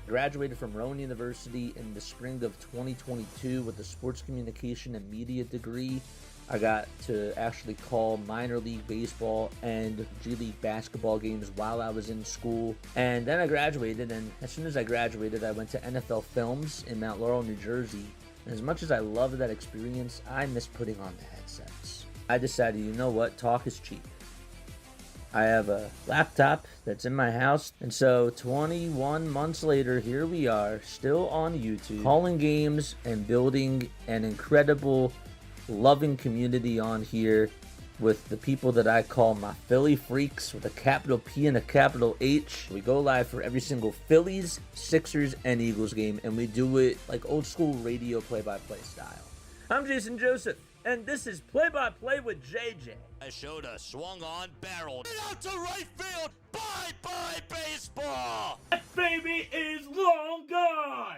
Graduated from Rowan University in the spring of 2022 with a sports communication and media degree. I got to actually call minor league baseball and G League basketball games while I was in school. And then I graduated, and as soon as I graduated, I went to NFL Films in Mount Laurel, New Jersey. And as much as I loved that experience, I miss putting on the headsets. I decided, you know what, talk is cheap. I have a laptop that's in my house, and so 21 months later, here we are, still on YouTube, calling games and building an incredible, loving community on here with the people that I call my Philly freaks with a capital P and a capital H. We go live for every single Phillies, Sixers, and Eagles game, and we do it like old school radio play-by-play style. I'm Jason Joseph, and this is Play-by-Play with JJ. I showed a swung on, barreled, and out to right field. Bye-bye baseball. That baby is long gone.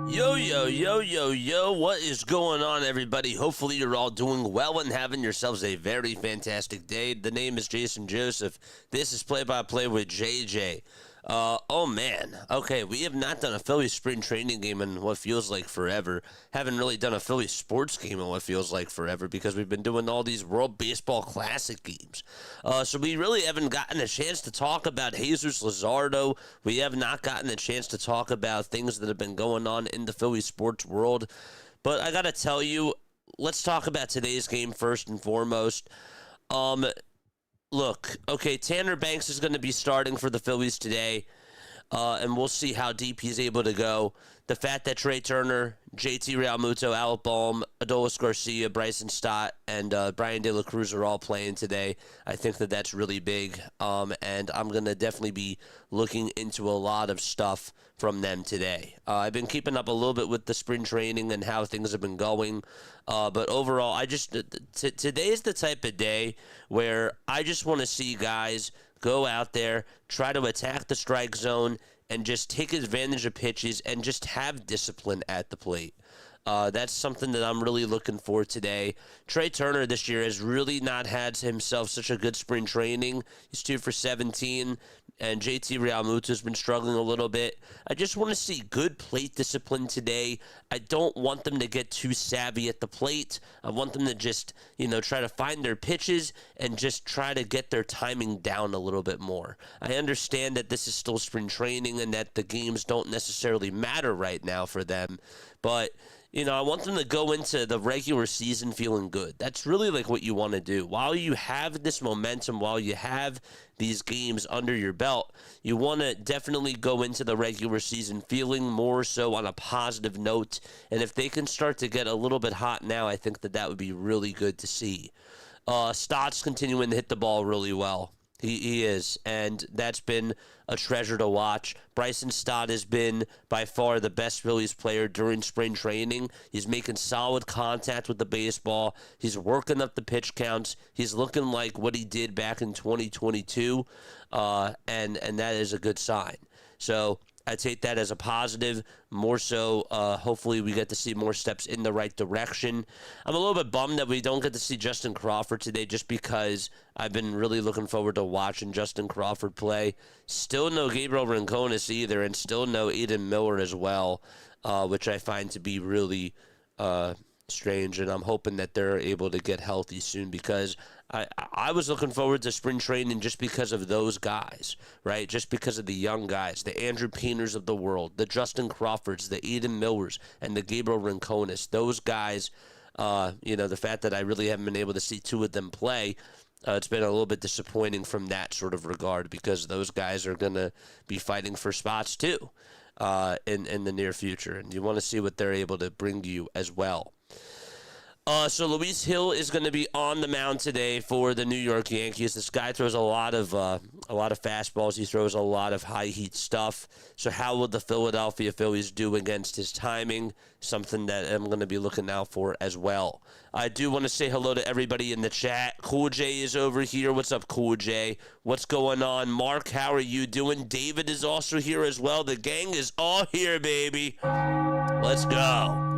Yo, yo, yo, yo, yo, what is going on, everybody? Hopefully you're all doing well and having yourselves a very fantastic day. The name is Jason Joseph. This is Play-by-Play with JJ. Oh man, okay, we have not done a Phillies spring training game in what feels like forever. Haven't really done a Phillies sports game in what feels like forever because we've been doing all these World Baseball Classic games. So we really haven't gotten a chance to talk about Jesus Luzardo. We have not gotten a chance to talk about things that have been going on in the Phillies sports world. But I gotta tell you, let's talk about today's game first and foremost. Look, okay, Tanner Banks is going to be starting for the Phillies today, and we'll see how deep he's able to go. The fact that Trey Turner, JT Realmuto, Alec Bohm, Adolis Garcia, Bryson Stott, and Brian De La Cruz are all playing today. I think that that's really big, and I'm going to definitely be looking into a lot of stuff from them today. I've been keeping up a little bit with the spring training and how things have been going, but overall, today is the type of day where I just want to see guys go out there, try to attack the strike zone, and just take advantage of pitches and just have discipline at the plate. That's something that I'm really looking for today. Trey Turner this year has really not had himself such a good spring training. He's 2 for 17, and JT Realmuto has been struggling a little bit. I just want to see good plate discipline today. I don't want them to get too savvy at the plate. I want them to just, try to find their pitches and just try to get their timing down a little bit more. I understand that this is still spring training and that the games don't necessarily matter right now for them, but I want them to go into the regular season feeling good. That's really like what you want to do. While you have this momentum, while you have these games under your belt, you want to definitely go into the regular season feeling more so on a positive note. And if they can start to get a little bit hot now, I think that would be really good to see. Stott's continuing to hit the ball really well. He is, and that's been a treasure to watch. Bryson Stott has been by far the best Phillies player during spring training. He's making solid contact with the baseball. He's working up the pitch counts. He's looking like what he did back in 2022, and that is a good sign. So I take that as a positive. More so, hopefully we get to see more steps in the right direction. I'm a little bit bummed that we don't get to see Justin Crawford today just because I've been really looking forward to watching Justin Crawford play. Still no Gabriel Rincones either, and still no Aiden Miller as well, which I find to be really strange, and I'm hoping that they're able to get healthy soon because I was looking forward to spring training just because of those guys, right? Just because of the young guys, the Andrew Painters of the world, the Justin Crawfords, the Aiden Millers, and the Gabriel Rincones. Those guys, the fact that I really haven't been able to see two of them play, it's been a little bit disappointing from that sort of regard because those guys are going to be fighting for spots too in the near future, and you want to see what they're able to bring you as well. So Luis Hill is going to be on the mound today for the New York Yankees. This guy throws a lot of fastballs. He throws a lot of high heat stuff. So how will the Philadelphia Phillies do against his timing? Something that I'm going to be looking out for as well. I do want to say hello to everybody in the chat. Cool J is over here. What's up, Cool J? What's going on? Mark, how are you doing? David is also here as well. The gang is all here, baby. Let's go.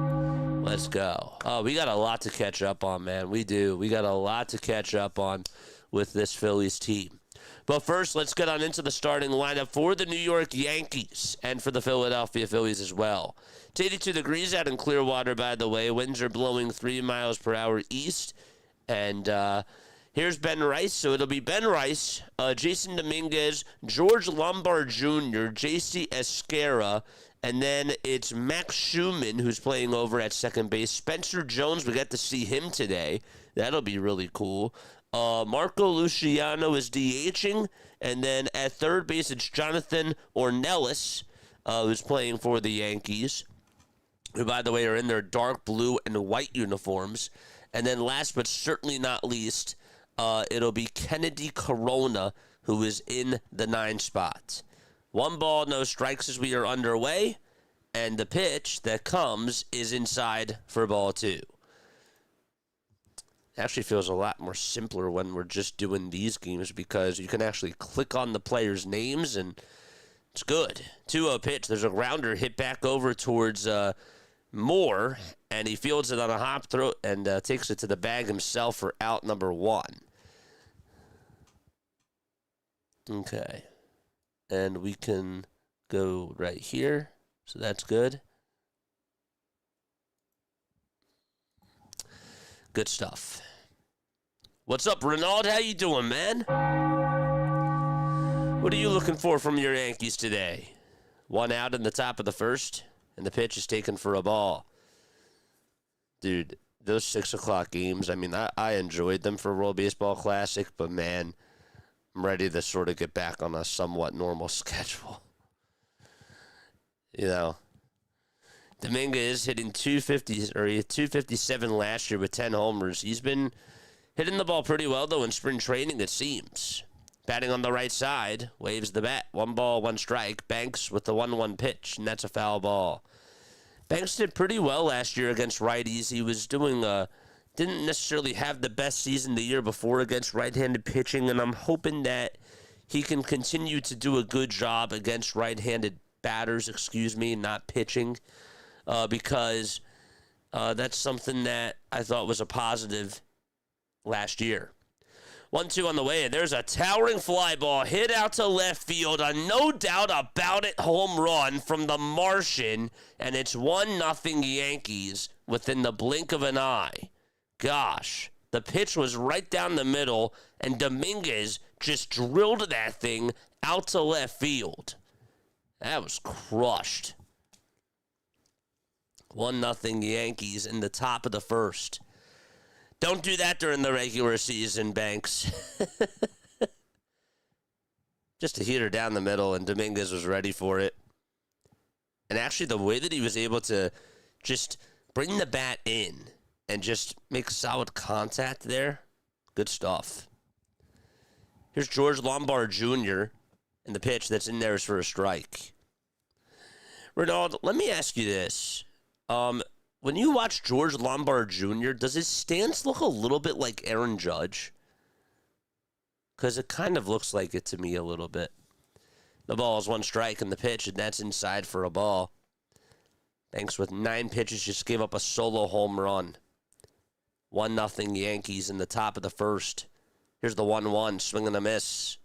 Let's go. Oh, we got a lot to catch up on, man. We do. We got a lot to catch up on with this Phillies team. But first, let's get on into the starting lineup for the New York Yankees and for the Philadelphia Phillies as well. It's 82 degrees out in Clearwater, by the way. Winds are blowing 3 miles per hour east. And here's Ben Rice. So it'll be Ben Rice, Jason Dominguez, George Lombard Jr., J.C. Esquera, and then it's Max Schumann, who's playing over at second base. Spencer Jones, we got to see him today. That'll be really cool. Marco Luciano is DHing. And then at third base, it's Jonathan Ornelas, who's playing for the Yankees, who, by the way, are in their dark blue and white uniforms. And then last but certainly not least, it'll be Kennedy Corona, who is in the 9 spot. 1 ball, no strikes as we are underway, and the pitch that comes is inside for ball 2. It actually feels a lot more simpler when we're just doing these games because you can actually click on the players' names, and it's good. 2-0 pitch. There's a grounder hit back over towards Moore, and he fields it on a hop throw and takes it to the bag himself for out number 1. Okay. And we can go right here. So that's good. Good stuff. What's up, Renaud? How you doing, man? What are you looking for from your Yankees today? 1 out in the top of the first, and the pitch is taken for a ball. Dude, those 6 o'clock games, I mean, I enjoyed them for World Baseball Classic, but man, I'm ready to sort of get back on a somewhat normal schedule. You know, Dominguez hitting 257 last year with 10 homers. He's been hitting the ball pretty well, though, in spring training, it seems. Batting on the right side, waves the bat. 1 ball, 1 strike. Banks with the 1-1 pitch, and that's a foul ball. Banks did pretty well last year against righties. He was doing didn't necessarily have the best season the year before against right-handed pitching, and I'm hoping that he can continue to do a good job against right-handed batters, not pitching, because that's something that I thought was a positive last year. 1-2 on the way, and there's a towering fly ball hit out to left field, a no doubt about it home run from the Martian, and it's 1-0 Yankees within the blink of an eye. Gosh, the pitch was right down the middle, and Dominguez just drilled that thing out to left field. That was crushed. 1-0 Yankees in the top of the first. Don't do that during the regular season, Banks. Just a heater down the middle, and Dominguez was ready for it. And actually, the way that he was able to just bring the bat in and just make solid contact there, good stuff. Here's George Lombard Jr., and the pitch that's in there is for a strike. Renaud, let me ask you this. When you watch George Lombard Jr., does his stance look a little bit like Aaron Judge? Because it kind of looks like it to me a little bit. The ball is 1 strike in the pitch, and that's inside for a ball. Banks with 9 pitches just gave up a solo home run. 1-0 Yankees in the top of the first. Here's the 1-1, swing and a miss.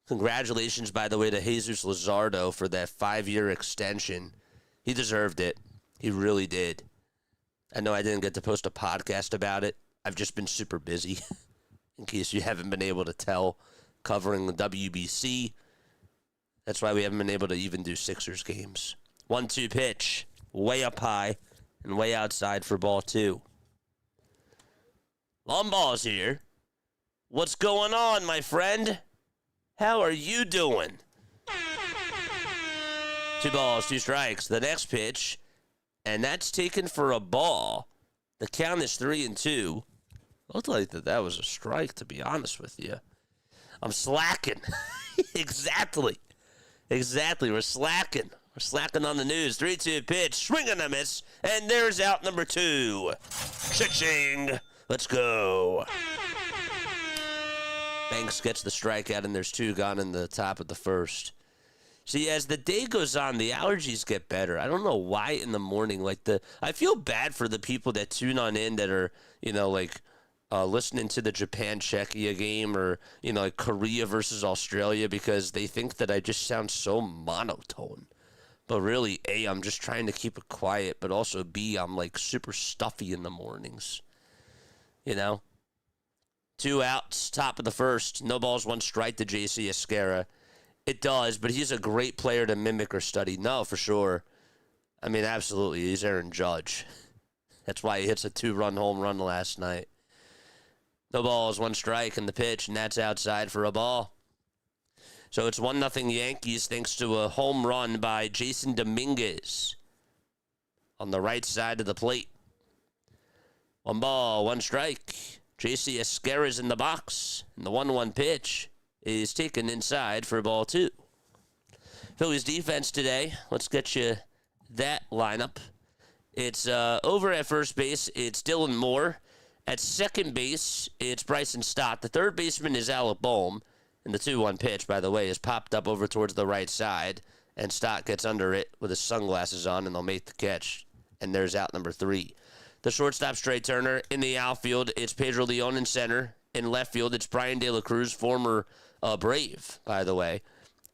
Congratulations, by the way, to Jesus Luzardo for that 5-year extension. He deserved it. He really did. I know I didn't get to post a podcast about it. I've just been super busy, in case you haven't been able to tell, covering the WBC. That's why we haven't been able to even do Sixers games. 1-2 pitch, way up high and way outside for ball 2. Long ball's here. What's going on, my friend? How are you doing? 2 balls, 2 strikes. The next pitch, and that's taken for a ball. The count is 3-2. Looked like that was a strike, to be honest with you. I'm slacking. Exactly. We're slacking. We're slacking on the news. 3-2 pitch, swing and a miss, and there's out number 2. Cha-ching. Let's go. Banks gets the strikeout, and there's 2 gone in the top of the first. See, as the day goes on, the allergies get better. I don't know why in the morning, I feel bad for the people that tune on in that are, listening to the Japan-Czechia game or, like Korea versus Australia because they think that I just sound so monotone. But really, A, I'm just trying to keep it quiet, but also B, I'm like super stuffy in the mornings. 2 outs, top of the first. No balls, 1 strike to J.C. Esquera. It does, but he's a great player to mimic or study. No, for sure. I mean, absolutely. He's Aaron Judge. That's why he hits a 2-run home run last night. No balls, 1 strike in the pitch, and that's outside for a ball. So it's 1-0 Yankees thanks to a home run by Jason Dominguez on the right side of the plate. 1 ball, 1 strike. J.C. Esquera's in the box, and the 1-1 pitch is taken inside for ball 2. Phillies defense today. Let's get you that lineup. It's over at first base. It's Dylan Moore. At second base, it's Bryson Stott. The third baseman is Alec Bohm. And the 2-1 pitch, by the way, is popped up over towards the right side. And Stott gets under it with his sunglasses on, and they'll make the catch. And there's out number 3. The shortstop, Trey Turner. In the outfield, it's Pedro Leon in center. In left field, it's Brian De La Cruz, former Brave, by the way.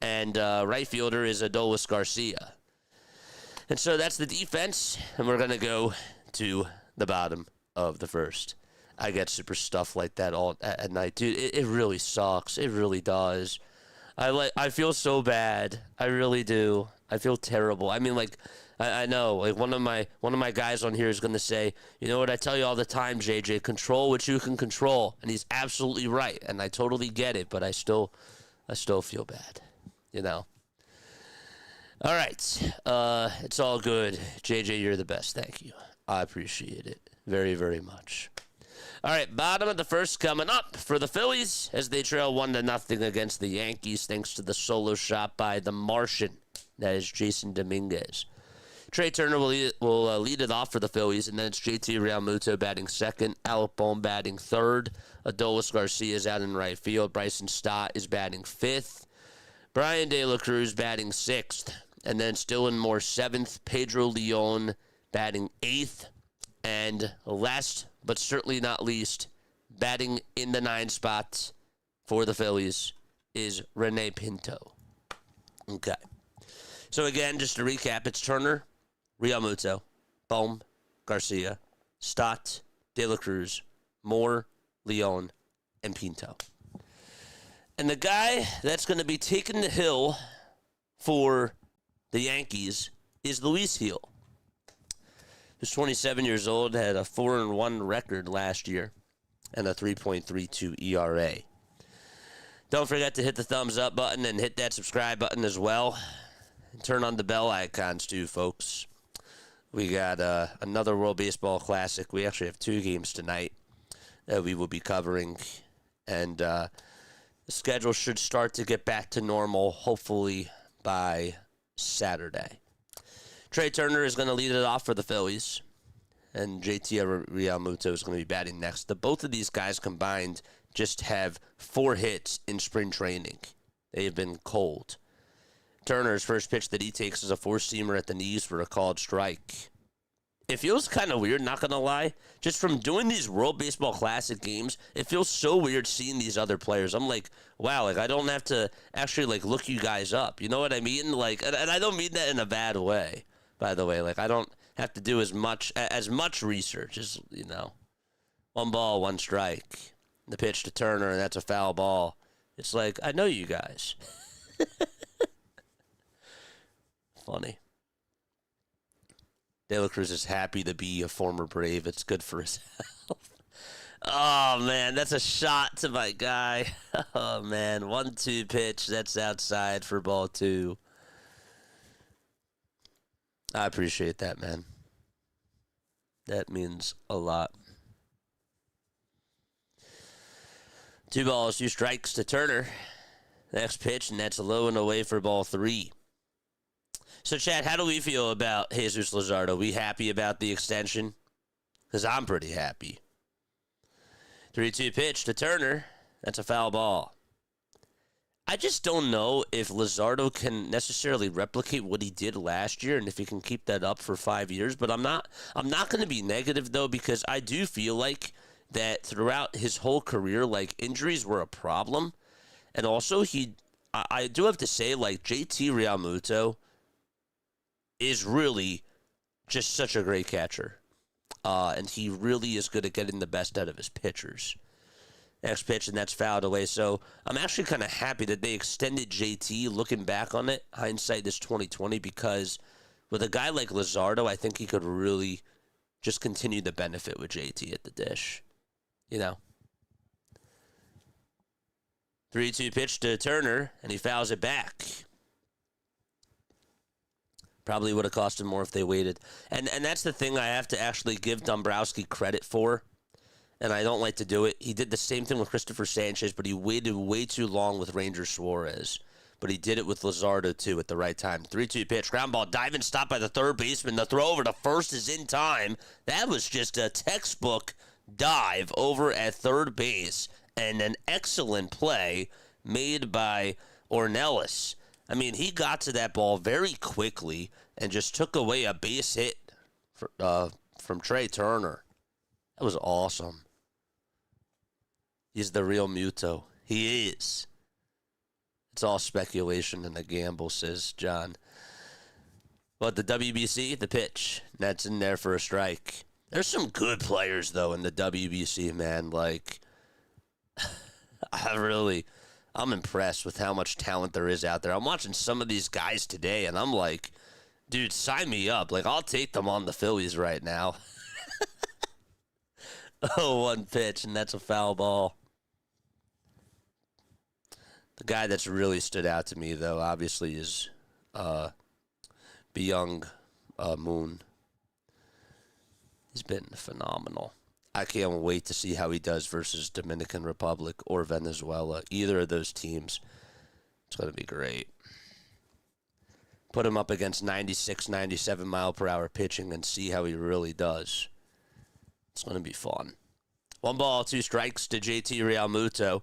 And right fielder is Adolis Garcia. And so that's the defense, and we're going to go to the bottom of the first. I get super stuff like that all at night. Dude, it really sucks. It really does. I feel so bad. I really do. I feel terrible. I mean, like, I know, like, one of my guys on here is going to say, you know what I tell you all the time, JJ, control what you can control. And he's absolutely right, and I totally get it, but I still feel bad, All right. It's all good. JJ, you're the best. Thank you. I appreciate it very, very much. All right, bottom of the first coming up for the Phillies as they trail 1-0 against the Yankees thanks to the solo shot by the Martian. That is Jason Dominguez. Trey Turner will lead it off for the Phillies, and then it's JT Realmuto batting second, Alec Bohm batting third, Adolis Garcia is out in right field, Bryson Stott is batting fifth, Brian De La Cruz batting sixth, and then Dylan Moore seventh, Pedro Leon batting eighth, and last but certainly not least, batting in the 9 spot for the Phillies is Rene Pinto. Okay. So again, just to recap, it's Turner, Realmuto, Bohm, Garcia, Stott, De La Cruz, Moore, Leon, and Pinto. And the guy that's going to be taking the hill for the Yankees is Luis Gil. Who's 27 years old, had a 4-1 record last year and a 3.32 ERA. Don't forget to hit the thumbs up button and hit that subscribe button as well. And turn on the bell icons too, folks. We got another World Baseball Classic. We actually have 2 games tonight that we will be covering. And the schedule should start to get back to normal, hopefully by Saturday. Trey Turner is going to lead it off for the Phillies, and JT Realmuto is going to be batting next. Both of these guys combined just have 4 hits in spring training. They have been cold. Turner's first pitch that he takes is a 4-seamer at the knees for a called strike. It feels kind of weird, not going to lie. Just from doing these World Baseball Classic games, it feels so weird seeing these other players. I'm like, wow, like I don't have to actually like look you guys up. You know what I mean? Like, and I don't mean that in a bad way. By the way, like I don't have to do as much research as, 1 ball, 1 strike. The pitch to Turner, and that's a foul ball. It's like, I know you guys. Funny. De La Cruz is happy to be a former Brave. It's good for his health. Oh, man, that's a shot to my guy. Oh, man, 1-2 pitch. That's outside for ball 2. I appreciate that, man. That means a lot. 2 balls, 2 strikes to Turner. Next pitch, and that's a low and away for ball 3. So, Chad, how do we feel about Jesus Luzardo? We happy about the extension? Because I'm pretty happy. 3-2 pitch to Turner. That's a foul ball. I just don't know if Luzardo can necessarily replicate what he did last year and if he can keep that up for 5 years. But I'm not going to be negative, though, because I do feel like that throughout his whole career, like, injuries were a problem. And also, I do have to say, like, JT Realmuto is really just such a great catcher. And he really is good at getting the best out of his pitchers. Next pitch, and that's fouled away. So I'm actually kind of happy that they extended JT. Looking back on it, hindsight is 2020, because with a guy like Luzardo, I think he could really just continue to benefit with JT at the dish. You know. 3-2 pitch to Turner, and he fouls it back. Probably would have cost him more if they waited. And that's the thing I have to actually give Dombrowski credit for. And I don't like to do it. He did the same thing with Christopher Sanchez, but he waited way too long with Ranger Suarez. But he did it with Luzardo, too, at the right time. 3-2 pitch, ground ball, diving stop by the third baseman. The throw over to first is in time. That was just a textbook dive over at third base, and an excellent play made by Ornelas. I mean, he got to that ball very quickly and just took away a base hit from Trey Turner. That was awesome. He's the real Muto. He is. It's all speculation and a gamble, says John. But the WBC, the pitch, that's in there for a strike. There's some good players, though, in the WBC, man. Like, I'm impressed with how much talent there is out there. I'm watching some of these guys today, and I'm like, dude, sign me up. Like, I'll take them on the Phillies right now. 0-1 pitch, and that's a foul ball. The guy that's really stood out to me, though, obviously is Byung Moon. He's been phenomenal. I can't wait to see how he does versus Dominican Republic or Venezuela. Either of those teams. It's going to be great. Put him up against 96, 97 mile per hour pitching and see how he really does. It's going to be fun. 1 ball, 2 strikes to JT Realmuto.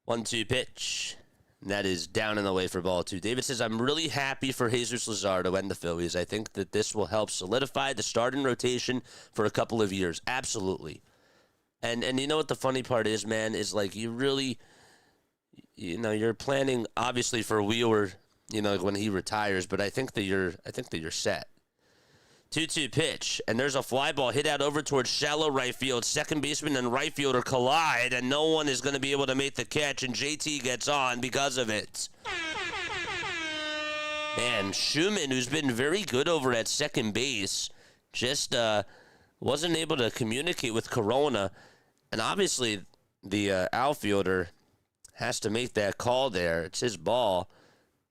1-2 pitch. And that is down and away for ball 2. David says, I'm really happy for Jesus Luzardo and the Phillies. I think that this will help solidify the starting rotation for a couple of years. Absolutely. And you know what the funny part is, man, is like you really, you're planning obviously for Wheeler, when he retires, but I think that you're set. 2-2 pitch, and there's a fly ball hit out over towards shallow right field. Second baseman and right fielder collide, and no one is going to be able to make the catch, and JT gets on because of it. Man, Schumann, who's been very good over at second base, just wasn't able to communicate with Corona, and obviously the outfielder has to make that call there. It's his ball,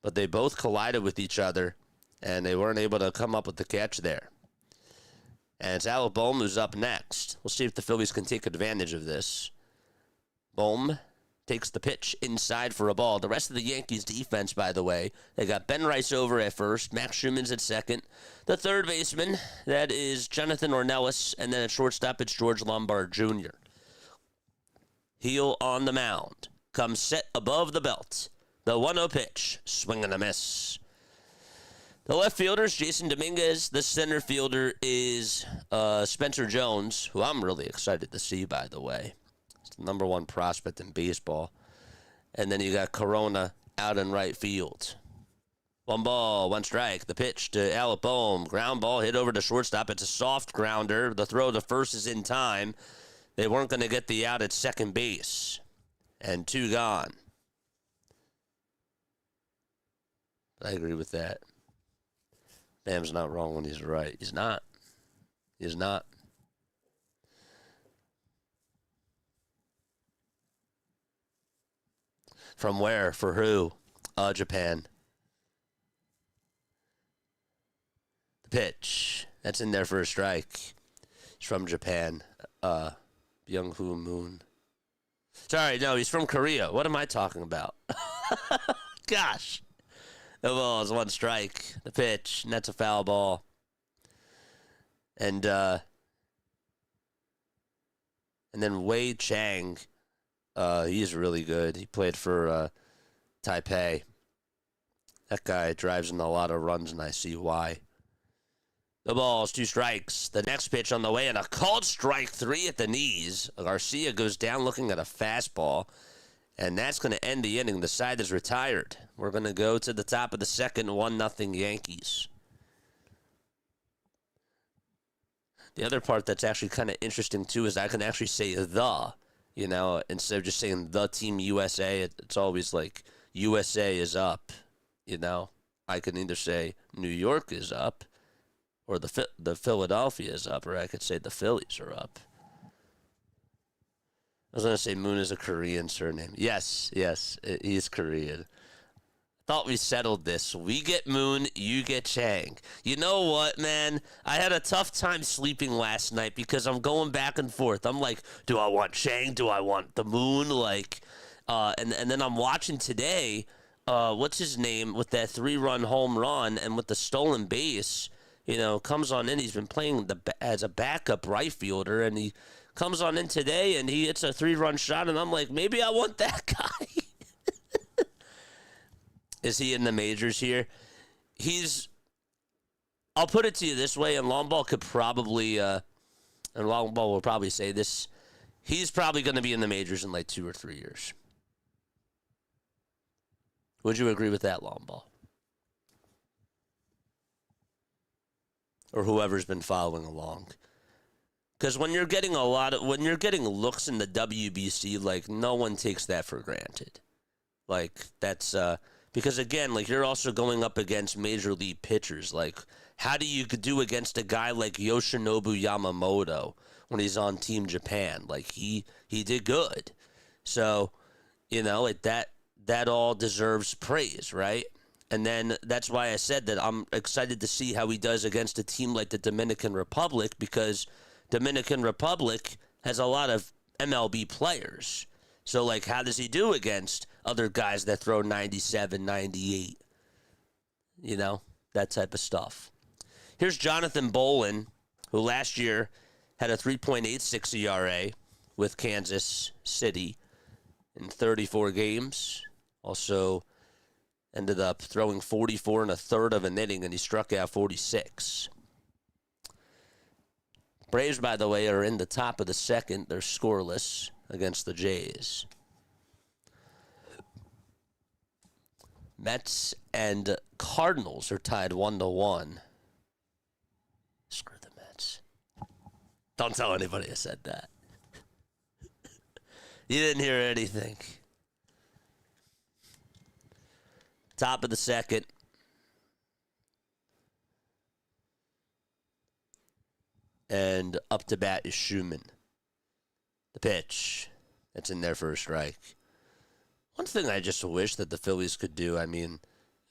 but they both collided with each other, and they weren't able to come up with the catch there. And it's Alec Bohm who's up next. We'll see if the Phillies can take advantage of this. Bohm takes the pitch inside for a ball. The rest of the Yankees defense, by the way, they got Ben Rice over at first. Max Schumann's at second. The third baseman, that is Jonathan Ornelas. And then at shortstop, it's George Lombard Jr. Heel on the mound. Comes set above the belt. The 1-0 pitch. Swing and a miss. The left fielder is Jason Dominguez. The center fielder is Spencer Jones, who I'm really excited to see, by the way. He's the number 1 prospect in baseball. And then you got Corona out in right field. 1 ball, 1 strike. The pitch to Alec Bohm. Ground ball hit over to shortstop. It's a soft grounder. The throw to first is in time. They weren't going to get the out at second base. And 2 gone. I agree with that. Bam's not wrong when he's right. He's not. He's not. From where? For who? Japan. The pitch. That's in there for a strike. It's from Japan. Byung-Hoo Moon. Sorry, no, he's from Korea. What am I talking about? Gosh. The ball is 1 strike. The pitch, and that's a foul ball. And then Wei Chang, he's really good. He played for Taipei. That guy drives in a lot of runs, and I see why. The ball's 2 strikes. The next pitch on the way, and a called strike 3 at the knees. Garcia goes down looking at a fastball, and that's going to end the inning. The side is retired. We're going to go to the top of the second, 1-0 Yankees. The other part that's actually kind of interesting, too, is I can actually say instead of just saying the team USA, it's always like USA is up, I can either say New York is up, or the Philadelphia is up, or I could say the Phillies are up. I was going to say Moon is a Korean surname. Yes, he's Korean. Thought we settled this. We get Moon, you get Chang. You know what, man? I had a tough time sleeping last night because I'm going back and forth. I'm like, do I want Chang? Do I want the Moon? And then I'm watching today, what's his name, with that 3-run home run and with the stolen base, comes on in. He's been playing as a backup right fielder, and he comes on in today, and he hits a 3-run shot, and I'm like, maybe I want that guy. Is he in the majors here? I'll put it to you this way, and Longball could probably, and Longball will probably say this, he's probably going to be in the majors in like 2 or 3 years. Would you agree with that, Longball? Or whoever's been following along. Because when you're getting looks in the WBC, like, no one takes that for granted. Like, that's, because again, like, you're also going up against major league pitchers. Like, how do you do against a guy like Yoshinobu Yamamoto when he's on Team Japan? Like, he did good. So, that all deserves praise, right? And then that's why I said that I'm excited to see how he does against a team like the Dominican Republic, because Dominican Republic has a lot of MLB players. So, like, how does he do against other guys that throw 97, 98? That type of stuff. Here's Jonathan Bolin, who last year had a 3.86 ERA with Kansas City in 34 games. Also ended up throwing 44 and a third of an inning, and he struck out 46. Braves, by the way, are in the top of the second. They're scoreless against the Jays. Mets and Cardinals are tied 1-1. Screw the Mets. Don't tell anybody I said that. You didn't hear anything. Top of the second. And up to bat is Schumann. The pitch. That's in there for a strike. One thing I just wish that the Phillies could do,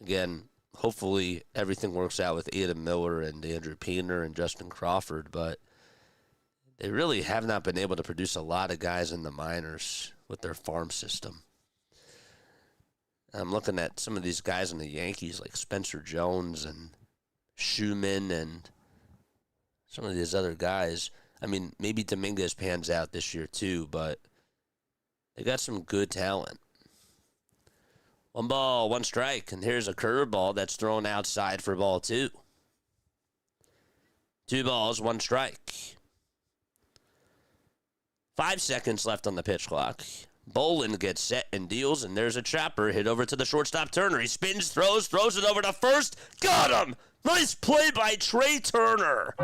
again, hopefully everything works out with Adam Miller and Andrew Painter and Justin Crawford, but they really have not been able to produce a lot of guys in the minors with their farm system. I'm looking at some of these guys in the Yankees, like Spencer Jones and Schumann and some of these other guys. Maybe Dominguez pans out this year too, but they got some good talent. 1 ball, 1 strike, and here's a curveball that's thrown outside for ball 2. 2 balls, 1 strike. 5 seconds left on the pitch clock. Bolin gets set and deals, and there's a chopper hit over to the shortstop Turner. He spins, throws it over to first. Got him! Nice play by Trey Turner.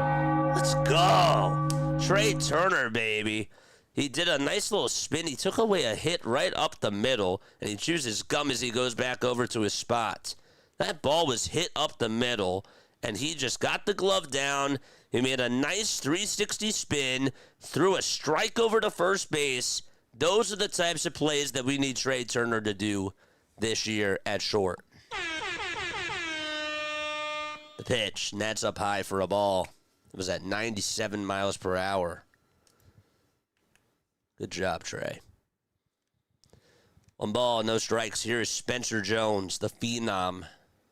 Let's go. Trey Turner, baby. He did a nice little spin. He took away a hit right up the middle, and he chews his gum as he goes back over to his spot. That ball was hit up the middle, and he just got the glove down. He made a nice 360 spin, threw a strike over to first base. Those are the types of plays that we need Trey Turner to do this year at short. The pitch, and that's up high for a ball. It was at 97 miles per hour. Good job, Trey. 1 ball, no strikes. Here is Spencer Jones, the phenom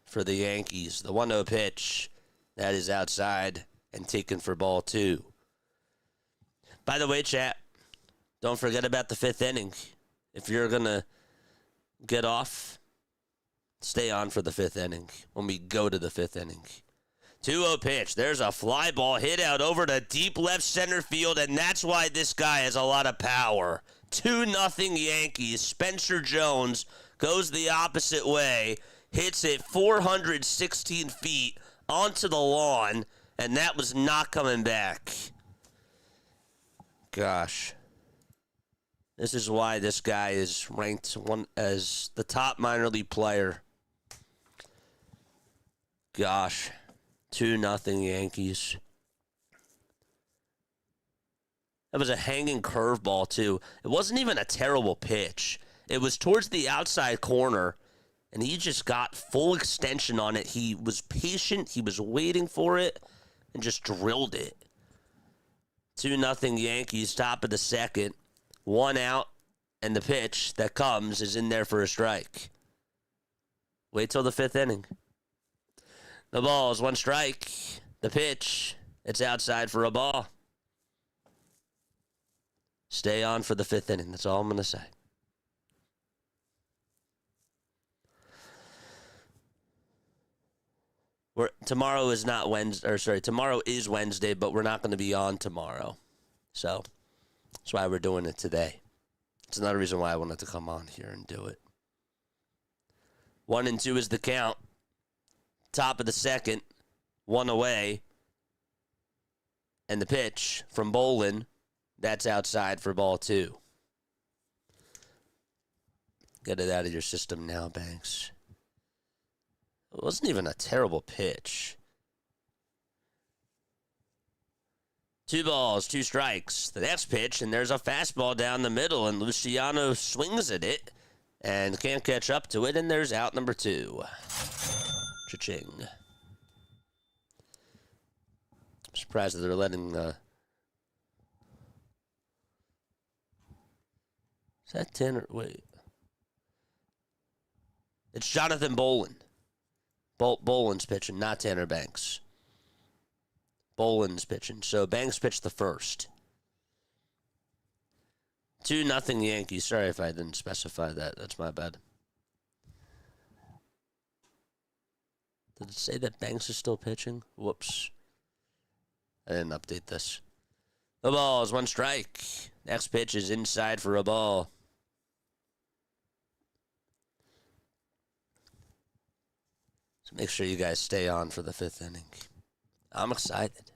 for the Yankees. The 1-0 pitch, that is outside and taken for ball 2. By the way, chat, don't forget about the 5th inning. If you're going to get off, stay on for the 5th inning when we go to the 5th inning. 2-0 pitch. There's a fly ball hit out over to deep left center field, and that's why this guy has a lot of power. 2-0 Yankees. Spencer Jones goes the opposite way, hits it 416 feet onto the lawn, and that was not coming back. Gosh. This is why this guy is ranked as the top minor league player. Gosh. 2-0 Yankees. That was a hanging curveball, too. It wasn't even a terrible pitch. It was towards the outside corner, and he just got full extension on it. He was patient. He was waiting for it and just drilled it. 2-0 Yankees, top of the second. 1 out, and the pitch that comes is in there for a strike. Wait till the 5th inning. The ball is 1 strike. The pitch, it's outside for a ball. Stay on for the 5th inning. That's all I'm going to say. Tomorrow is not Wednesday, or sorry, tomorrow is Wednesday, but we're not going to be on tomorrow. So that's why we're doing it today. It's another reason why I wanted to come on here and do it. 1-2 is the count. Top of the second, 1 away. And the pitch from Bolin, that's outside for ball 2. Get it out of your system now, Banks. It wasn't even a terrible pitch. 2 balls, 2 strikes. The next pitch, and there's a fastball down the middle, and Luciano swings at it and can't catch up to it, and there's out number 2. Cha-ching. I'm surprised that they're letting... Is that Tanner? Wait. It's Jonathan Bolin. Bolin's pitching, not Tanner Banks. Bolin's pitching. So Banks pitched the first. 2-0 Yankees. Sorry if I didn't specify that. That's my bad. Did it say that Banks is still pitching? Whoops. I didn't update this. The ball is 1 strike. Next pitch is inside for a ball. So make sure you guys stay on for the 5th inning. I'm excited.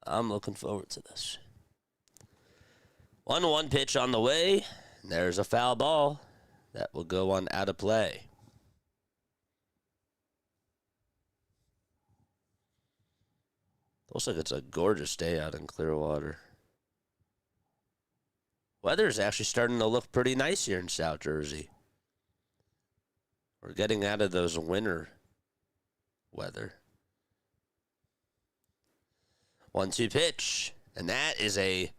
I'm looking forward to this. 1-1 pitch on the way. There's a foul ball that will go on out of play. Looks like it's a gorgeous day out in Clearwater. Weather's actually starting to look pretty nice here in South Jersey. We're getting out of those winter weather. 1-2 pitch, and that is a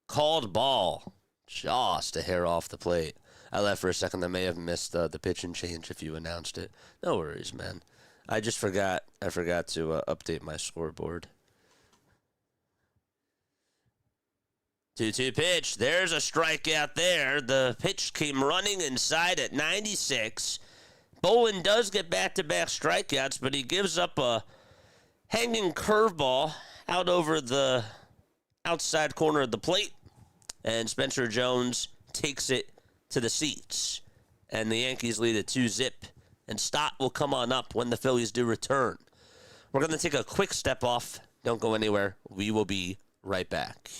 called ball. Just a hair off the plate. I left for a second. I may have missed the pitch and change if you announced it. No worries, man. I just forgot. I forgot to update my scoreboard. 2-2 pitch. There's a strikeout there. The pitch came running inside at 96. Bolin does get back-to-back strikeouts, but he gives up a hanging curveball out over the outside corner of the plate, and Spencer Jones takes it to the seats, and the Yankees lead at 2-0, and Stott will come on up when the Phillies do return. We're going to take a quick step off. Don't go anywhere. We will be right back.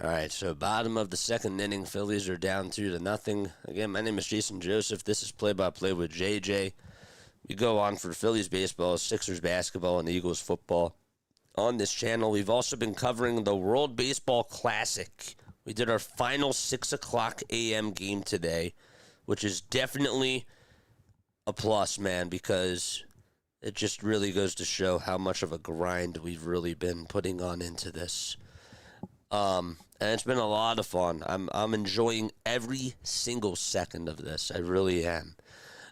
All right, so bottom of the second inning, Phillies are down 2-0. Again, my name is Jason Joseph. This is play-by-play with JJ. We go on for Phillies baseball, Sixers basketball, and Eagles football. On this channel, we've also been covering the World Baseball Classic. We did our final 6 o'clock a.m. game today, which is definitely a plus, man, because it just really goes to show how much of a grind we've really been putting on into this. And it's been a lot of fun. I'm enjoying every single second of this. I really am.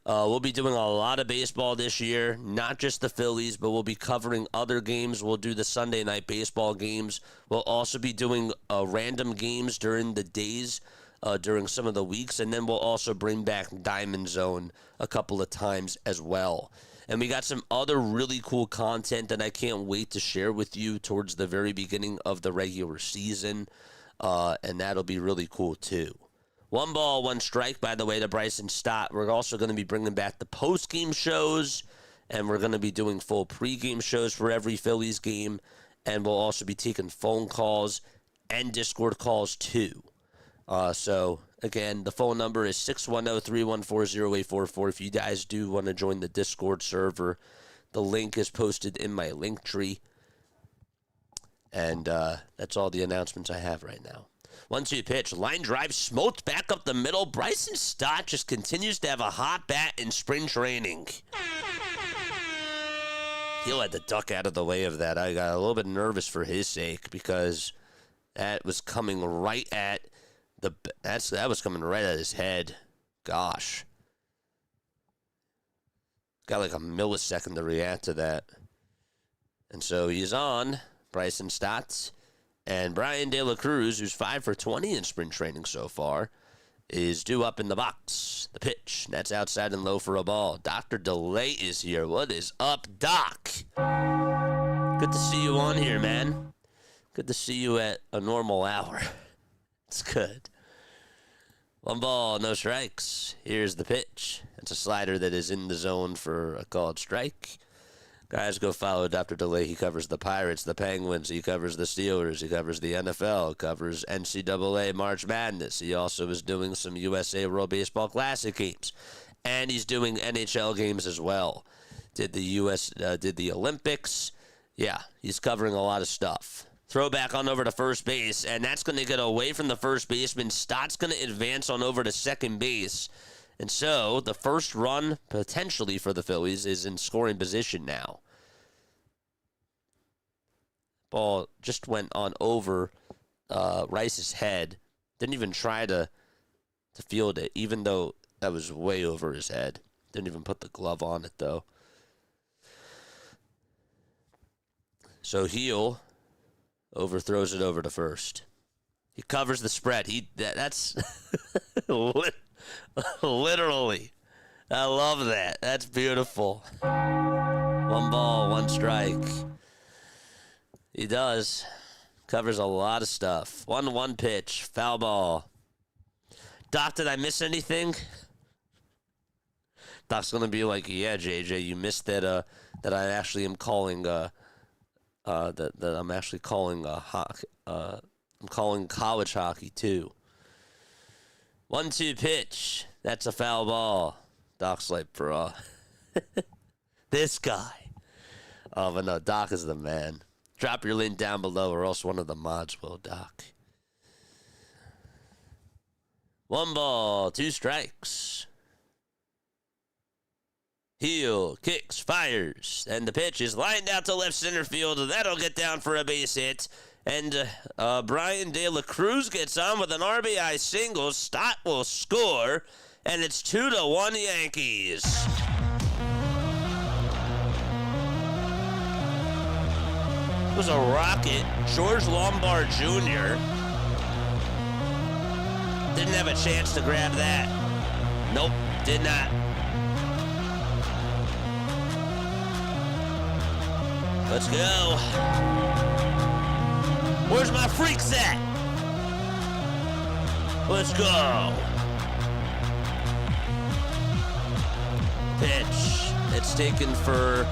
We'll be doing a lot of baseball this year, not just the Phillies, but we'll be covering other games. We'll do the Sunday night baseball games. We'll also be doing random games during the days, during some of the weeks, and then we'll also bring back Diamond Zone a couple of times as well. And we got some other really cool content that I can't wait to share with you towards the very beginning of the regular season, and that'll be really cool too. 1 ball, 1 strike, by the way, to Bryson Stott. We're also going to be bringing back the post-game shows, and we're going to be doing full pre-game shows for every Phillies game, and we'll also be taking phone calls and Discord calls too. So, again, the phone number is 610-314-0844. If you guys do want to join the Discord server, the link is posted in my link tree. And that's all the announcements I have right now. 1-2 pitch. Line drive smoked back up the middle. Bryson Stott just continues to have a hot bat in spring training. He'll had to duck out of the way of that. I got a little bit nervous for his sake because that was coming right at that was coming right at his head. Gosh. Got like a millisecond to react to that. And so he's on. Bryson Stott. And Brian De La Cruz, who's 5 for 20 in spring training so far, is due up in the box. The pitch. That's outside and low for a ball. Dr. DeLay is here. What is up, Doc? Good to see you on here, man. Good to see you at a normal hour. It's good. 1 ball, no strikes. Here's the pitch. It's a slider that is in the zone for a called strike. Guys, go follow Dr. DeLay. He covers the Pirates, the Penguins. He covers the Steelers. He covers the NFL. Covers NCAA March Madness. He also is doing some USA World Baseball Classic games. And he's doing NHL games as well. Did the Olympics. Yeah, he's covering a lot of stuff. Throwback on over to first base, and that's going to get away from the first baseman. Stott's going to advance on over to second base. And so the first run potentially for the Phillies is in scoring position now. Ball just went on over Rice's head. Didn't even try to field it, even though that was way over his head. Didn't even put the glove on it, though. So Heel overthrows it over to first. He covers the spread. That's literally. I love that. That's beautiful. 1 ball, 1 strike. He does. Covers a lot of stuff. 1-1 pitch. Foul ball. Doc, did I miss anything? Doc's gonna be like, yeah, JJ, you missed that. That I actually am calling. That I'm actually calling hockey. I'm calling college hockey too. 1-2 pitch. That's a foul ball. Doc's like, bro. This guy. Oh, but no, Doc is the man. Drop your link down below or else one of the mods will, Doc. 1 ball, 2 strikes. Heel, kicks, fires. And the pitch is lined out to left center field. That'll get down for a base hit. And Brian De La Cruz gets on with an RBI single. Stott will score. And it's 2-1 Yankees. It was a rocket. George Lombard Jr. didn't have a chance to grab that. Nope, did not. Let's go. Where's my freaks at? Let's go. Pitch. It's taken for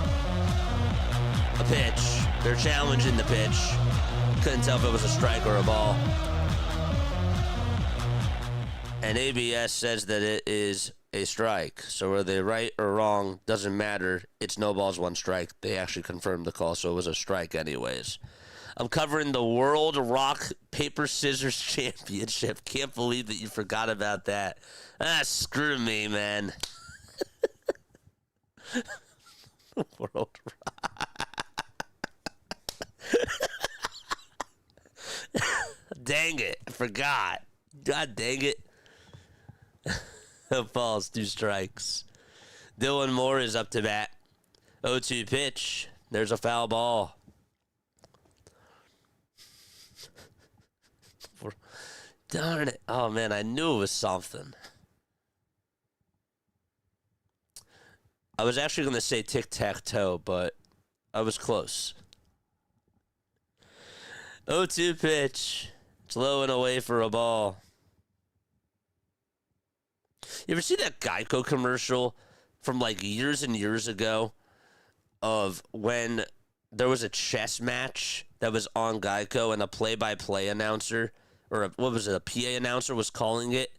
a pitch. They're challenging the pitch. Couldn't tell if it was a strike or a ball. And ABS says that it is a strike. So are they right or wrong? Doesn't matter. It's no balls, one strike. They actually confirmed the call, so it was a strike anyways. I'm covering the World Rock Paper Scissors Championship. Can't believe that you forgot about that. Screw me, man. World Rock. Dang it. I forgot. God dang it. Balls, 2 strikes. Dylan Moore is up to bat. 0-2 pitch. There's a foul ball. Darn it. Oh, man, I knew it was something. I was actually going to say tic-tac-toe, but I was close. 0-2 pitch. It's low and away for a ball. You ever see that Geico commercial from like years and years ago of when there was a chess match that was on Geico and a play-by-play announcer, or a PA announcer was calling it?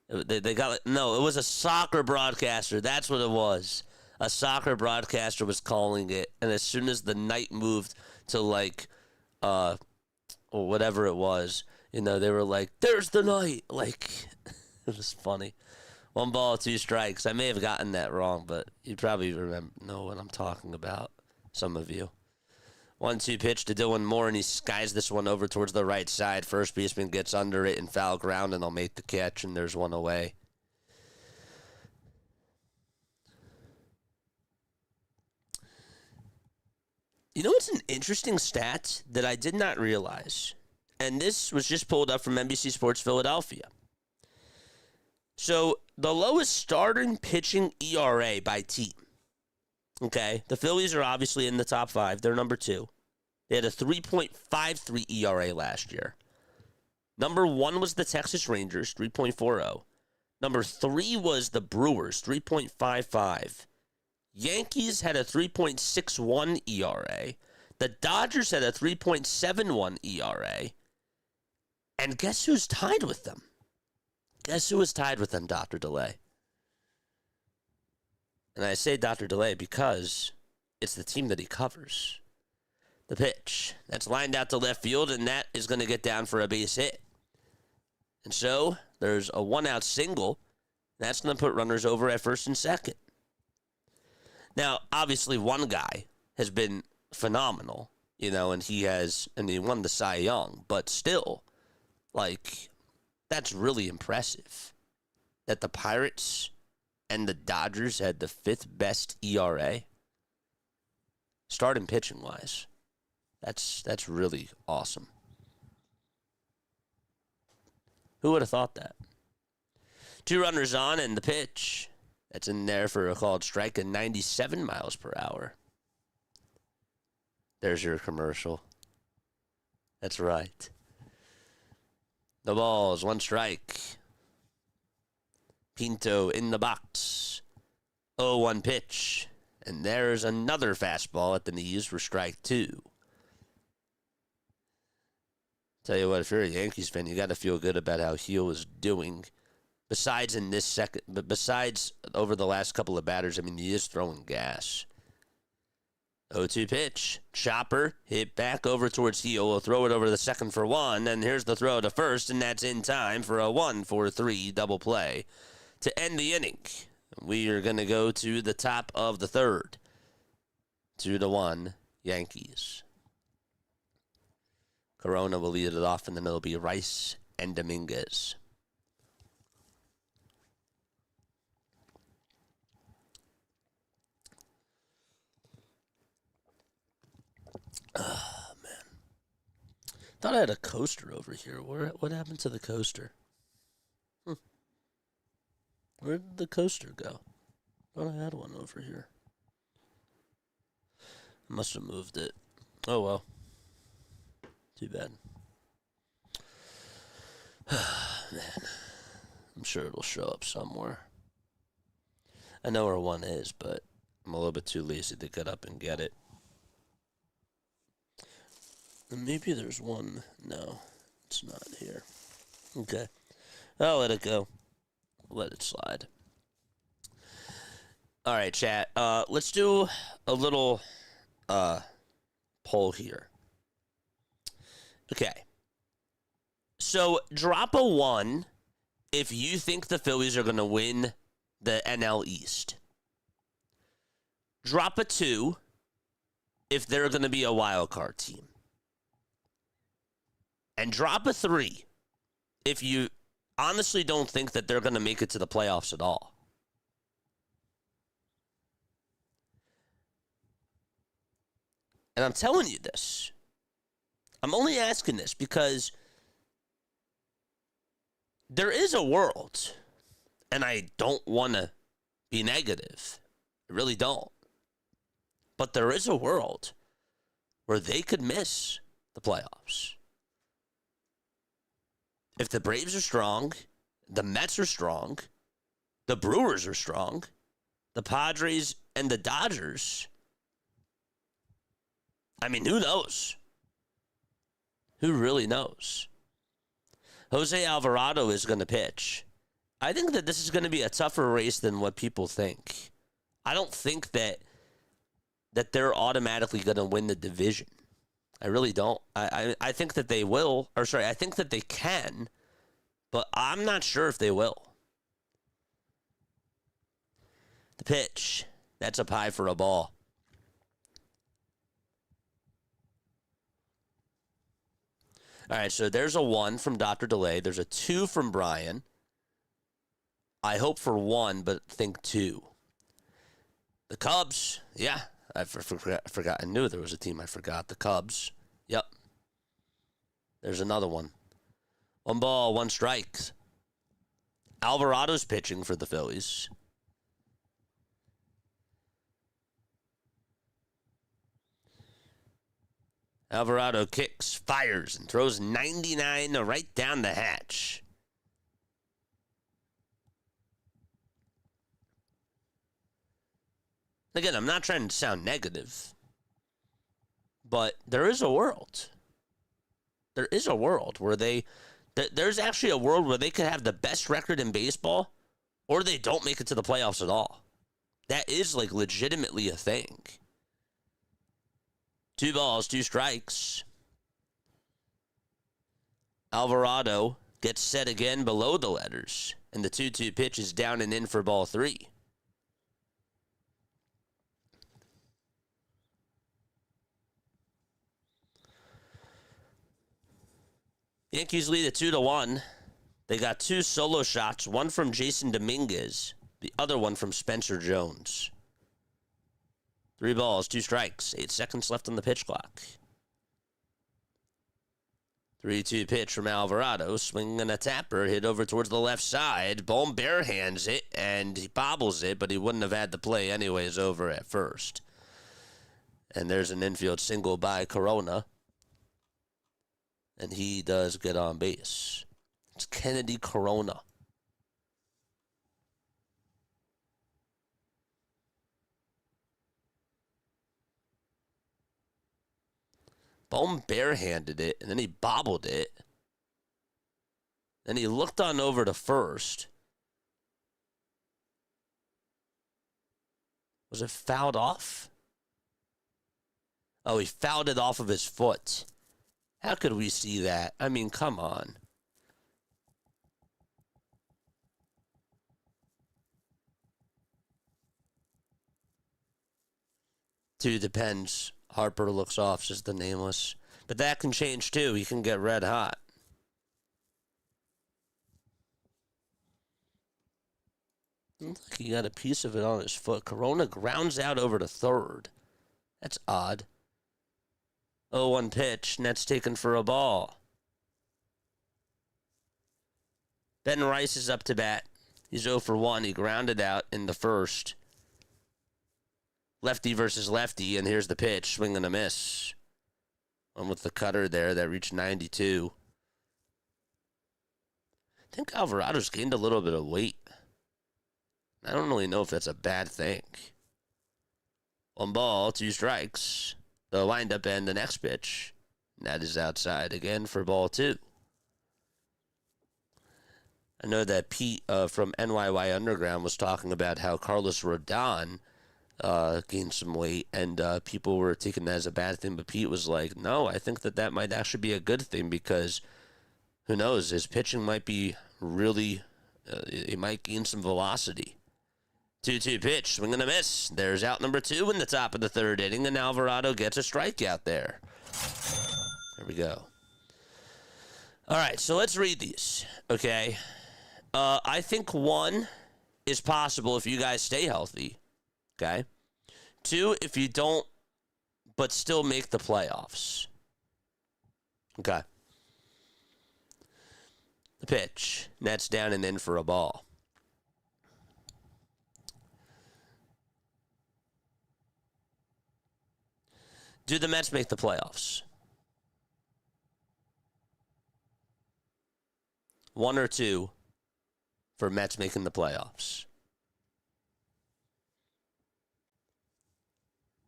They got no, it was a soccer broadcaster. That's what it was. A soccer broadcaster was calling it, and as soon as the knight moved to like, or whatever it was, you know, they were like, "There's the knight!" Like, it was funny. 1 ball, 2 strikes. I may have gotten that wrong, but you probably know what I'm talking about. Some of you. 1-2 pitch to Dylan Moore, and he skies this one over towards the right side. First baseman gets under it in foul ground, and they'll make the catch, and there's one away. You know what's an interesting stat that I did not realize? And this was just pulled up from NBC Sports Philadelphia. So, the lowest starting pitching ERA by team. Okay, the Phillies are obviously in the top 5. They're number 2. They had a 3.53 ERA last year. Number 1 was the Texas Rangers, 3.40. Number 3 was the Brewers, 3.55. Yankees had a 3.61 ERA. The Dodgers had a 3.71 ERA. And guess who's tied with them? Guess who was tied with them, Dr. DeLay? And I say Dr. DeLay because it's the team that he covers. The pitch. That's lined out to left field, and that is going to get down for a base hit. And so there's a 1-out single. That's going to put runners over at first and second. Now, obviously, one guy has been phenomenal, you know, and he won the Cy Young, but still, like, that's really impressive that the Pirates and the Dodgers had the 5th best ERA. Starting pitching wise. That's really awesome. Who would have thought that? 2 runners on, and the pitch. That's in there for a called strike at 97 miles per hour. There's your commercial. That's right. The ball's 1 strike. Pinto in the box. 0-1 pitch. And there's another fastball at the knees for strike 2. Tell you what, if you're a Yankees fan, you got to feel good about how Heel is doing. Besides over the last couple of batters, I mean, he is throwing gas. 0-2 pitch. Chopper hit back over towards Heel. We'll throw it over to the second for 1. And here's the throw to first, and that's in time for a 1-4-3 double play to end the inning. We are going to go to the top of the 3rd. 2-1 Yankees. Corona will lead it off, and then it'll be Rice and Dominguez. Oh, man. Thought I had a coaster over here. What happened to the coaster? Where did the coaster go? Thought I had one over here. I must have moved it. Oh, well. Too bad. Man. I'm sure it'll show up somewhere. I know where one is, but I'm a little bit too lazy to get up and get it. And maybe there's one. No, it's not here. Okay. I'll let it go. let it slide. All right, chat. Let's do a little poll here. Okay. So drop a 1 if you think the Phillies are going to win the NL East. Drop a 2 if they're going to be a wild card team. And drop a 3 if you honestly don't think that they're going to make it to the playoffs at all. And I'm telling you this. I'm only asking this because there is a world, and I don't want to be negative. I really don't. But there is a world where they could miss the playoffs. If the Braves are strong, the Mets are strong, the Brewers are strong, the Padres and the Dodgers, I mean, who knows? Who really knows? Jose Alvarado is going to pitch. I think that this is going to be a tougher race than what people think. I don't think that they're automatically going to win the division. I really don't. I think that they will, I think that they can, but I'm not sure if they will. The pitch, that's up high for a ball. All right, so there's a 1 from Dr. Delay. There's a 2 from Brian. I hope for 1, but think 2. The Cubs, yeah, I forgot. I knew there was a team I forgot. The Cubs, yep. There's another one. 1 ball, 1 strike. Alvarado's pitching for the Phillies. Alvarado kicks, fires, and throws 99 right down the hatch. Again, I'm not trying to sound negative, but there is a world. There is a world where there's actually a world where they could have the best record in baseball, or they don't make it to the playoffs at all. That is like legitimately a thing. 2 balls, 2 strikes. Alvarado gets set again below the letters, and the 2-2 pitch is down and in for ball 3. Yankees lead at 2-1. They got 2 solo shots, one from Jason Dominguez, the other one from Spencer Jones. 3 balls, 2 strikes, 8 seconds left on the pitch clock. 3-2 pitch from Alvarado, swinging a tapper, hit over towards the left side. Bohm barehands it, and he bobbles it, but he wouldn't have had the play anyways over at first. And there's an infield single by Corona. And he does get on base. It's Kennedy Corona. Bohm barehanded it, and then he bobbled it. Then he looked on over to first. Was it fouled off? Oh, he fouled it off of his foot. How could we see that? I mean, come on. Dude, depends. Harper looks off, says the nameless. But that can change too. He can get red hot. Looks like he got a piece of it on his foot. Corona grounds out over to third. That's odd. 0-1 pitch. Net's taken for a ball. Ben Rice is up to bat. He's 0 for 1. He grounded out in the first. Lefty versus lefty, and here's the pitch. Swing and a miss. One with the cutter there that reached 92. I think Alvarado's gained a little bit of weight. I don't really know if that's a bad thing. 1 ball, 2 strikes. The windup and the next pitch. That is outside again for ball 2. I know that Pete from NYY Underground was talking about how Carlos Rodon gained some weight, and people were taking that as a bad thing. But Pete was like, no, I think that might actually be a good thing because who knows, his pitching might be really, he might gain some velocity. 2-2 pitch, swing and a miss. There's out number 2 in the top of the third inning, and Alvarado gets a strikeout there. There we go. All right, so let's read these, okay? I think 1 is possible if you guys stay healthy, okay? 2, if you don't, but still make the playoffs. Okay. The pitch. Nets down and in for a ball. Do the Mets make the playoffs? 1 or 2 for Mets making the playoffs.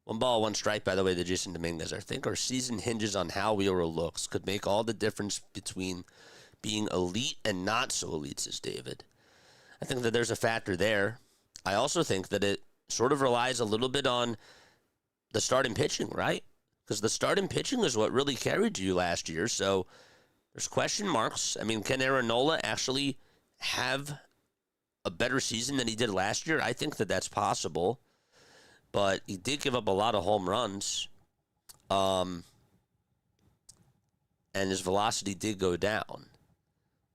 1 ball, 1 strike, by the way, to Jason Dominguez. I think our season hinges on how Wheeler looks. Could make all the difference between being elite and not so elite, says David. I think that there's a factor there. I also think that it sort of relies a little bit on the starting pitching, right? Because the starting pitching is what really carried you last year. So there's question marks. I mean, can Aaron Nola actually have a better season than he did last year? I think that that's possible. But he did give up a lot of home runs. And his velocity did go down.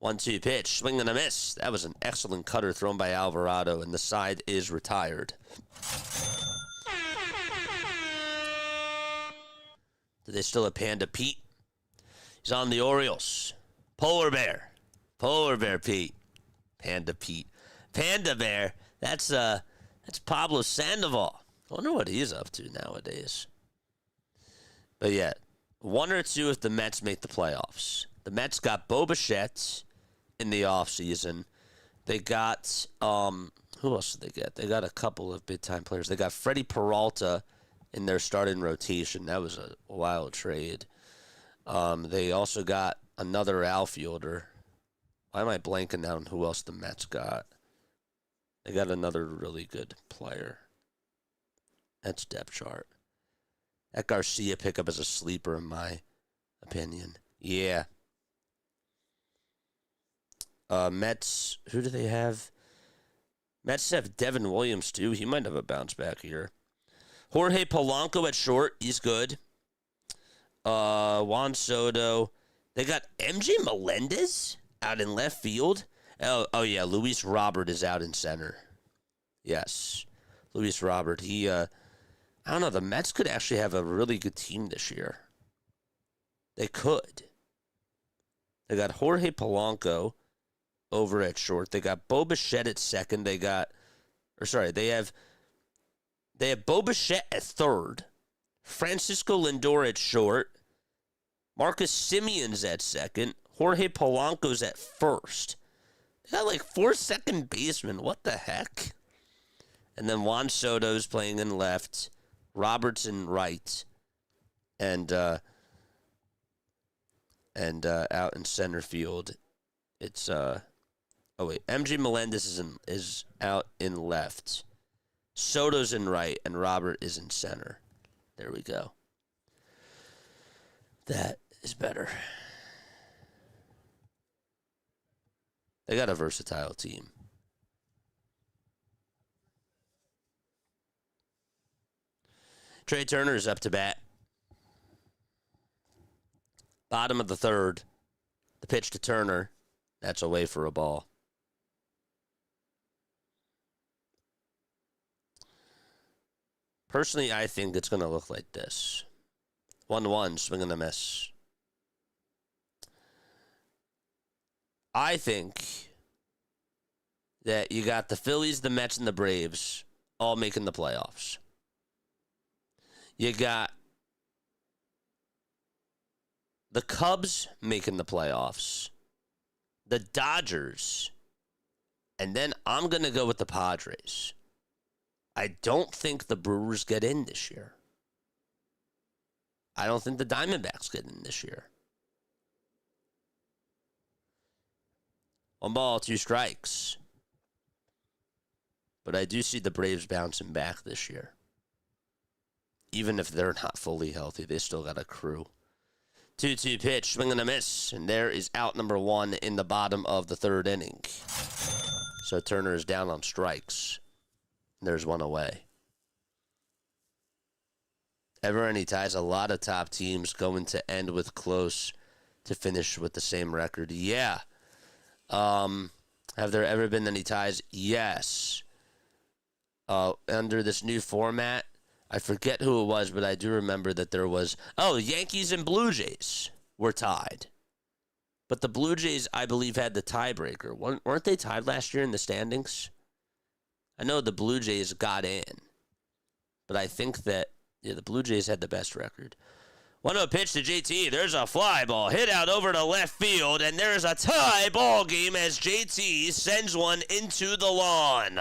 1-2 pitch, swing and a miss. That was an excellent cutter thrown by Alvarado, and the side is retired. Do they still have Panda Pete? He's on the Orioles. Polar Bear. Polar Bear Pete. Panda Pete. Panda Bear. That's Pablo Sandoval. I wonder what he's up to nowadays. But yeah, 1 or 2 if the Mets make the playoffs. The Mets got Bo Bichette in the offseason. They got, who else did they get? They got a couple of big-time players. They got Freddie Peralta in their starting rotation. That was a wild trade. They also got another outfielder. Why am I blanking on who else the Mets got? They got another really good player. That's depth chart. That Garcia pickup is a sleeper in my opinion. Yeah. Mets, who do they have? Mets have Devin Williams, too. He might have a bounce back here. Jorge Polanco at short. He's good. Juan Soto. They got MJ Melendez out in left field. Oh yeah, Luis Robert is out in center. Yes. Luis Robert. He, I don't know, the Mets could actually have a really good team this year. They could. They got Jorge Polanco over at short. They got Bo Bichette at second. They have Bo Bichette at third. Francisco Lindor at short. Marcus Simeon's at second. Jorge Polanco's at first. They got like 4 second basemen. What the heck? And then Juan Soto's playing in left. Roberts in right. And out in center field, it's MJ Melendez is out in left. Soto's in right, and Robert is in center. There we go. That is better. They got a versatile team. Trey Turner is up to bat. Bottom of the third. The pitch to Turner. That's away for a ball. Personally, I think it's going to look like this. 1-1, swing and a miss. I think that you got the Phillies, the Mets, and the Braves all making the playoffs. You got the Cubs making the playoffs, the Dodgers, and then I'm going to go with the Padres. I don't think the Brewers get in this year. I don't think the Diamondbacks get in this year. 1-2 strikes. But I do see the Braves bouncing back this year. Even if they're not fully healthy, they still got a crew. 2-2 pitch, swing and a miss. And there is out number 1 in the bottom of the 3rd inning. So Turner is down on strikes. There's one away. Ever any ties? A lot of top teams going to end with close to finish with the same record. Yeah. Have there ever been any ties? Yes. Under this new format, I forget who it was, but I do remember that there was... Oh, Yankees and Blue Jays were tied. But the Blue Jays, I believe, had the tiebreaker. Weren't they tied last year in the standings? I know the Blue Jays got in. But I think that, the Blue Jays had the best record. 1-0 pitch to JT. There's a fly ball hit out over to left field, and there's a tie ball game as JT sends one into the lawn.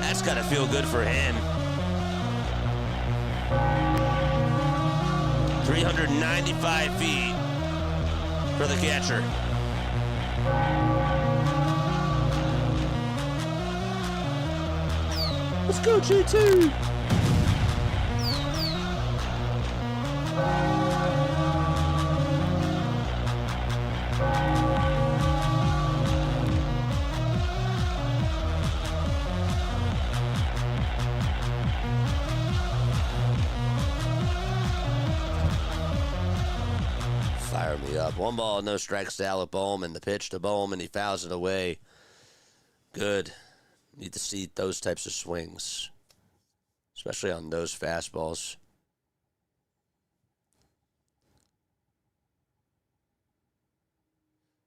That's got to feel good for him. 395 feet for the catcher. Let's go, JT! Fire me up. 1-0, strikes to Alec Bohm, and the pitch to Bohm, and he fouls it away. Good. Need to see those types of swings, especially on those fastballs.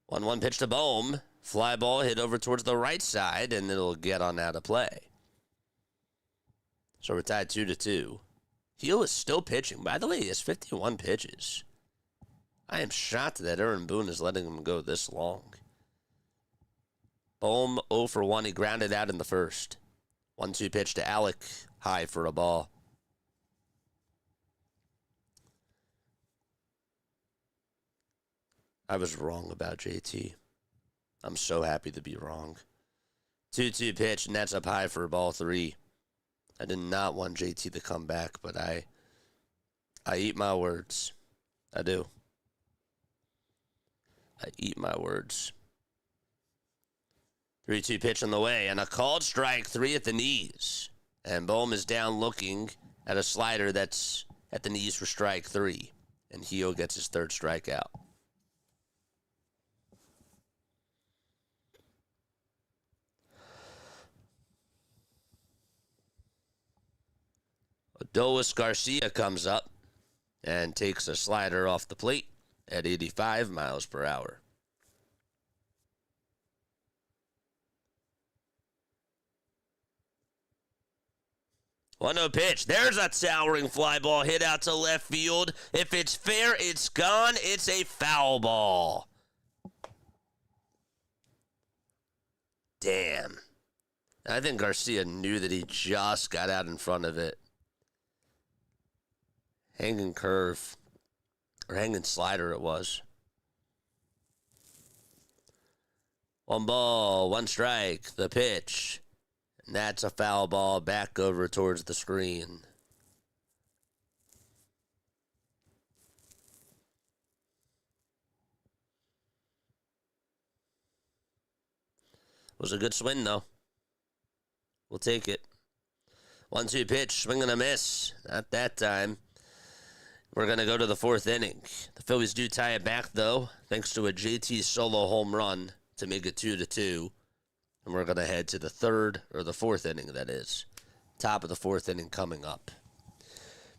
1-1 pitch to Bohm. Fly ball hit over towards the right side, and it'll get on out of play. So we're tied 2-2. Heel is still pitching. By the way, he has 51 pitches. I am shocked that Aaron Boone is letting him go this long. Bohm 0 for 1. He grounded out in the first. 1-2 pitch to Alec. High for a ball. I was wrong about JT. I'm so happy to be wrong. 2-2 pitch, and that's up high for ball 3. I did not want JT to come back, but I eat my words. I do. I eat my words. 3-2 pitch on the way, and a called strike, 3 at the knees. And Bohm is down looking at a slider that's at the knees for strike 3. And Hio gets his 3rd strikeout. Adolis Garcia comes up and takes a slider off the plate at 85 miles per hour. 1-0 pitch. There's a towering fly ball hit out to left field. If it's fair, it's gone. It's a foul ball. Damn. I think Garcia knew that he just got out in front of it. Hanging curve. Or hanging slider it was. 1-1 strike. The pitch. And that's a foul ball back over towards the screen. Was a good swing, though. We'll take it. 1-2 pitch, swing and a miss. Not that time. We're going to go to the 4th inning. The Phillies do tie it back, though, thanks to a JT solo home run to make it 2-2. And we're going to head to the 3rd, or the 4th inning, that is. Top of the 4th inning coming up.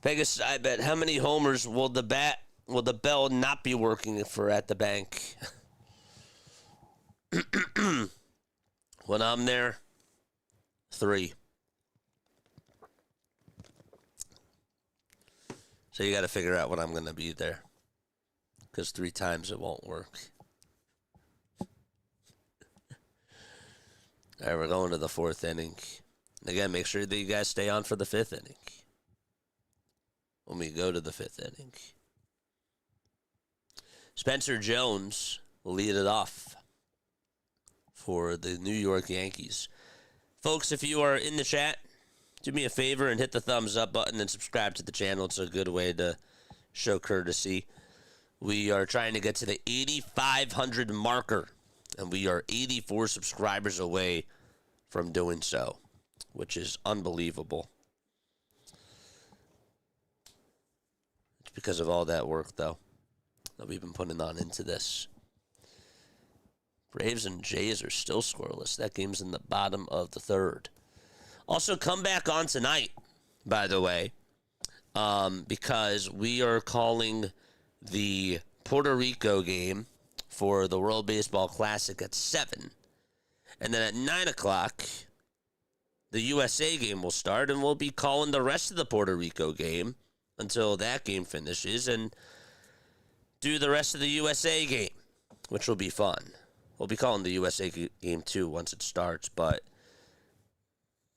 Vegas, I bet, how many homers will the bell not be working for at the bank? When I'm there, 3. So you got to figure out when I'm going to be there. Because 3 times it won't work. All right, we're going to the 4th inning. And again, make sure that you guys stay on for the 5th inning. When we go to the 5th inning. Spencer Jones will lead it off for the New York Yankees. Folks, if you are in the chat, do me a favor and hit the thumbs up button and subscribe to the channel. It's a good way to show courtesy. We are trying to get to the 8,500 marker, and we are 84 subscribers away from doing so, which is unbelievable. It's because of all that work, though, that we've been putting on into this. Braves and Jays are still scoreless. That game's in the bottom of the third. Also, come back on tonight, by the way, because we are calling the Puerto Rico game for the World Baseball Classic at 7. And then at 9 o'clock, the USA game will start, and we'll be calling the rest of the Puerto Rico game until that game finishes and do the rest of the USA game, which will be fun. We'll be calling the USA game too once it starts, but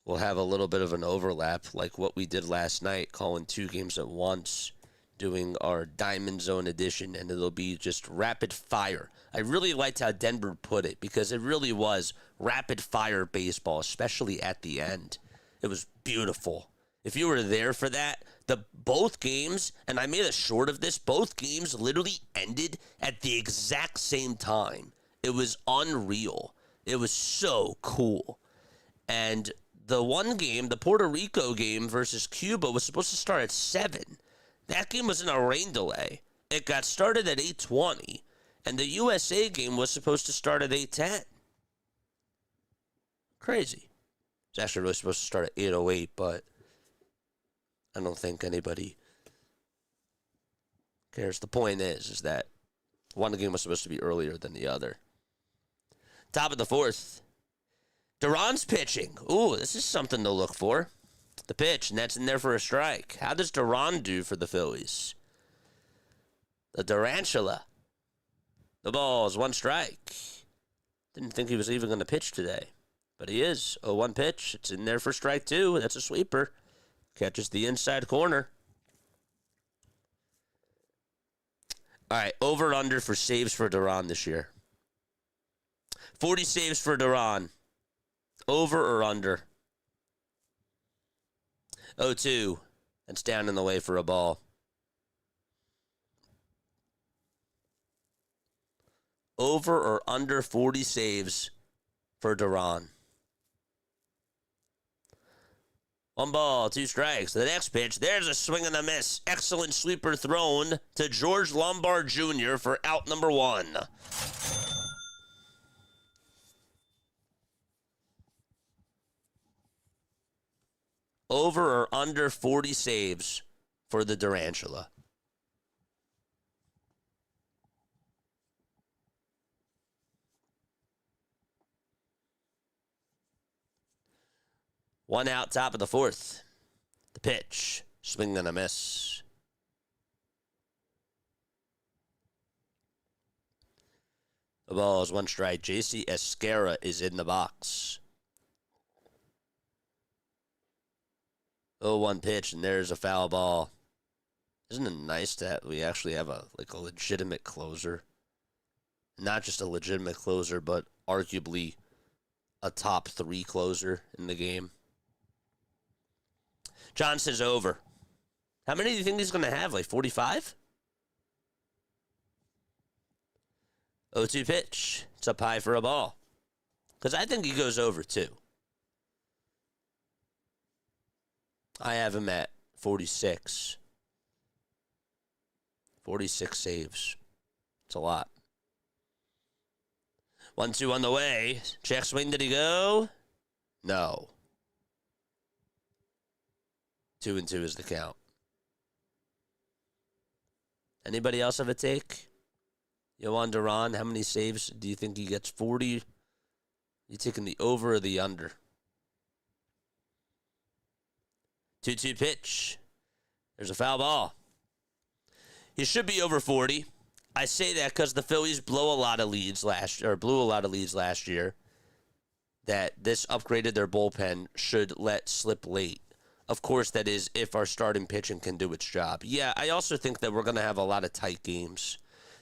we'll have a little bit of an overlap like what we did last night, calling 2 games at once, doing our Diamond Zone edition, and it'll be just rapid fire. I really liked how Denver put it because it really was rapid fire baseball, especially at the end. It was beautiful. If you were there for that, both games, and I made a short of this, both games literally ended at the exact same time. It was unreal. It was so cool. And the one game, the Puerto Rico game versus Cuba, was supposed to start at 7. That game was in a rain delay. It got started at 8:20, and the USA game was supposed to start at 8:10. Crazy. It's actually really supposed to start at 8:08, but I don't think anybody cares. The point is that one game was supposed to be earlier than the other. Top of the fourth. Duran's pitching. Ooh, this is something to look for. The pitch, and that's in there for a strike. How does Duran do for the Phillies? The Durantula. The ball is 1 strike. Didn't think he was even going to pitch today, but he is. 0-1 pitch. It's in there for strike 2. That's a sweeper. Catches the inside corner. All right, over under for saves for Duran this year. 40 saves for Duran. Over or under? 0-2. That's down in the way for a ball. Over or under 40 saves for Duran. 1 ball, 2 strikes. The next pitch, there's a swing and a miss. Excellent sweeper thrown to George Lombard Jr. for out number 1. Over or under 40 saves for the Durantula. One out, top of the fourth. The pitch, swing and a miss. The ball is 1 strike. J.C. Esquera is in the box. 0-1 pitch, and there's a foul ball. Isn't it nice that we actually have a legitimate closer? Not just a legitimate closer, but arguably a top 3 closer in the game. John says over. How many do you think he's going to have? 45? 0-2 pitch. It's up high for a ball. Because I think he goes over, too. I have him at 46. 46 saves. It's a lot. 1-2 on the way. Check swing, did he go? No. 2-2 is the count. Anybody else have a take? Yohan Duran, how many saves do you think he gets? 40? You taking the over or the under? 2-2 pitch. There's a foul ball. He should be over 40. I say that because the Phillies blew a lot of leads last year. That this upgraded their bullpen should let slip late. Of course, that is if our starting pitching can do its job. Yeah, I also think that we're going to have a lot of tight games.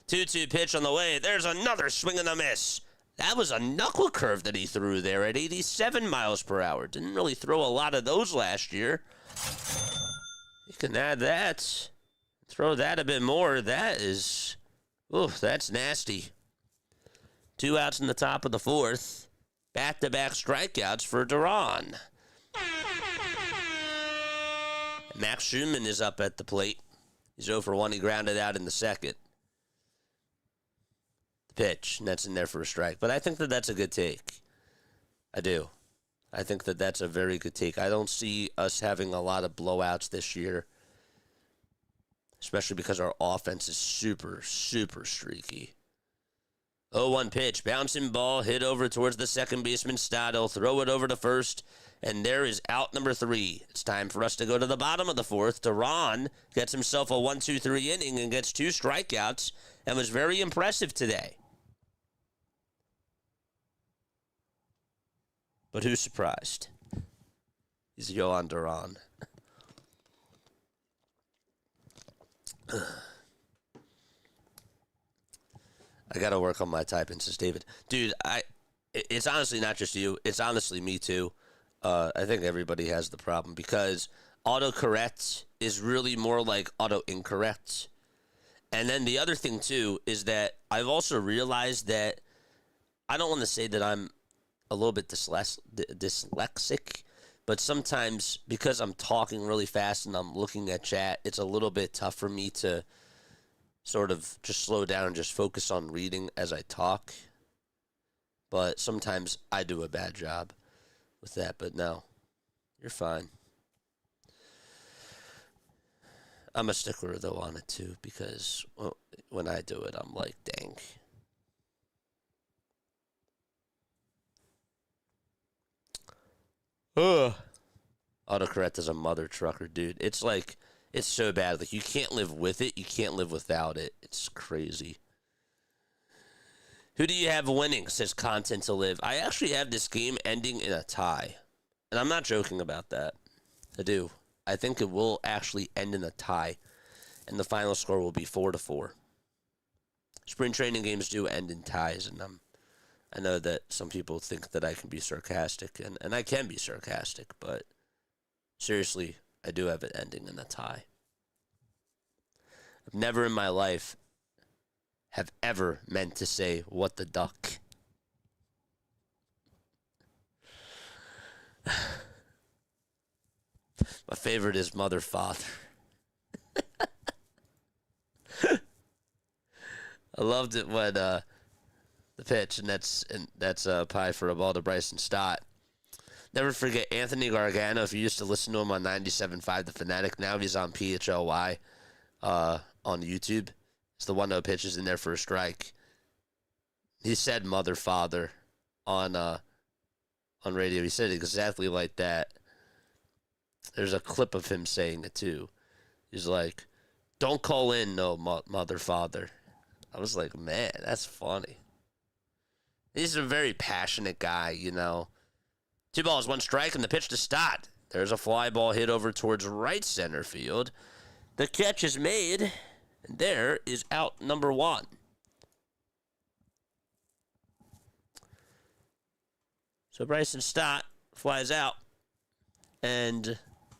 2-2 pitch on the way. There's another swing and a miss. That was a knuckle curve that he threw there at 87 miles per hour. Didn't really throw a lot of those last year. You can add that. Throw that a bit more. That is, oof, that's nasty. 2 outs in the top of the 4th. Back-to-back strikeouts for Duran. Max Schumann is up at the plate. He's 0 for 1. He grounded out in the 2nd. The pitch, and that's in there for a strike. But I think that that's a good take. I do. I think that that's a very good take. I don't see us having a lot of blowouts this year, especially because our offense is super, super streaky. 0-1 pitch, bouncing ball, hit over towards the second baseman, Stott. He'll throw it over to first, and there is out number 3. It's time for us to go to the bottom of the 4th. Duran gets himself a 1-2-3 inning and gets 2 strikeouts and was very impressive today. But who's surprised? He's Yohan Duran. I got to work on my typing, says David. Dude, it's honestly not just you. It's honestly me, too. I think everybody has the problem because autocorrect is really more like auto-incorrect. And then the other thing, too, is that I've also realized that I don't want to say that I'm a little bit dyslexic, but sometimes because I'm talking really fast and I'm looking at chat, it's a little bit tough for me to sort of just slow down and just focus on reading as I talk. But sometimes I do a bad job with that, but no, you're fine. I'm a stickler, though, on it, too, because when I do it, I'm like, dang. Ugh. Autocorrect is a mother trucker, dude. It's like, it's so bad. Like, you can't live with it. You can't live without it. It's crazy. Who do you have winning, says Content to Live? I actually have this game ending in a tie. And I'm not joking about that. I do. I think it will actually end in a tie. And the final score will be 4-4. Spring training games do end in ties. And I know that some people think that I can be sarcastic. And I can be sarcastic. But seriously, I do have it ending in a tie. I've never in my life have ever meant to say, what the duck. My favorite is mother, father. I loved it when the pitch, and that's a pie for a ball to Bryson Stott. Never forget Anthony Gargano. If you used to listen to him on 97.5 The Fanatic, now he's on PHLY on YouTube. It's the 1-0 pitches in there for a strike. He said mother, father on radio. He said it exactly like that. There's a clip of him saying it, too. He's like, don't call in, no, mother, father. I was like, man, that's funny. He's a very passionate guy, you know. 2 balls, 1 strike, and the pitch to Stott. There's a fly ball hit over towards right center field. The catch is made, and there is out number 1. So Bryson Stott flies out, and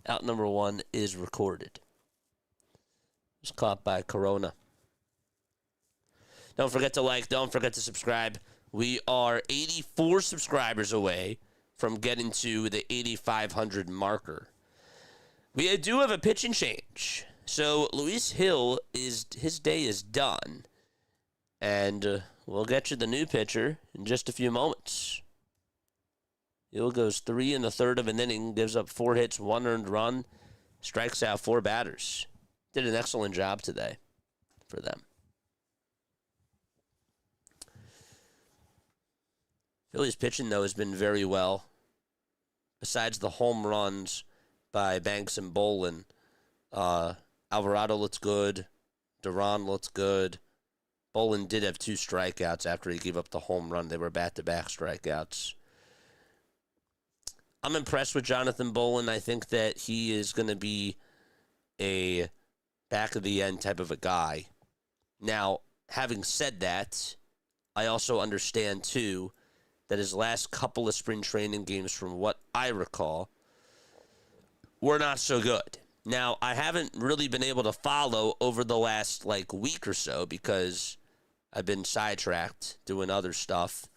out number 1 is recorded. It was caught by Corona. Don't forget to like. Don't forget to subscribe. We are 84 subscribers away from getting to the 8,500 marker. We do have a pitching change. So Luis Hill, his day is done. And we'll get you the new pitcher in just a few moments. Hill goes 3 1/3 of an inning, gives up 4 hits, 1 earned run, strikes out 4 batters. Did an excellent job today for them. Phillies pitching, though, has been very well. Besides the home runs by Banks and Bolin, Alvarado looks good. Duran looks good. Bolin did have 2 strikeouts after he gave up the home run. They were back-to-back strikeouts. I'm impressed with Jonathan Bolin. I think that he is going to be a back-of-the-end type of a guy. Now, having said that, I also understand, too, that his last couple of spring training games, from what I recall, were not so good. Now, I haven't really been able to follow over the last, week or so because I've been sidetracked doing other stuff.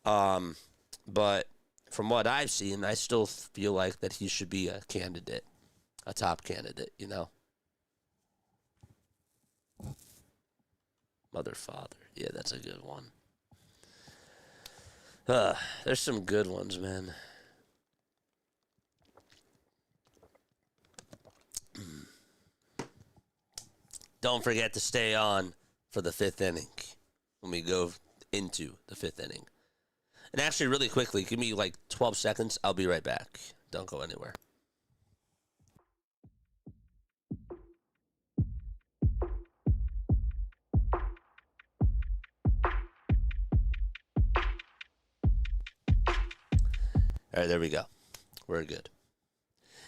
But from what I've seen, I still feel like that he should be a candidate, a top candidate, Mother, father. Yeah, that's a good one. There's some good ones, man. Don't forget to stay on for the fifth inning when we go into the fifth inning. And actually, really quickly, give me 12 seconds. I'll be right back. Don't go anywhere. All right, there we go. We're good.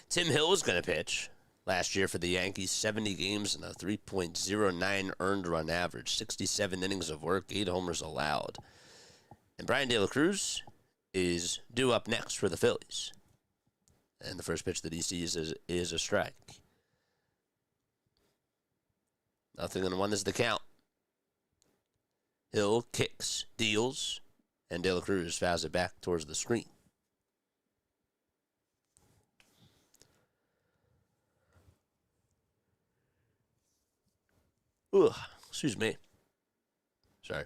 Tim Hill is going to pitch. Last year for the Yankees, 70 games and a 3.09 earned run average, 67 innings of work, 8 homers allowed. And Brian De La Cruz is due up next for the Phillies. And the first pitch that he sees is a strike. 0-1 is the count. Hill kicks, deals, and De La Cruz fouls it back towards the screen. Ugh, excuse me. Sorry.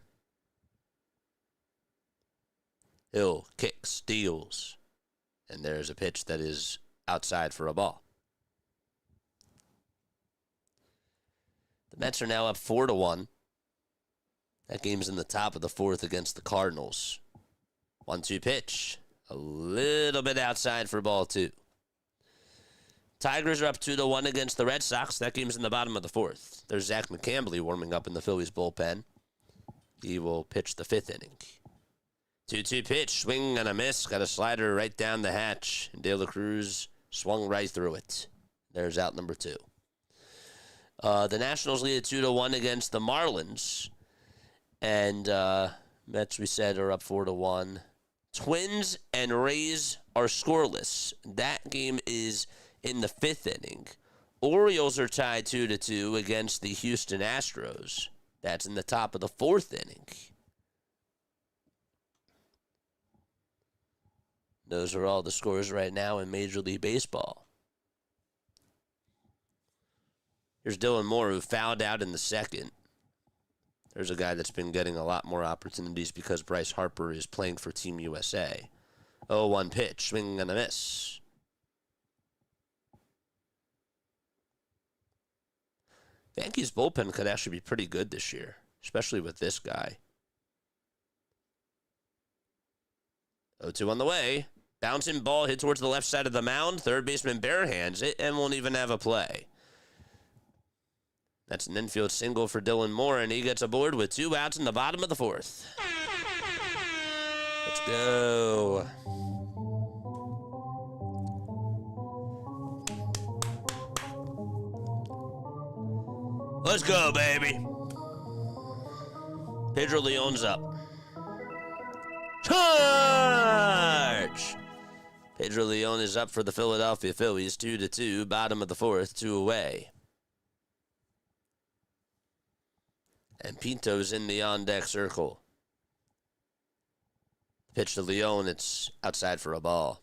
Hill kicks, steals, and there's a pitch that is outside for a ball. The Mets are now up 4-1. That game's in the top of the fourth against the Cardinals. 1-2 pitch. A little bit outside for ball 2. Tigers are up 2-1 against the Red Sox. That game's in the bottom of the fourth. There's Zach McCambley warming up in the Phillies bullpen. He will pitch the fifth inning. 2-2 pitch, swing and a miss. Got a slider right down the hatch. And De La Cruz swung right through it. There's out number 2. The Nationals lead at 2-1 against the Marlins. And Mets, we said, are up 4-1. Twins and Rays are scoreless. That game is in the fifth inning. Orioles are tied 2-2 against the Houston Astros. That's in the top of the fourth inning. Those are all the scores right now in Major League Baseball. Here's Dylan Moore, who fouled out in the second. There's a guy that's been getting a lot more opportunities because Bryce Harper is playing for Team USA. 0-1 pitch, swing and a miss. The Yankees bullpen could actually be pretty good this year, especially with this guy. 0-2 on the way. Bouncing ball hit towards the left side of the mound. Third baseman barehands it and won't even have a play. That's an infield single for Dylan Moore, and he gets aboard with 2 outs in the bottom of the fourth. Let's go. Let's go, baby. Pedro Leon's up. Charge! Pedro Leon is up for the Philadelphia Phillies, 2-2, bottom of the fourth, 2 away. And Pinto's in the on-deck circle. Pitch to Leon, it's outside for a ball.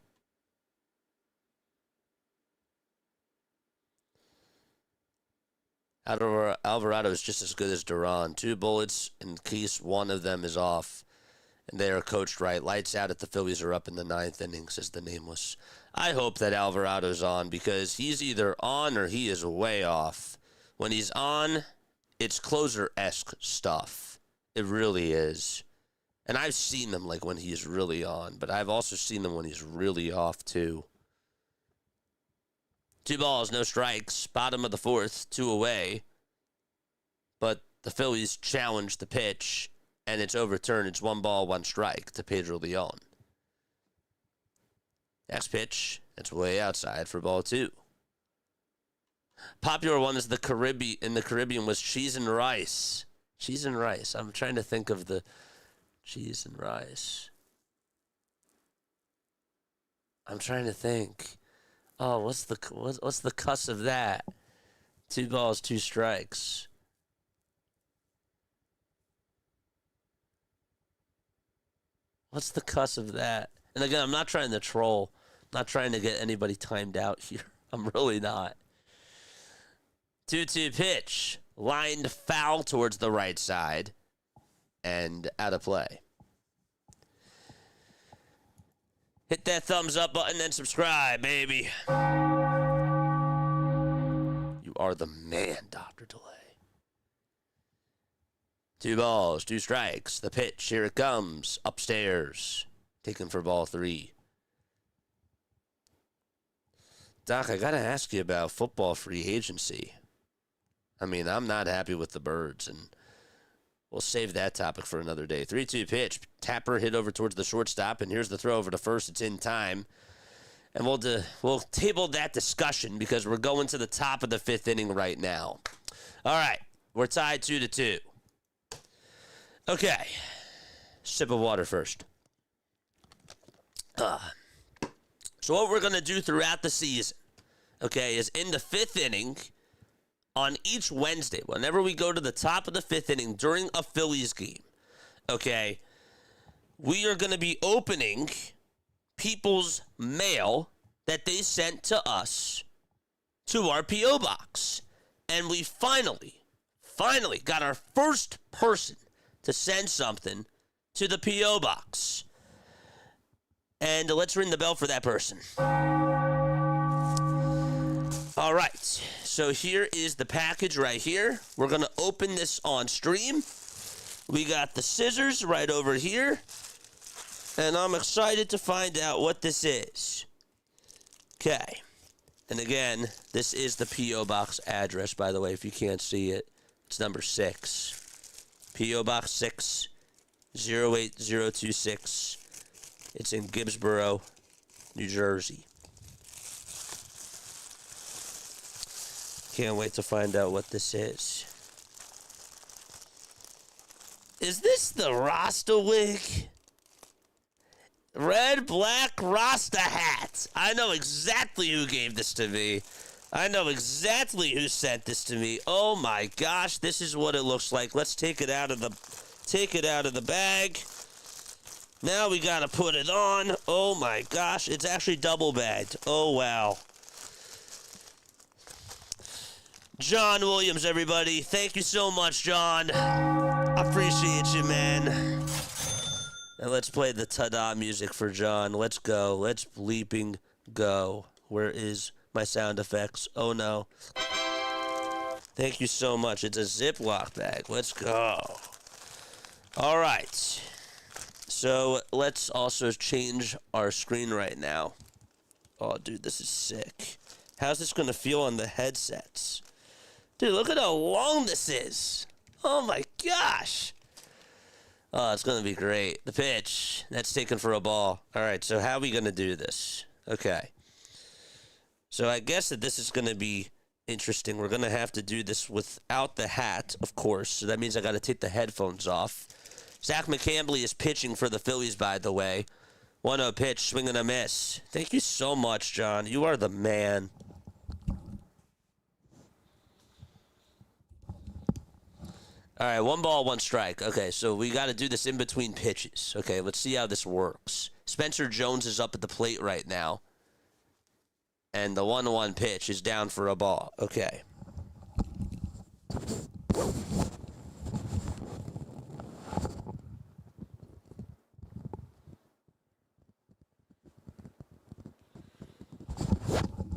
Alvarado is just as good as Duran. 2 bullets in case one of them is off. And they are coached right. Lights out at the Phillies are up in the 9th inning, says the nameless. I hope that Alvarado's on because he's either on or he is way off. When he's on, it's closer-esque stuff. It really is. And I've seen them when he's really on, but I've also seen them when he's really off too. 2 balls, no strikes. Bottom of the fourth, 2 away. But the Phillies challenge the pitch, and it's overturned. It's 1 ball, 1 strike to Pedro Leon. Next pitch, it's way outside for ball 2. Popular one is in the Caribbean was cheese and rice. Cheese and rice. I'm trying to think of the cheese and rice. I'm trying to think. Oh, what's the cuss of that? 2 balls, 2 strikes. What's the cuss of that? And again, I'm not trying to troll. I'm not trying to get anybody timed out here. I'm really not. 2-2 pitch. Lined foul towards the right side. And out of play. Hit that thumbs up button and subscribe, baby. You are the man, Dr. Delay. 2 balls, 2 strikes. The pitch, here it comes. Upstairs. Taken for ball 3. Doc, I got to ask you about football free agency. I mean, I'm not happy with the Birds, and we'll save that topic for another day. 3-2 pitch. Tapper hit over towards the shortstop, and here's the throw over to first. It's in time. And we'll table that discussion because we're going to the top of the 5th inning right now. All right. We're tied 2-2. Okay. Sip of water first. So what we're going to do throughout the season, okay, is in the 5th inning, on each Wednesday, whenever we go to the top of the 5th inning during a Phillies game, okay, we are going to be opening people's mail that they sent to us to our P.O. box. And we finally got our first person to send something to the P.O. box. And let's ring the bell for that person. All right. So here is the package right here. We're going to open this on stream. We got the scissors right over here. And I'm excited to find out what this is. Okay. And again, this is the P.O. Box address, by the way, if you can't see it. It's number 6. P.O. Box 6, 08026. It's in Gibbsboro, New Jersey. Can't wait to find out what this is. Is this the Rasta wig? Red, black Rasta hat. I know exactly who gave this to me. I know exactly who sent this to me. Oh my gosh, this is what it looks like. Let's take it out of the bag. Now we gotta put it on. Oh my gosh, it's actually double bagged. Oh wow. John Williams, everybody. Thank you so much, John. I appreciate you, man. And let's play the ta-da music for John. Let's go. Let's bleeping go. Where is my sound effects? Oh, no. Thank you so much. It's a Ziploc bag. Let's go. All right. So let's also change our screen right now. Oh, dude, this is sick. How's this going to feel on the headsets? Dude, look at how long this is. Oh, my gosh. Oh, it's going to be great. The pitch. That's taken for a ball. All right, so how are we going to do this? Okay. So I guess that this is going to be interesting. We're going to have to do this without the hat, of course. So that means I got to take the headphones off. Zach McCambley is pitching for the Phillies, by the way. 1-0 pitch, swing and a miss. Thank you so much, John. You are the man. All right, 1 ball, 1 strike. Okay, so we got to do this in between pitches. Okay, let's see how this works. Spencer Jones is up at the plate right now. And the 1-1 pitch is down for a ball. Okay.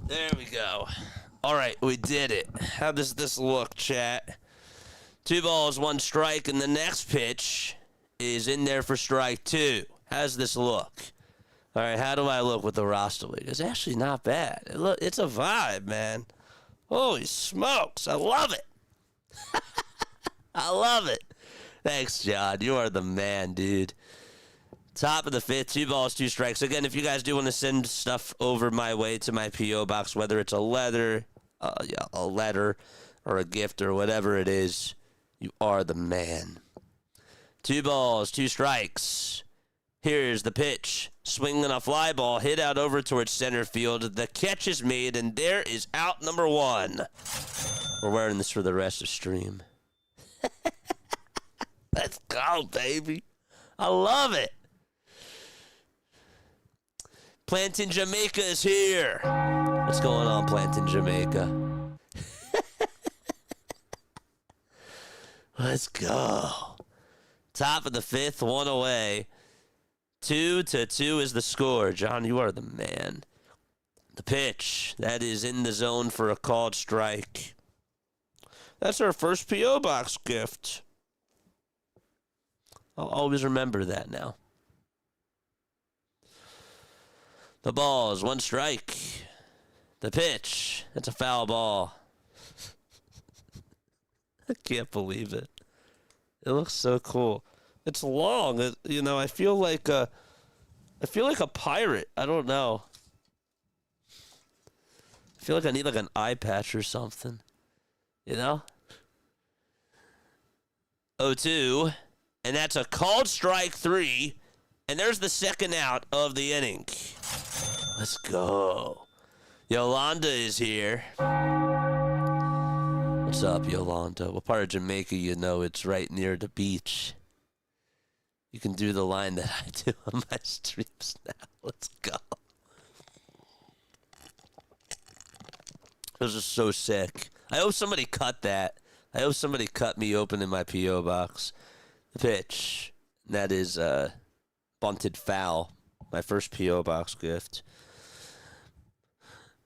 There we go. All right, we did it. How does this look, chat? 2 balls, 1 strike, and the next pitch is in there for strike 2. How's this look? All right, how do I look with the Rasta wig? It's actually not bad. It's a vibe, man. Holy smokes, I love it. I love it. Thanks, John. You are the man, dude. Top of the 5th, 2 balls, 2 strikes. Again, if you guys do want to send stuff over my way to my P.O. box, whether it's a letter or a gift or whatever it is, You are the man. 2 balls, 2 strikes. Here's the pitch. Swinging a fly ball, hit out over towards center field. The catch is made, and there is out number 1. We're wearing this for the rest of stream. Let's go, baby. I love it. Plantin Jamaica is here. What's going on, Plantin Jamaica? Let's go. Top of the 5th, 1 away. 2-2 is the score. John, you are the man. The pitch. That is in the zone for a called strike. That's our first P.O. Box gift. I'll always remember that now. The ball is 1 strike. The pitch. That's a foul ball. I can't believe it. It looks so cool. It's long. I feel like a pirate. I don't know. I feel like I need like an eye patch or something. 0-2. And that's a called strike 3. And there's the second out of the inning. Let's go. Yolanda is here. What's up, Yolanda? What part of Jamaica it's right near the beach? You can do the line that I do on my streams now. Let's go. Those are so sick. I hope somebody cut that. I hope somebody cut me open in my P.O. box. The pitch. That is bunted foul. My first P.O. box gift.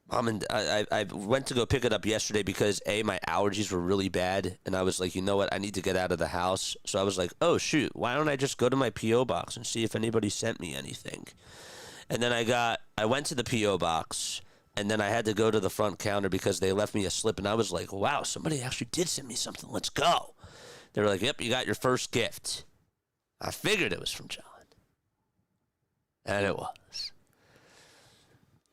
I went to go pick it up yesterday because, my allergies were really bad. And I was like, you know what? I need to get out of the house. So I was like, oh, shoot. Why don't I just go to my P.O. box and see if anybody sent me anything? And then I went to the P.O. box. And then I had to go to the front counter because they left me a slip. And I was like, wow, somebody actually did send me something. Let's go. They were like, yep, you got your first gift. I figured it was from John. And it was.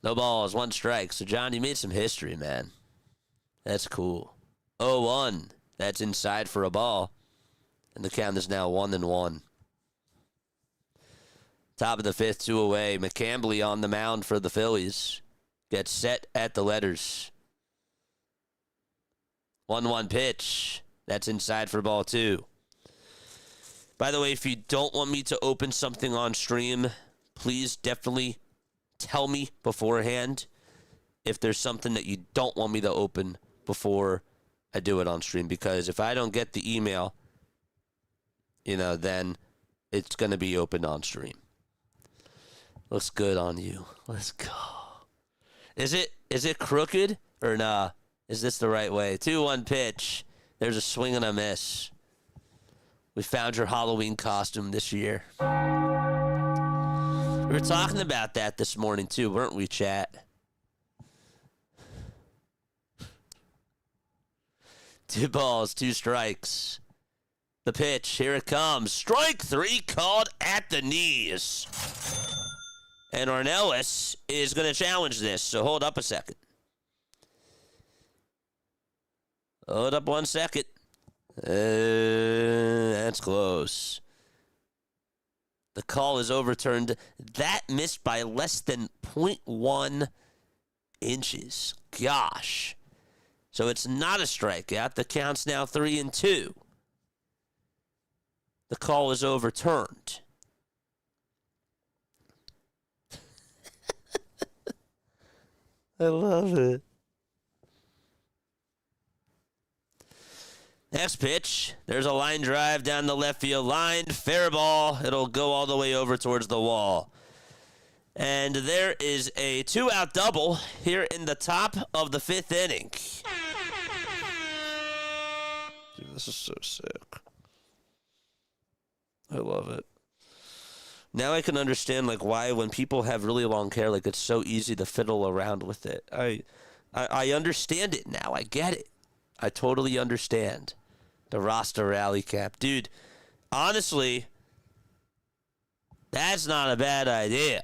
No balls, 1 strike. So, John, you made some history, man. That's cool. 0-1. That's inside for a ball. And the count is now 1-1. Top of the 5th, 2 away. McCambly on the mound for the Phillies. Gets set at the letters. 1-1 pitch. That's inside for ball 2. By the way, if you don't want me to open something on stream, please definitely tell me beforehand if there's something that you don't want me to open before I do it on stream. Because if I don't get the email, then it's going to be opened on stream. Looks good on you. Let's go. Is it crooked or nah? Is this the right way? 2-1 pitch. There's a swing and a miss. We found your Halloween costume this year. We were talking about that this morning too, weren't we, chat? 2 balls, 2 strikes. The pitch, here it comes. Strike 3 called at the knees. And Ornelas is going to challenge this, so hold up a second. Hold up 1 second. That's close. The call is overturned. That missed by less than 0.1 inches. Gosh. So it's not a strikeout. The count's now 3-2. The call is overturned. I love it. Next pitch, there's a line drive down the left field line. Fair ball. It'll go all the way over towards the wall. And there is a 2-out double here in the top of the 5th inning. Dude, this is so sick. I love it. Now I can understand why when people have really long hair, it's so easy to fiddle around with it. I understand it now. I get it. I totally understand. The Rasta rally cap. Dude, honestly, that's not a bad idea.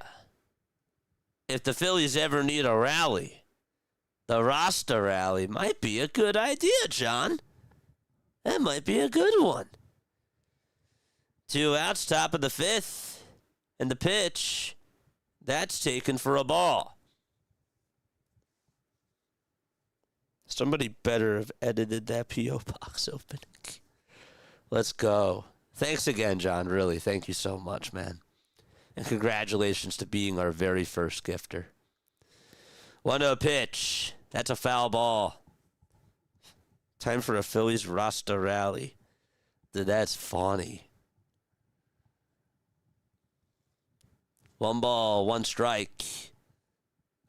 If the Phillies ever need a rally, the Rasta rally might be a good idea, John. That might be a good one. 2 outs, top of the 5th. And the pitch, that's taken for a ball. Somebody better have edited that P.O. box opening. Let's go. Thanks again, John. Really, thank you so much, man. And congratulations to being our very first gifter. 1-0 pitch. That's a foul ball. Time for a Phillies Rasta rally. Dude, that's funny. 1 ball, 1 strike.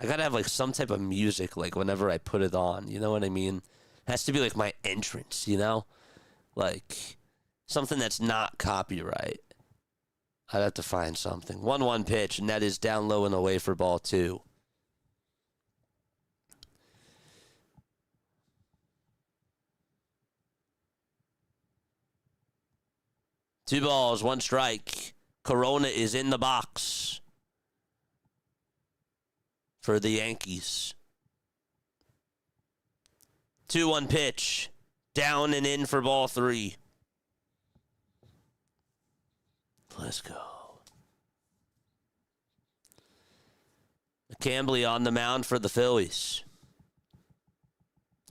I gotta have like some type of music like whenever I put it on. You know what I mean? It has to be like my entrance, you know? Like something that's not copyright. I'd have to find something. 1-1 pitch, and that is down low and away for ball 2. Two balls, 1 strike. Corona is in the box for the Yankees. 2-1 pitch. Down and in for ball 3. Let's go. McCambley on the mound for the Phillies.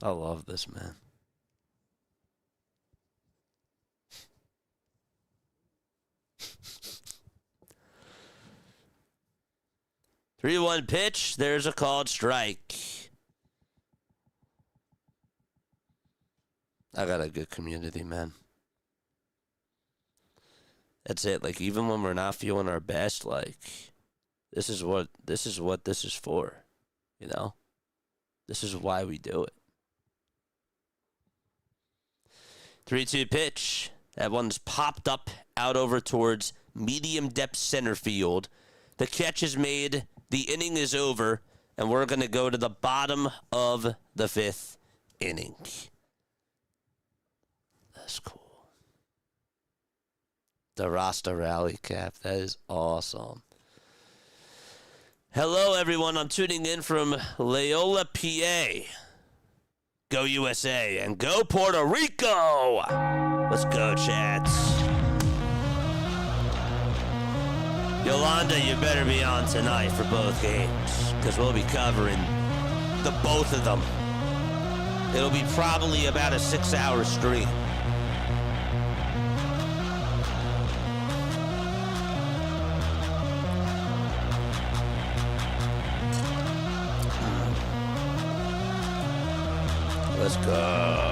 I love this, man. Three-one pitch. There's a called strike. I got a good community, man. That's it. Like, even when we're not feeling our best, like, this is what this is for. You know? This is why we do it. 3-2 pitch. That one's popped up out over towards medium depth center field. The catch is made. The inning is over, and we're going to go to the bottom of the 5th inning. That's cool. The Rasta Rally cap. That is awesome. Hello, everyone. I'm tuning in from Loyola, PA. Go USA and go Puerto Rico. Let's go, chats. Yolanda, you better be on tonight for both games, because we'll be covering the both of them. It'll be probably about a 6-hour stream. Let's go.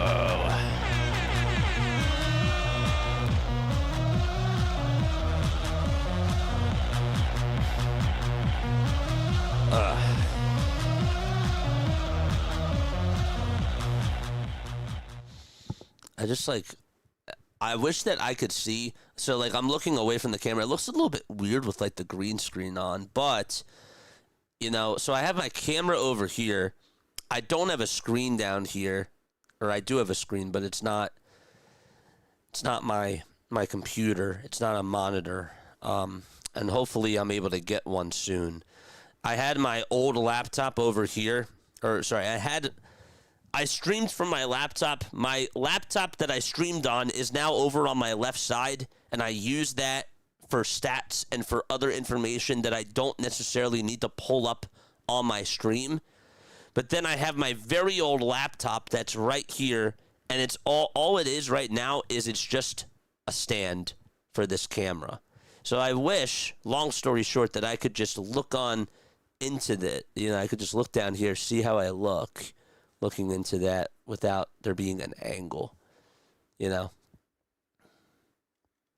I wish that I could see. So, like, I'm looking away from the camera. It looks a little bit weird with, like, the green screen on. But, you know, so I have my camera over here. I don't have a screen down here. Or I do have a screen, but it's not my computer. It's not a monitor. And hopefully I'm able to get one soon. I had my old laptop over here. I streamed from my laptop. My laptop that I streamed on is now over on my left side, and I use that for stats and for other information that I don't necessarily need to pull up on my stream. But then I have my very old laptop that's right here, and it's all it is right now is it's just a stand for this camera. So I wish, long story short, that I could just look on into that. You know, I could just look down here, see how I look, looking into that without there being an angle, you know?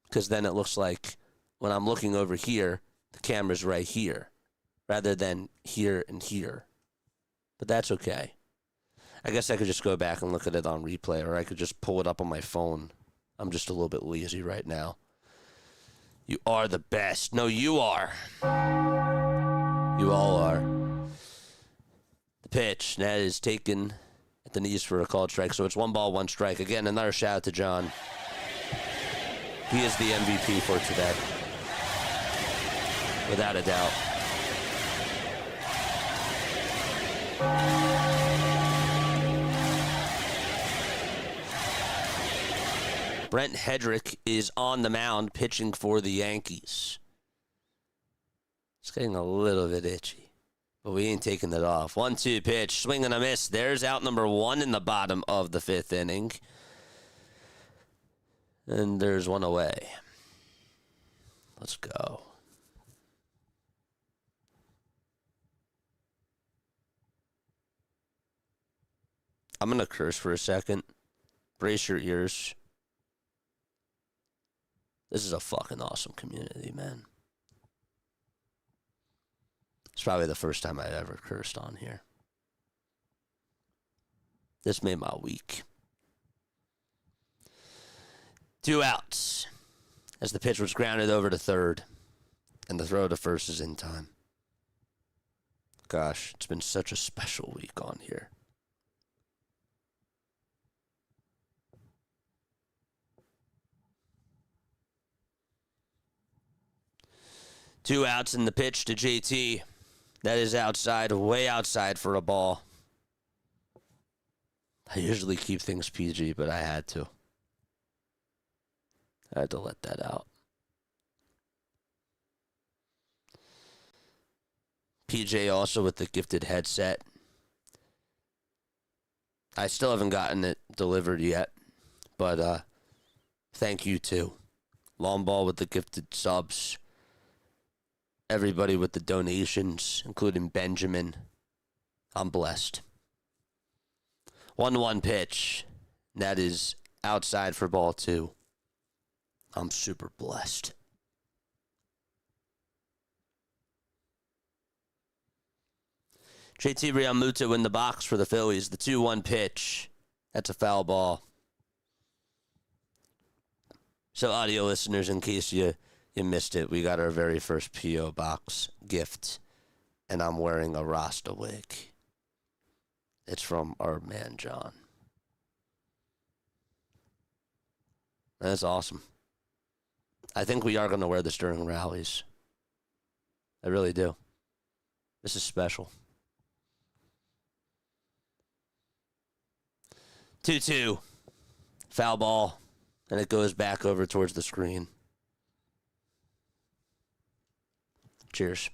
Because then it looks like when I'm looking over here, the camera's right here, rather than here and here. But that's okay. I guess I could just go back and look at it on replay, or I could just pull it up on my phone. I'm just a little bit lazy right now. You are the best. No, you are. You all are. The pitch, that is taken at the knees for a called strike. So it's 1 ball, 1 strike. Again, another shout out to John. He is the MVP for today. Without a doubt. Brent Hedrick is on the mound pitching for the Yankees. It's getting a little bit itchy, but we ain't taking it off. 1-2 pitch, swing and a miss. There's out number 1 in the bottom of the 5th inning. And there's one away. Let's go. I'm going to curse for a second. Brace your ears. This is a fucking awesome community, man. It's probably the first time I've ever cursed on here. This made my week. 2 outs as the pitch was grounded over to third, and the throw to first is in time. Gosh, it's been such a special week on here. Two outs in the pitch to JT. That is outside, way outside for a ball. I usually keep things PG, but I had to. I had to let that out. PJ also with the gifted headset. I still haven't gotten it delivered yet, but thank you too. Long ball with the gifted subs. Everybody with the donations, including Benjamin. I'm blessed. 1-1 pitch. That is outside for ball 2. I'm super blessed. JT Realmuto in the box for the Phillies. The 2-1 pitch. That's a foul ball. So, audio listeners, in case you missed it, we got our very first P.O. Box gift, and I'm wearing a Rasta wig. It's from our man, John. That's awesome. I think we are going to wear this during rallies. I really do. This is special. 2-2. Foul ball, and it goes back over towards the screen. Cheers.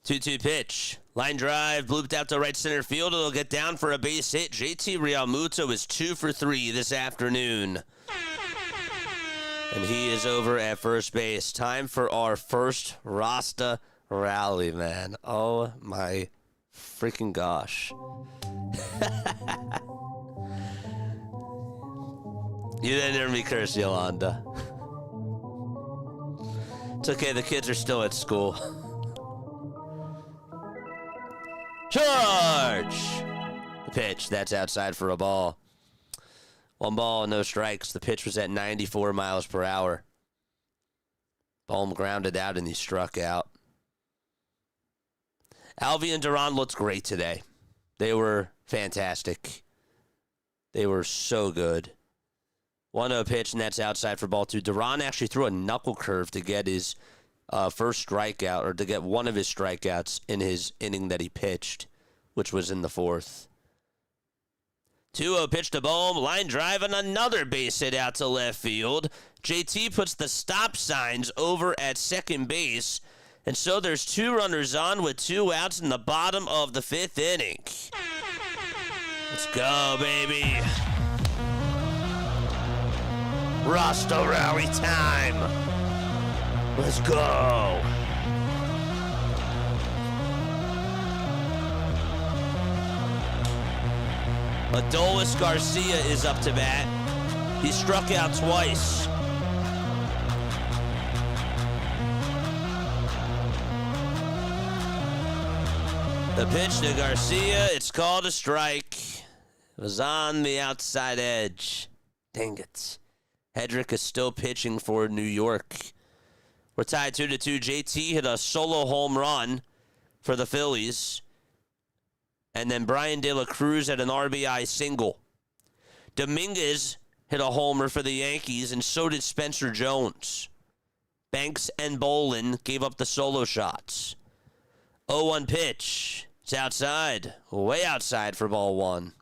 Two-two pitch. Line drive, blooped out to right center field. It'll get down for a base hit. JT Realmuto is 2 for 3 this afternoon. And he is over at first base. Time for our first Rasta rally, man. Oh my freaking gosh. You didn't hear me curse, Yolanda. It's okay, the kids are still at school. Charge! The pitch, that's outside for a ball. 1 ball, no strikes. The pitch was at 94 miles per hour. Baum grounded out and he struck out. Alvy and Duran looked great today. They were fantastic. They were so good. 1-0 pitch, and that's outside for ball 2. Duran actually threw a knuckle curve to get his first strikeout, or to get one of his strikeouts in his inning that he pitched, which was in the 4th. 2-0 pitch to Bohm, line drive, and another base hit out to left field. JT puts the stop signs over at second base, and so there's 2 runners on with 2 outs in the bottom of the 5th inning. Let's go, baby. Rasta rally time. Let's go. Adolis Garcia is up to bat. He struck out twice. The pitch to Garcia, it's called a strike. It was on the outside edge. Dang it. Hedrick is still pitching for New York. We're tied 2-2. JT hit a solo home run for the Phillies. And then Brian De La Cruz had an RBI single. Dominguez hit a homer for the Yankees, and so did Spencer Jones. Banks and Bolin gave up the solo shots. 0-1 pitch. It's outside. Way outside for ball one.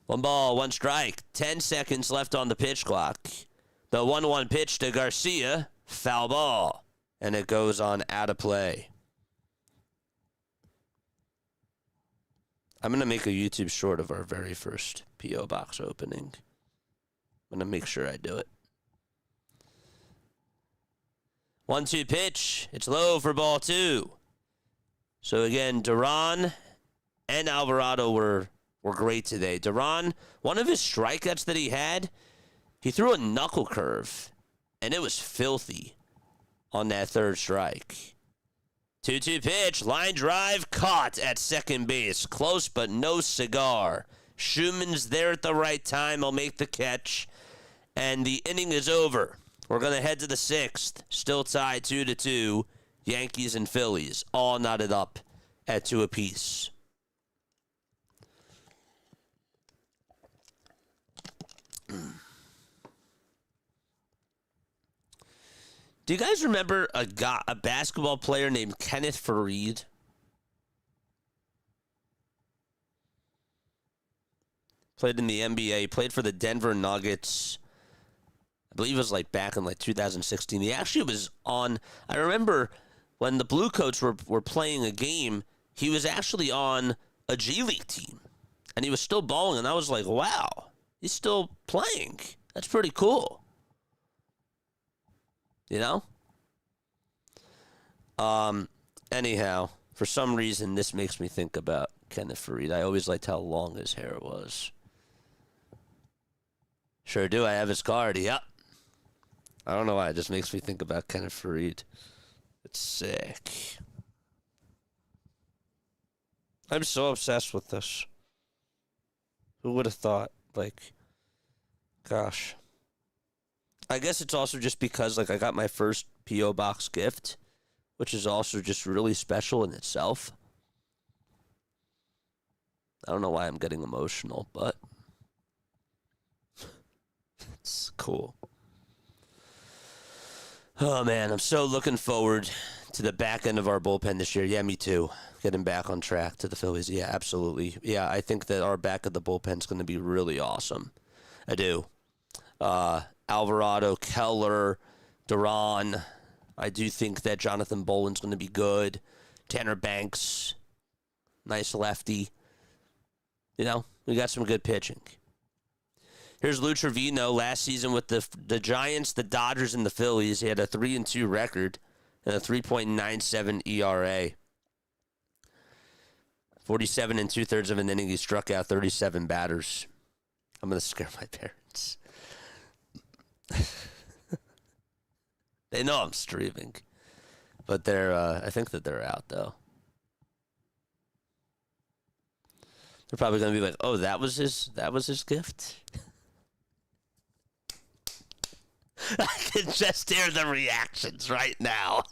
One ball, one strike. 10 seconds left on the pitch clock. The 1-1 pitch to Garcia. Foul ball. And it goes on out of play. I'm going to make a YouTube short of our very first P.O. Box opening. I'm going to make sure I do it. 1-2 pitch. It's low for ball two. So again, Duran and Alvarado were great today. Duran, one of his strikeouts that he had, he threw a knuckle curve, and it was filthy on that third strike. 2-2 pitch, line drive, caught at second base. Close, but no cigar. Schumann's there at the right time. He'll make the catch, and the inning is over. We're going to head to the sixth. Still tied 2-2. Yankees and Phillies all knotted up at 2 apiece. Do you guys remember a basketball player named Kenneth Farid? Played in the NBA, played for the Denver Nuggets. I believe it was like back in like 2016. He actually was on, I remember when the Blue Coats were playing a game, he was actually on a G League team. And he was still balling, and I was like, wow, he's still playing. That's pretty cool. You know? Anyhow, for some reason, this makes me think about Kenneth Farid. I always liked how long his hair was. Sure do. I have his card. Yep. I don't know why. It just makes me think about Kenneth Farid. It's sick. I'm so obsessed with this. Who would have thought? Like, gosh. I guess it's also just because, like, I got my first P.O. Box gift, which is also just really special in itself. I don't know why I'm getting emotional, but it's cool. Oh, man, I'm so looking forward to the back end of our bullpen this year. Yeah, me too. Getting back on track to the Phillies. Yeah, absolutely. Yeah, I think that our back of the bullpen is going to be really awesome. I do. Alvarado, Keller, Duran. I do think that Jonathan Boland's going to be good. Tanner Banks, nice lefty. You know, we got some good pitching. Here's Lou Trevino last season with the Giants, the Dodgers, and the Phillies. He had a 3-2 record and a 3.97 ERA. 47 2/3 of an inning. He struck out 37 batters. I'm going to scare my parents. They know I'm streaming. But I think that they're out, though. They're probably going to be like, oh, that was his gift? I can just hear the reactions right now.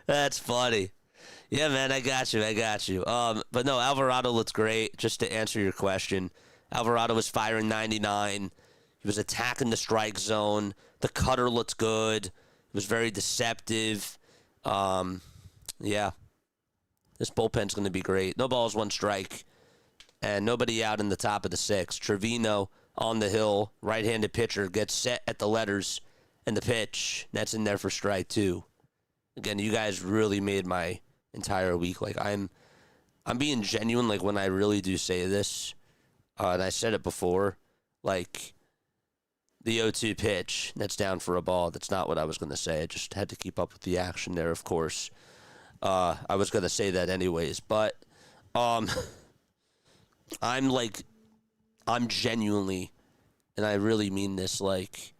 That's funny. Yeah, man, I got you. But no, Alvarado looks great. Just to answer your question, Alvarado was firing 99. He was attacking the strike zone. The cutter looked good. It was very deceptive. Yeah. This bullpen's going to be great. No balls, one strike. And nobody out in the top of the sixth. Trevino on the hill, right-handed pitcher, gets set at the letters and the pitch. That's in there for strike two. Again, you guys really made my entire week. Like, I'm being genuine, like, when I really do say this. And I said it before. Like, the 0-2 pitch, that's down for a ball. That's not what I was going to say. I just had to keep up with the action there, of course. I was going to say that anyways. But I'm genuinely, and I really mean this, like,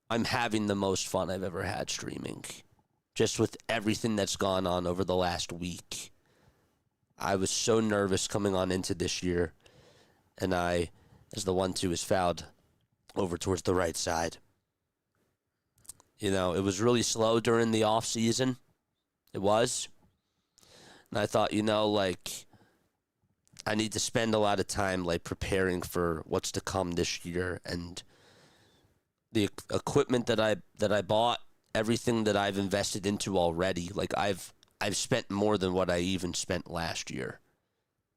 I'm having the most fun I've ever had streaming. Just with everything that's gone on over the last week. I was so nervous coming on into this year. And as the 1-2 is fouled over towards the right side. You know, it was really slow during the off season. It was. And I thought, you know, like, I need to spend a lot of time, like, preparing for what's to come this year. And the equipment that I bought, everything that I've invested into already, like I've spent more than what I even spent last year.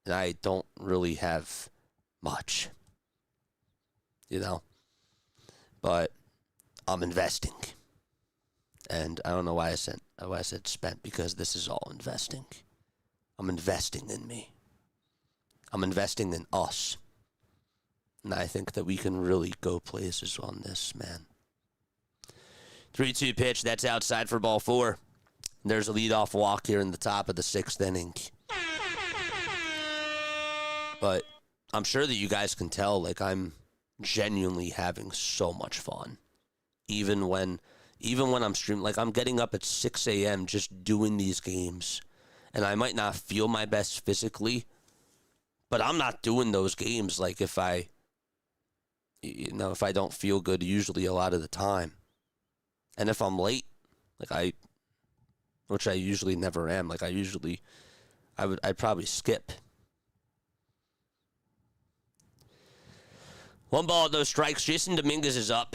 And I don't really have much, but I'm investing. And I don't know why I said spent, because this is all investing. I'm investing in me. I'm investing in us. And I think that we can really go places on this, man. 3-2 pitch. That's outside for ball 4. There's a leadoff walk here in the top of the 6th inning. But I'm sure that you guys can tell, like, I'm genuinely having so much fun. Even when I'm streaming, like, I'm getting up at 6 a.m. just doing these games. And I might not feel my best physically, but I'm not doing those games, like, if I don't feel good, usually a lot of the time. And if I'm late, like which I usually never am, like I'd probably skip. 1 ball, no strikes. Jason Dominguez is up.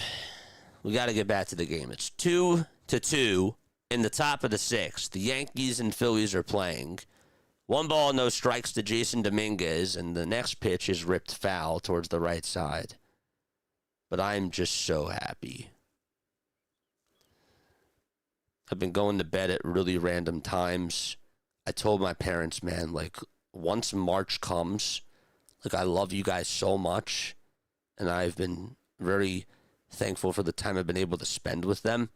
We got to get back to the game. It's 2-2 in the top of the 6th. The Yankees and Phillies are playing. 1 ball, no strikes to Jason Dominguez, and the next pitch is ripped foul towards the right side. But I'm just so happy. I've been going to bed at really random times. I told my parents, man, like, once March comes, like, I love you guys so much. And I've been very thankful for the time I've been able to spend with them.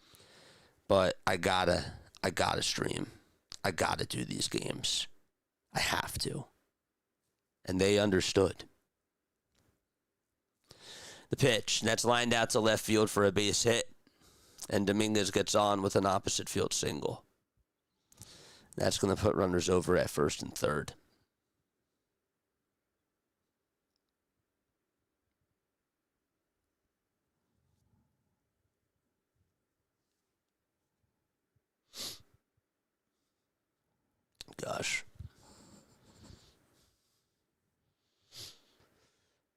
But I gotta stream. I gotta do these games. I have to. And they understood. The pitch, that's lined out to left field for a base hit. And Dominguez gets on with an opposite field single. That's going to put runners over at 1st and 3rd. Gosh.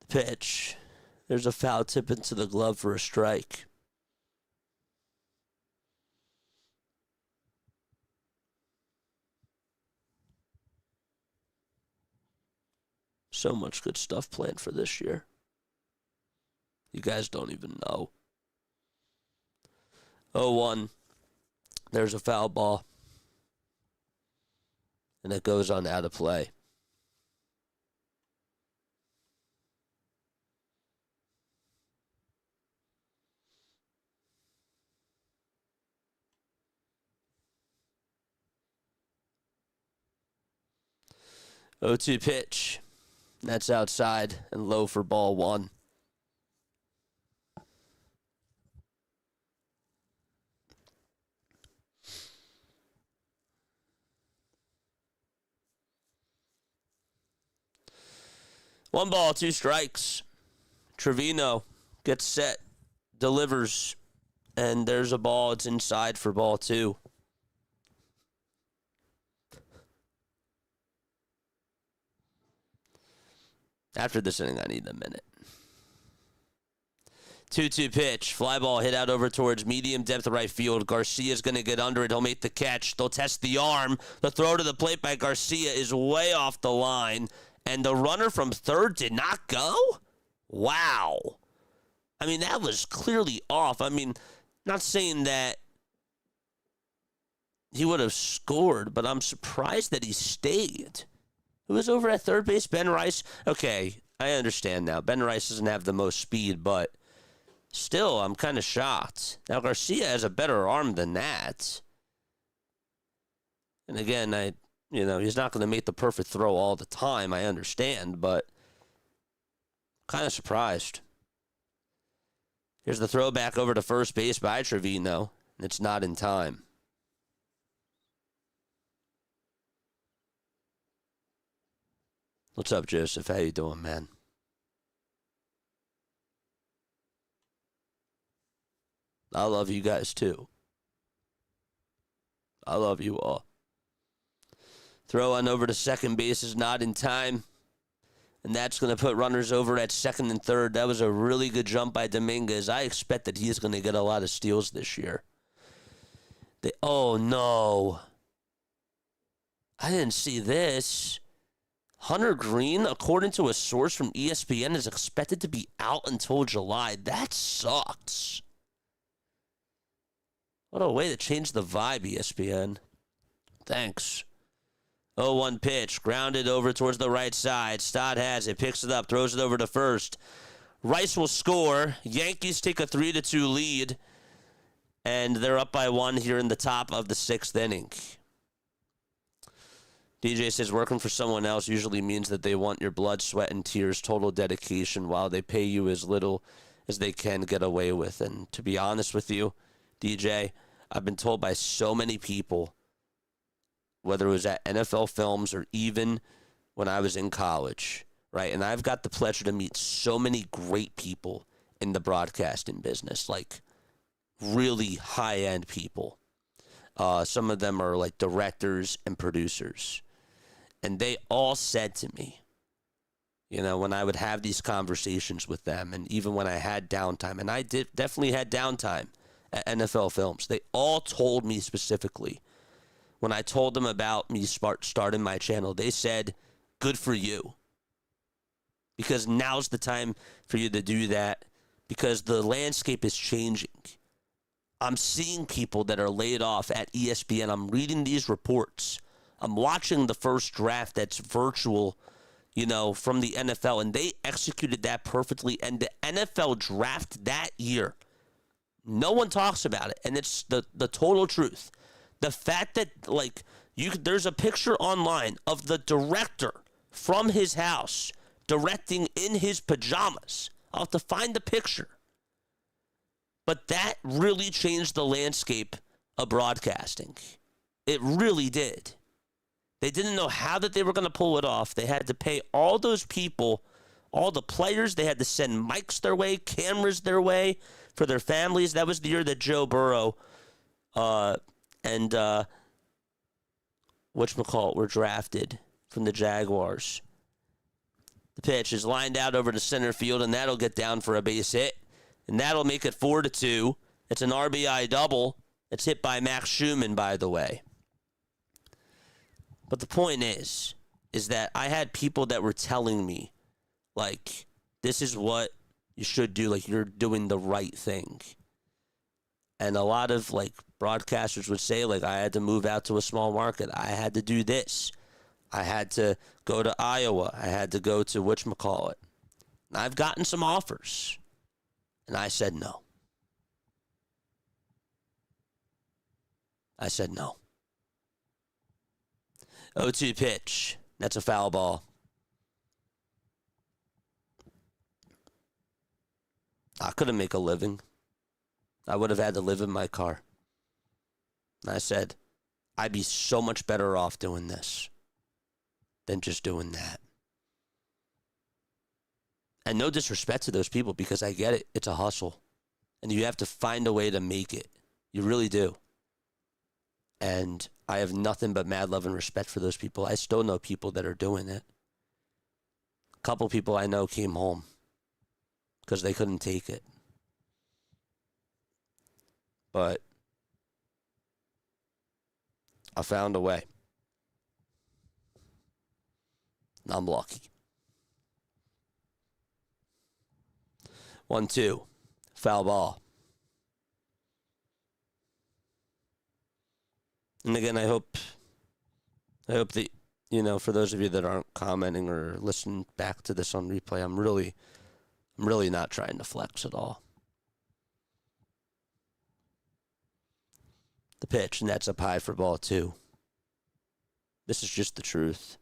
The pitch. There's a foul tip into the glove for a strike. So much good stuff planned for this year. You guys don't even know. 0-1. There's a foul ball. And it goes on out of play. O2 pitch. That's outside and low for ball 1. One ball, 2 strikes. Trevino gets set, delivers, and there's a ball. It's inside for ball 2. After this inning, I need a minute. 2-2 pitch. Fly ball hit out over towards medium depth right field. Garcia's going to get under it. He'll make the catch. They'll test the arm. The throw to the plate by Garcia is way off the line. And the runner from 3rd did not go? Wow. I mean, that was clearly off. I mean, not saying that he would have scored, but I'm surprised that he stayed. Who was over at 3rd base? Ben Rice? Okay, I understand now. Ben Rice doesn't have the most speed, but still, I'm kind of shocked. Now, Garcia has a better arm than that. And again, he's not going to make the perfect throw all the time, I understand, but kind of surprised. Here's the throw back over to 1st base by Trevino. It's not in time. What's up, Joseph? How you doing, man? I love you guys, too. I love you all. Throw on over to 2nd base is not in time. and that's going to put runners over at second and third. That was a really good jump by Dominguez. I expect that he's going to get a lot of steals this year. Oh, no. I didn't see this. Hunter Green, according to a source from ESPN, is expected to be out until July. That sucks. What a way to change the vibe, ESPN. Thanks. 0-1 pitch, grounded over towards the right side. Stott has it, picks it up, throws it over to first. Rice will score. Yankees take a 3-2 lead, and they're up by 1 here in the top of the 6th inning. DJ says working for someone else usually means that they want your blood, sweat, and tears, total dedication, while they pay you as little as they can get away with. And to be honest with you, DJ, I've been told by so many people, whether it was at NFL Films or even when I was in college, right? And I've got the pleasure to meet so many great people in the broadcasting business, like really high-end people. Some of them are like directors and producers. And they all said to me, you know, when I would have these conversations with them, and even when I had downtime, and I definitely had downtime at NFL Films, they all told me specifically, when I told them about me starting my channel, they said, good for you. Because now's the time for you to do that, because the landscape is changing. I'm seeing people that are laid off at ESPN. I'm reading these reports. I'm watching the first draft that's virtual, you know, from the NFL, and they executed that perfectly. And the NFL draft that year, no one talks about it, and it's the total truth. The fact that, like, there's a picture online of the director from his house directing in his pajamas. I'll have to find the picture. But that really changed the landscape of broadcasting. It really did. They didn't know how that they were going to pull it off. They had to pay all those people, all the players. They had to send mics their way, cameras their way for their families. That was the year that Joe Burrow and whatchamacallit were drafted from the Jaguars. The pitch is lined out over to center field, and that'll get down for a base hit. And that'll make it 4-2. It's an RBI double. It's hit by Max Schumann, by the way. But the point is that I had people that were telling me, like, this is what you should do. Like, you're doing the right thing. And a lot of, like, broadcasters would say, like, I had to move out to a small market. I had to do this. I had to go to Iowa. I had to go to whatchamacallit. And I've gotten some offers. And I said no. I said no. 0-2 pitch. That's a foul ball. I couldn't make a living. I would have had to live in my car. And I said, I'd be so much better off doing this than just doing that. And no disrespect to those people, because I get it. It's a hustle. And you have to find a way to make it. You really do. And I have nothing but mad love and respect for those people. I still know people that are doing it. A couple people I know came home because they couldn't take it. But I found a way. And I'm lucky. 1-2. Foul ball. And again, I hope that, you know, for those of you that aren't commenting or listening back to this on replay, I'm really not trying to flex at all. The pitch, and that's up high for ball 2. This is just the truth.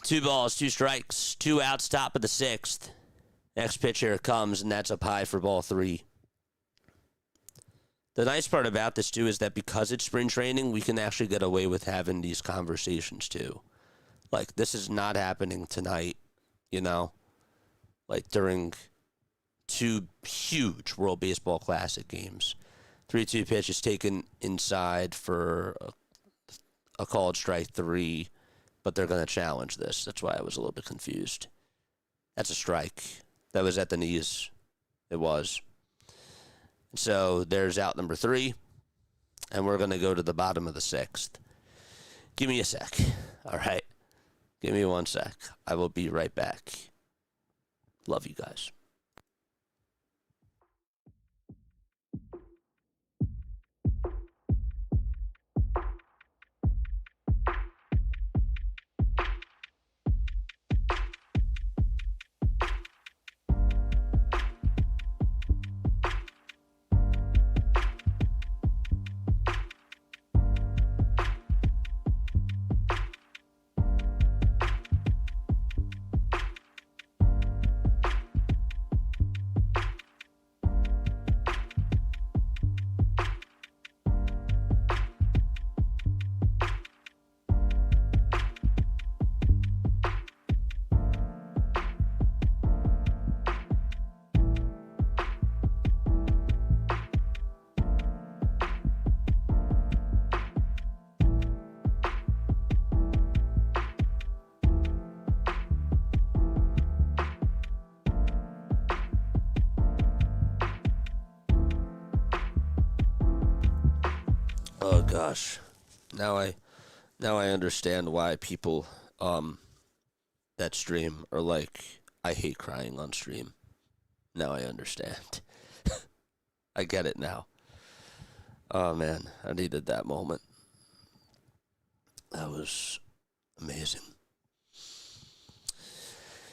Two balls, 2 strikes, 2 outs, top of the 6th. Next pitch, here it comes, and that's up high for ball 3. The nice part about this, too, is that because it's spring training, we can actually get away with having these conversations, too. Like, this is not happening tonight, you know? Like, during 2 huge World Baseball Classic games. 3-2 pitch is taken inside for a called strike 3, but they're going to challenge this. That's why I was a little bit confused. That's a strike. That was at the knees. It was. So there's out number 3, and we're going to go to the bottom of the 6th. Give me a sec. All right. Give me 1 sec. I will be right back. Love you guys. Oh gosh, now I understand why people that stream are like, I hate crying on stream. Now I understand. I get it now. Oh man, I needed that moment. That was amazing.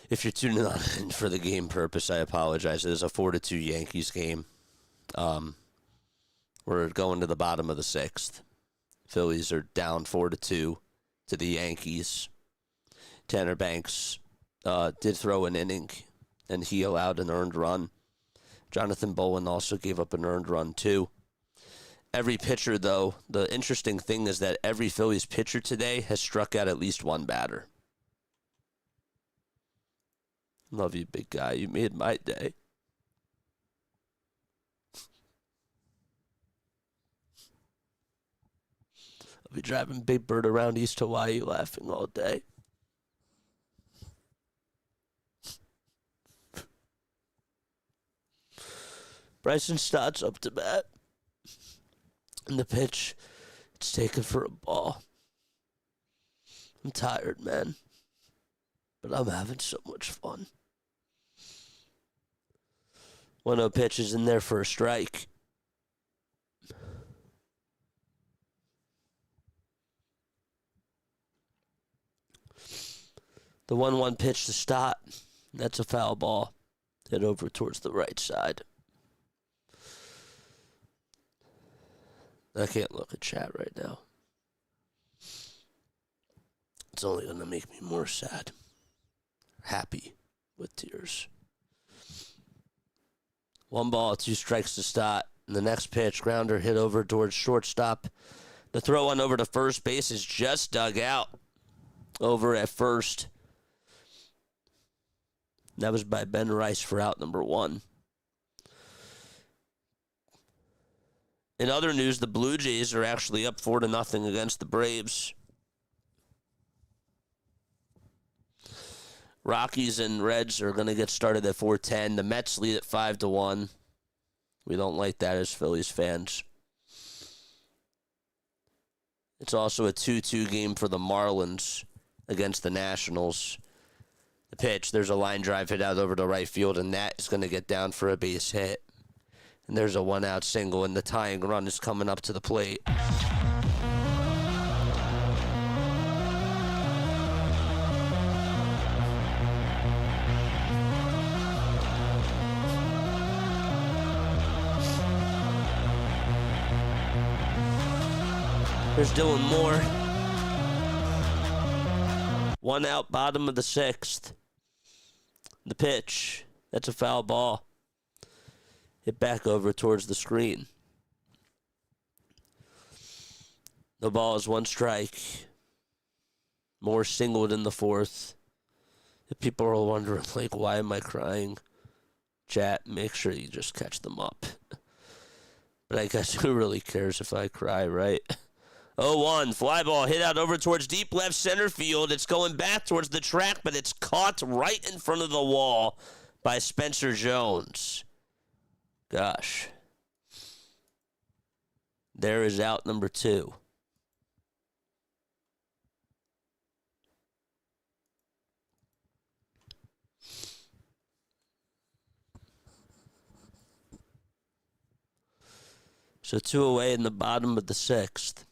If you're tuning on in for the game purpose, I apologize. It is a 4-2 Yankees game. We're going to the bottom of the 6th. Phillies are down 4-2 to the Yankees. Tanner Banks did throw an inning, and he allowed an earned run. Jonathan Bowen also gave up an earned run, too. Every pitcher, though, the interesting thing is that every Phillies pitcher today has struck out at least one batter. Love you, big guy. You made my day. I'll be driving Big Bird around East Hawaii laughing all day. Bryson Stott's up to bat. And the pitch, it's taken for a ball. I'm tired, man. But I'm having so much fun. 1-0 pitch is in there for a strike. The 1-1 pitch to Stott. That's a foul ball. Hit over towards the right side. I can't look at chat right now. It's only going to make me more sad. Happy with tears. 1 ball, 2 strikes to Stott. And the next pitch, grounder hit over towards shortstop. The throw on over to first base is just dug out over at first. That was by Ben Rice for out number 1. In other news, the Blue Jays are actually up 4-0 against the Braves. Rockies and Reds are going to get started at 4:10. The Mets lead at 5-1. We don't like that as Phillies fans. It's also a 2-2 game for the Marlins against the Nationals. The pitch, there's a line drive hit out over to right field, and that is going to get down for a base hit. And there's a 1-out single, and the tying run is coming up to the plate. There's Dylan Moore. 1 out, bottom of the 6th. The pitch, that's a foul ball. Hit back over towards the screen. The ball is 1 strike. Moore singled in the 4th. If people are wondering, like, why am I crying? Chat, make sure you just catch them up. But I guess who really cares if I cry, right? 0-1, fly ball hit out over towards deep left center field. It's going back towards the track, but it's caught right in front of the wall by Spencer Jones. Gosh. There is out number 2. So 2 away in the bottom of the 6th.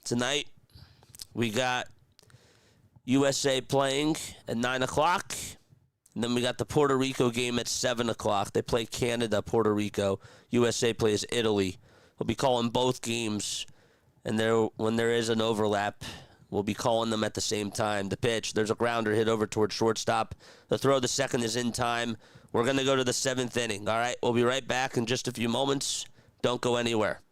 Tonight, we got USA playing at 9 o'clock. And then we got the Puerto Rico game at 7 o'clock. They play Canada, Puerto Rico. USA plays Italy. We'll be calling both games. And when there is an overlap, we'll be calling them at the same time. The pitch, there's a grounder hit over towards shortstop. The throw, the second is in time. We're going to go to the 7th inning. All right, we'll be right back in just a few moments. Don't go anywhere.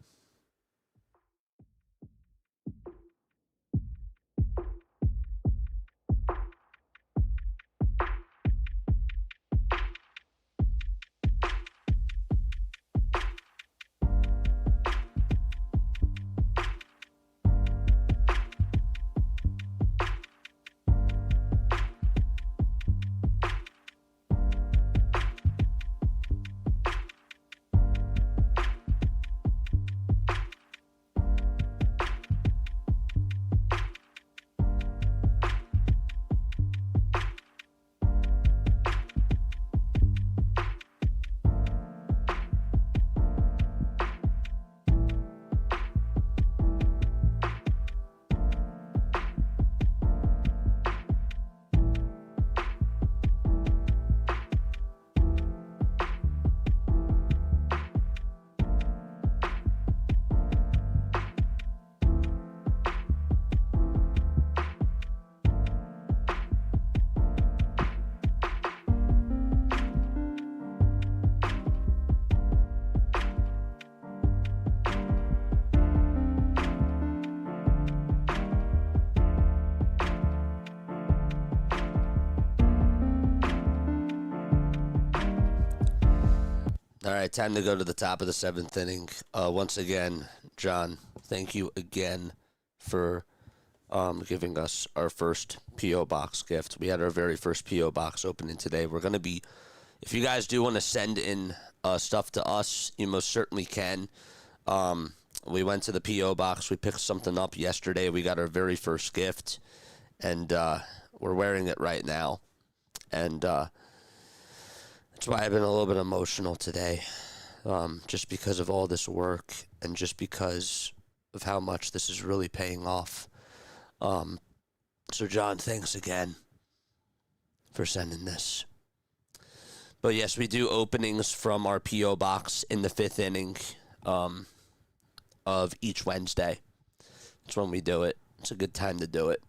All right, time to go to the top of the 7th inning. Once again, John, thank you again for giving us our first P.O. Box gift. We had our very first P.O. Box opening today. We're going to be, if you guys do want to send in stuff to us, you most certainly can. We went to the P.O. Box. We picked something up yesterday. We got our very first gift, and we're wearing it right now. And that's why I've been a little bit emotional today, just because of all this work and just because of how much this is really paying off. So, John, thanks again for sending this. But, yes, we do openings from our P.O. Box in the 5th inning of each Wednesday. That's when we do it. It's a good time to do it.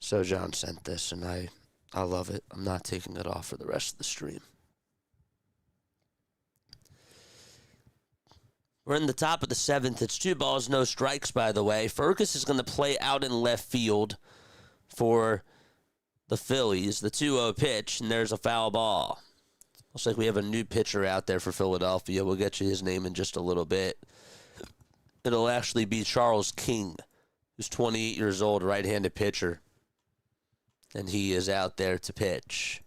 So, John sent this, and I love it. I'm not taking it off for the rest of the stream. We're in the top of the 7th. It's 2 balls, no strikes, by the way. Fergus is going to play out in left field for the Phillies. The 2-0 pitch, and there's a foul ball. Looks like we have a new pitcher out there for Philadelphia. We'll get you his name in just a little bit. It'll actually be Charles King, who's 28 years old, right-handed pitcher. And he is out there to pitch.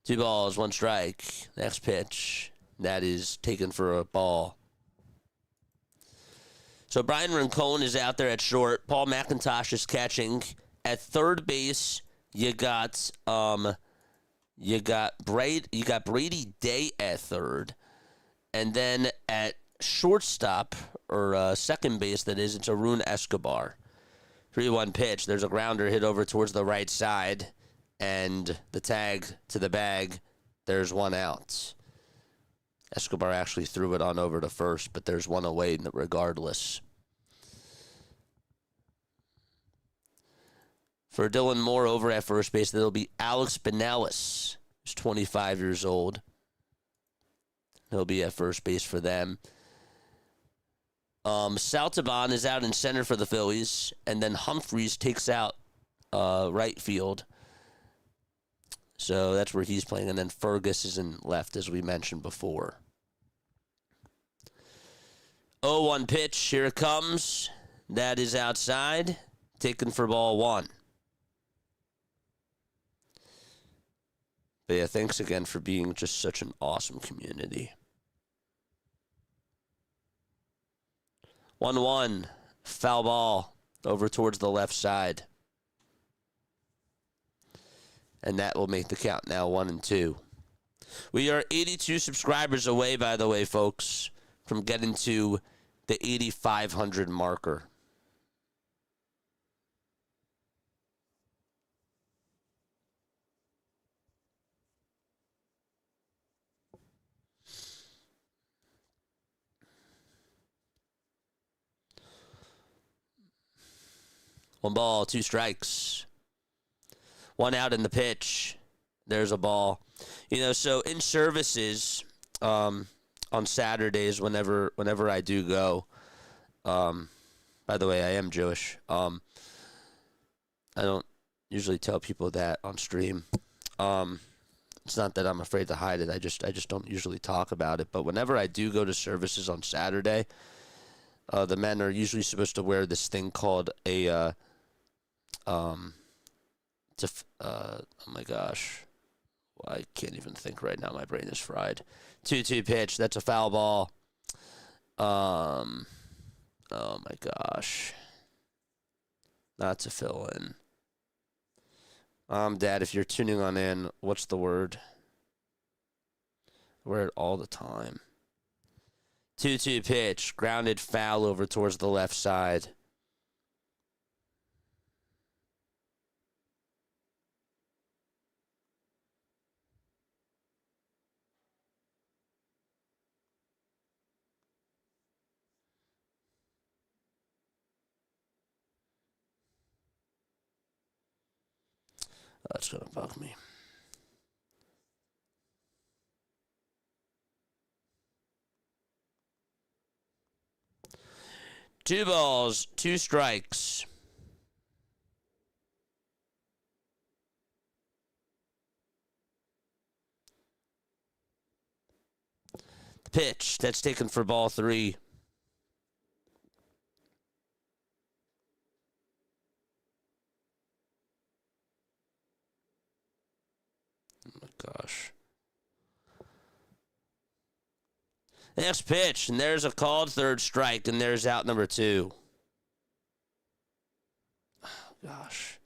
2 balls, 1 strike. Next pitch. That is taken for a ball. So Brian Rincon is out there at short. Paul McIntosh is catching. At third base, you got Brady Day at third. And then at shortstop, or second base, that is, it's Arun Escobar. 3-1 pitch. There's a grounder hit over towards the right side. And the tag to the bag. There's 1 out. Escobar actually threw it on over to first, but there's 1 away regardless. For Dylan Moore over at first base, that'll be Alex Pinellas, who's 25 years old. He'll be at first base for them. Saltaban is out in center for the Phillies, and then Humphreys takes out right field. So that's where he's playing. And then Fergus is in left, as we mentioned before. 0-1 pitch. Here it comes. That is outside. Taken for ball 1. But yeah, thanks again for being just such an awesome community. 1-1. Foul ball over towards the left side. And that will make the count now 1-2. We are 82 subscribers away, by the way, folks, from getting to the 8,500 marker. One ball, 2 strikes. 1 out in the pitch. There's a ball. So in services, on Saturdays, whenever I do go, by the way, I am Jewish. I don't usually tell people that on stream. It's not that I'm afraid to hide it. I just don't usually talk about it. But whenever I do go to services on Saturday, the men are usually supposed to wear this thing called a oh my gosh. I can't even think right now. My brain is fried. 2-2 pitch. That's a foul ball. Oh my gosh. Not to fill in. Dad, if you're tuning on in, what's the word? I wear it all the time. 2-2 pitch. Grounded foul over towards the left side. That's going to bug me. Two balls, 2 strikes. The pitch, that's taken for ball 3. Oh my gosh. Next pitch, and there's a called 3rd strike, and there's out number 2. Oh, gosh.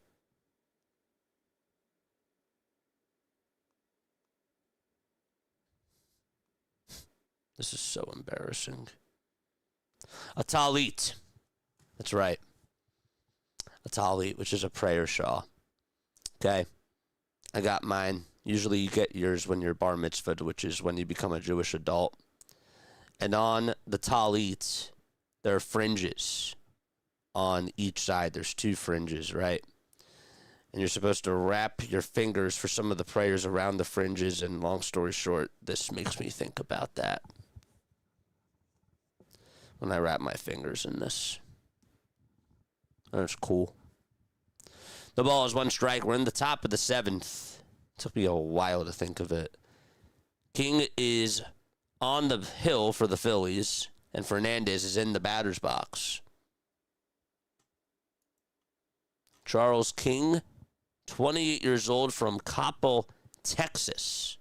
This is so embarrassing. A talit. That's right. A talit, which is a prayer shawl. Okay. I got mine. Usually you get yours when you're bar mitzvahed, which is when you become a Jewish adult. And on the talit, there are fringes on each side. There's 2 fringes, right? And you're supposed to wrap your fingers for some of the prayers around the fringes. And long story short, this makes me think about that when I wrap my fingers in this. That's cool. The ball is 1 strike. We're in the top of the 7th. Took me a while to think of it. King is on the hill for the Phillies, and Fernandez is in the batter's box. Charles King, 28 years old, from Coppell, Texas.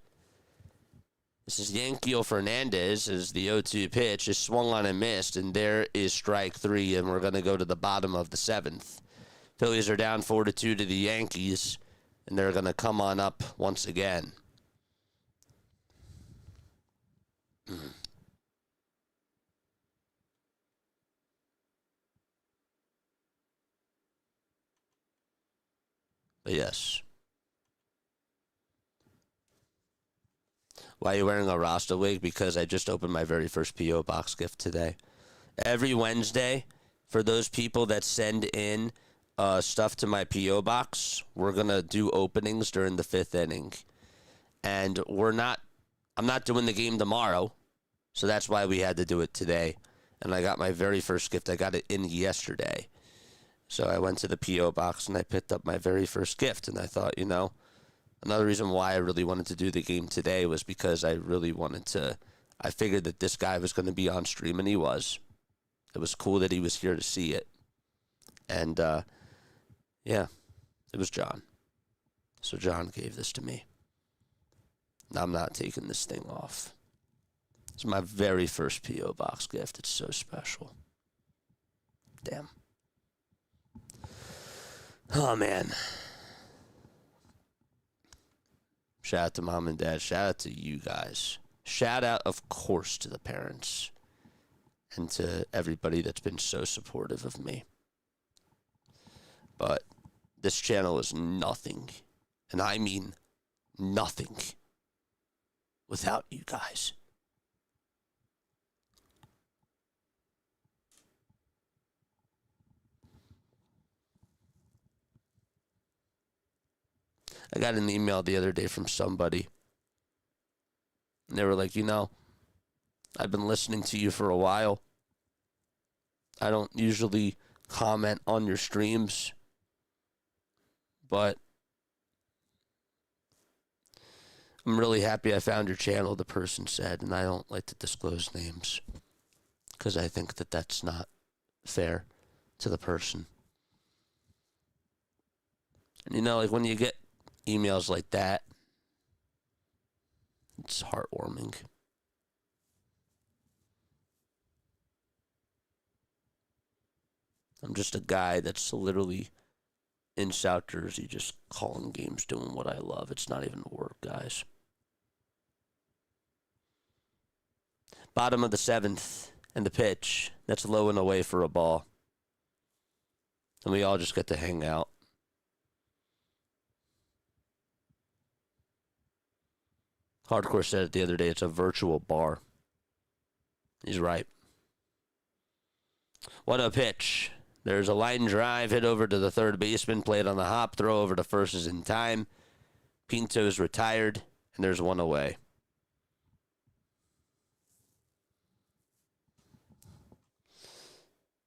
This is Yankiel Fernandez as the 0-2 pitch is swung on and missed, and there is strike 3, and we're going to go to the bottom of the 7th. Phillies are down 4-2 to the Yankees, and they're going to come on up once again. But yes. Why are you wearing a Rasta wig? Because I just opened my very first P.O. Box gift today. Every Wednesday, for those people that send in stuff to my P.O. Box, we're going to do openings during the 5th inning. And I'm not doing the game tomorrow, so that's why we had to do it today. And I got my very first gift. I got it in yesterday. So I went to the P.O. Box and I picked up my very first gift. And I thought, Another reason why I really wanted to do the game today was because I figured that this guy was going to be on stream, and he was. It was cool that he was here to see it. And, yeah, it was John. So John gave this to me. I'm not taking this thing off. It's my very first P.O. Box gift. It's so special. Damn. Oh, man. Shout out to Mom and Dad. Shout out to you guys. Shout out, of course, to the parents. And to everybody that's been so supportive of me. But this channel is nothing. And I mean nothing without you guys. I got an email the other day from somebody. And they were like, I've been listening to you for a while. I don't usually comment on your streams. But I'm really happy I found your channel, the person said. And I don't like to disclose names. Because I think that that's not fair to the person. And like when you get emails like that, it's heartwarming. I'm just a guy that's literally in South Jersey just calling games, doing what I love. It's not even work, guys. Bottom of the 7th, and the pitch. That's low and away for a ball. And we all just get to hang out. Hardcore said it the other day, it's a virtual bar. He's right. What a pitch. There's a line drive hit over to the third baseman, played on the hop, throw over to first is in time. Pinto's retired, and there's one away.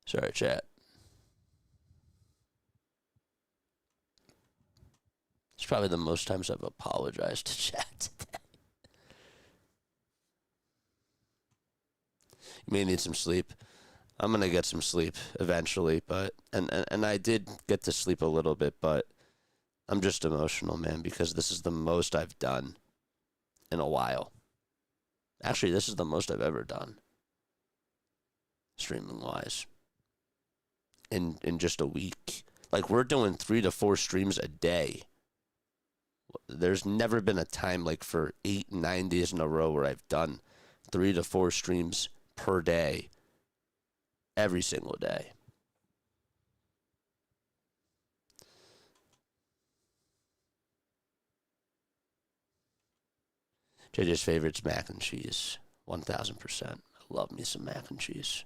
Sorry, chat. It's probably the most times I've apologized to chat today. You may need some sleep. I'm going to get some sleep eventually, but and I did get to sleep a little bit, but I'm just emotional, man, because this is the most I've done in a while. Actually, this is the most I've ever done, streaming-wise, in just a week. Like, we're doing 3 to 4 streams a day. There's never been a time, like, for 8, 9 days in a row where I've done 3 to 4 streams per day, every single day. JJ's favorite's mac and cheese. 1,000%. I love me some mac and cheese.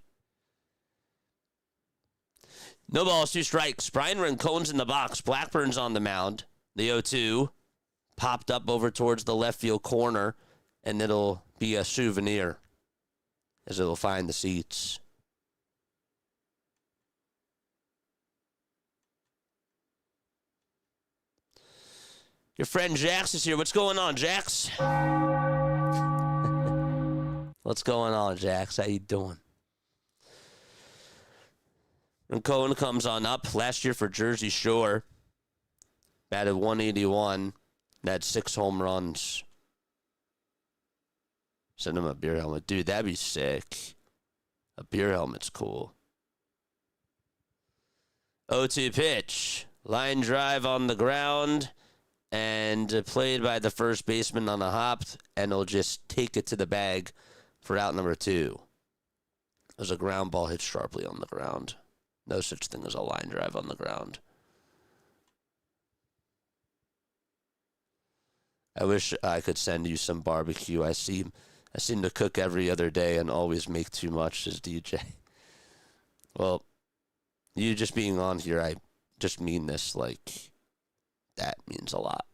No balls, 2 strikes. Brian Rincon's in the box. Blackburn's on the mound. The 0-2 popped up over towards the left field corner, and it'll be a souvenir as it'll find the seats. Your friend Jax is here. What's going on, Jax? What's going on, Jax? How you doing? Rincon comes on up. Last year for Jersey Shore, batted 181, and had 6 home runs. Send him a beer helmet. Dude, that'd be sick. A beer helmet's cool. 0-2 pitch. Line drive on the ground. And played by the first baseman on a hop. And he'll just take it to the bag for out number 2. It was a ground ball hit sharply on the ground. No such thing as a line drive on the ground. I wish I could send you some barbecue. I seem to cook every other day and always make too much as DJ. Well, you just being on here, I just mean this, like, that means a lot.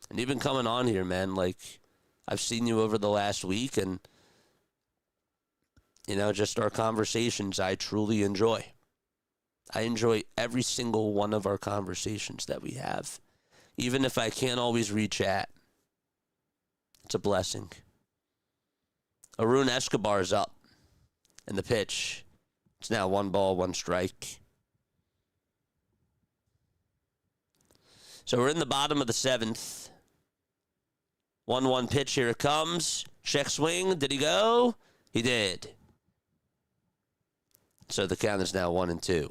And you've been coming on here, man, like, I've seen you over the last week, and, just our conversations I truly enjoy. I enjoy every single one of our conversations that we have. even if I can't always read chat. It's a blessing. Arun Escobar is up. And the pitch. It's now 1 ball, 1 strike. So we're in the bottom of the 7th. 1-1 pitch. Here it comes. Check swing. Did he go? He did. So the count is now 1-2.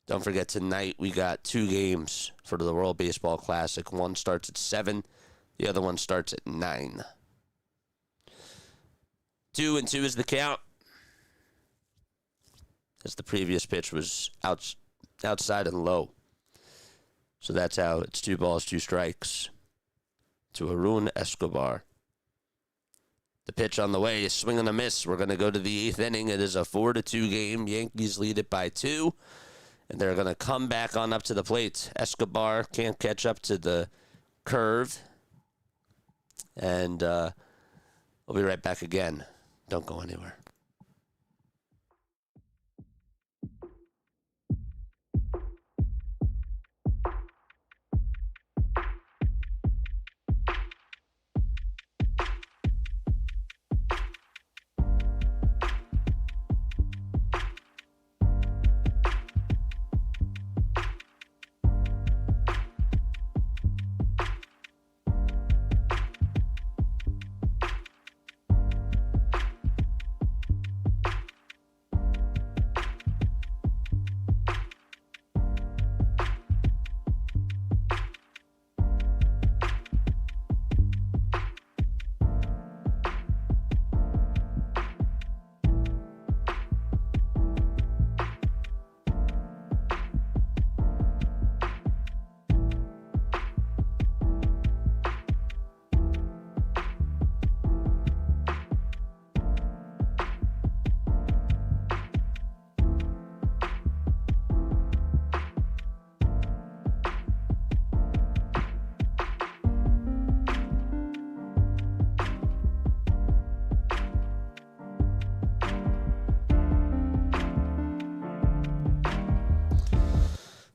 Don't forget, tonight we got 2 games for the World Baseball Classic. One starts at 7. The other one starts at 9. 2-2 is the count. As the previous pitch was outside and low. So that's how it's 2 balls, 2 strikes to Arun Escobar. The pitch on the way is swing and a miss. We're going to go to the 8th inning. It is a 4-2 game. Yankees lead it by 2. And they're going to come back on up to the plate. Escobar can't catch up to the curve. And we'll be right back again. Don't go anywhere.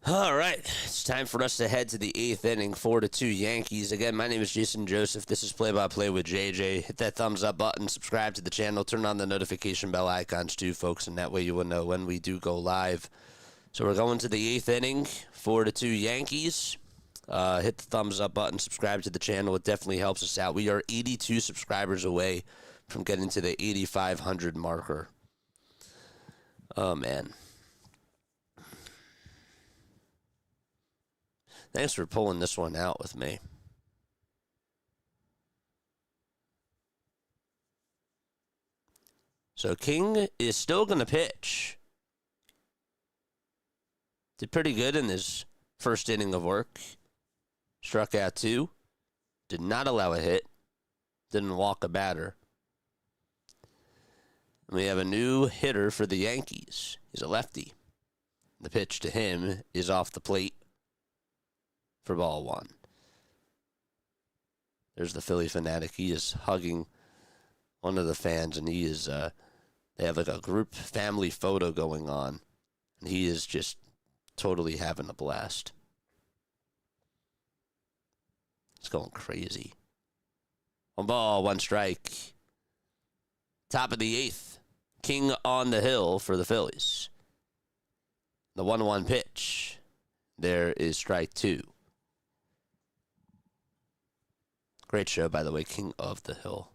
All right, it's time for us to head to the 8th inning, 4-2 Yankees. Again, my name is Jason Joseph. This is Play-by-Play with JJ. Hit that thumbs up button, subscribe to the channel, turn on the notification bell icons too, folks, and that way you will know when we do go live. So we're going to the 8th inning, 4-2 Yankees. Hit the thumbs up button, subscribe to the channel. It definitely helps us out. We are 82 subscribers away from getting to the 8,500 marker. Oh, man. Thanks for pulling this one out with me. So King is still going to pitch. Did pretty good in his first inning of work. Struck out 2. Did not allow a hit. Didn't walk a batter. And we have a new hitter for the Yankees. He's a lefty. The pitch to him is off the plate for ball 1. There's the Philly fanatic. He is hugging one of the fans, and he is, they have like a group family photo going on, and he is just totally having a blast. It's going crazy. 1 ball, 1 strike. Top of the 8th. King on the hill for the Phillies. The 1-1 pitch. There is strike 2. Great show, by the way, King of the Hill.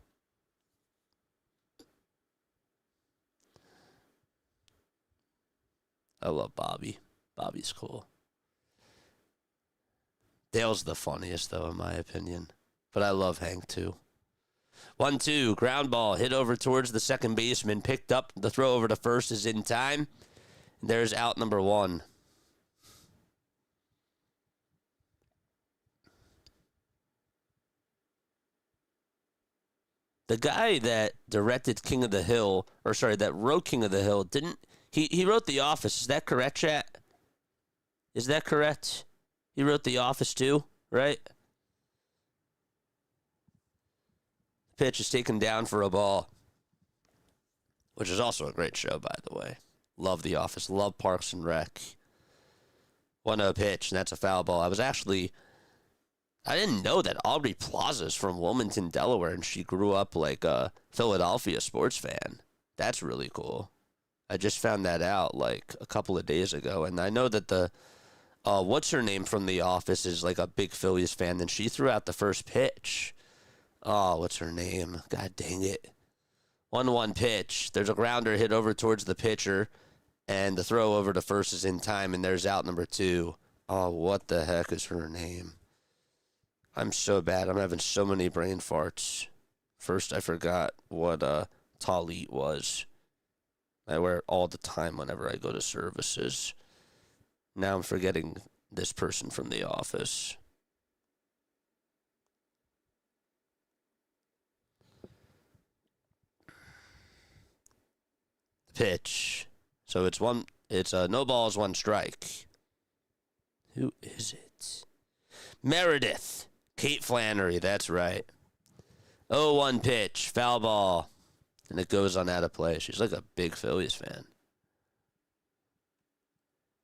I love Bobby. Bobby's cool. Dale's the funniest, though, in my opinion. But I love Hank, too. 1-2, ground ball, hit over towards the second baseman, picked up. The throw over to first is in time. There's out number 1. The guy that directed King of the Hill, or sorry, that wrote King of the Hill, didn't he wrote The Office. Is that correct, chat? Is that correct? He wrote The Office too, right? Pitch is taken down for a ball, which is also a great show, by the way. Love The Office. Love Parks and Rec. 1-0 pitch, and that's a foul ball. I didn't know that Aubrey Plaza's from Wilmington, Delaware, and she grew up like a Philadelphia sports fan. That's really cool. I just found that out like a couple of days ago, and I know that the what's her name from The Office is like a big Phillies fan, and she threw out the first pitch. Oh, what's her name? God dang it. 1-1 pitch. There's a grounder hit over towards the pitcher, and the throw over to first is in time, and there's out number 2. Oh, what the heck is her name? I'm so bad. I'm having so many brain farts. First, I forgot what Talit was. I wear it all the time whenever I go to services. Now I'm forgetting this person from The Office. Pitch. So it's no balls, 1 strike. Who is it? Meredith. Kate Flannery, that's right. 0-1 pitch, foul ball. And it goes on out of play. She's like a big Phillies fan.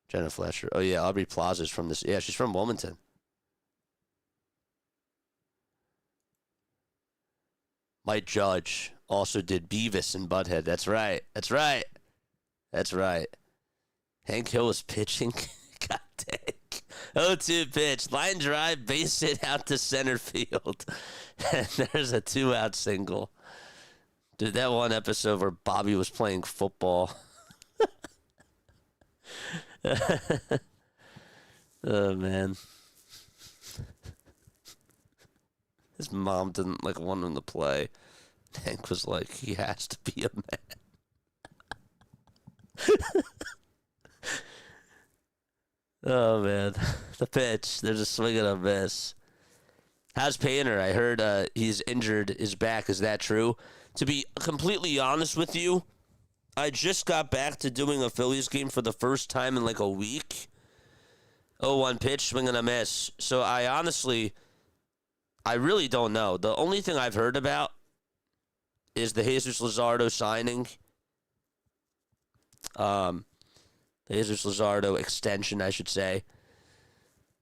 Jenna Fletcher. Oh, yeah, Aubrey Plaza's from this. Yeah, she's from Wilmington. Mike Judge also did Beavis and Butthead. That's right. That's right. That's right. Hank Hill was pitching. God dang. 0-2 pitch. Line drive, base hit out to center field. And there's a 2-out single. Dude, that one episode where Bobby was playing football. Oh, man. His mom didn't want him to play. Hank was like, he has to be a man. Oh, man. The pitch. There's a swing and a miss. How's Painter? I heard he's injured his back. Is that true? To be completely honest with you, I just got back to doing a Phillies game for the first time in like a week. 0-1 pitch, swing and a miss. So I really don't know. The only thing I've heard about is the Jesus Luzardo signing. The Jesus Luzardo extension, I should say.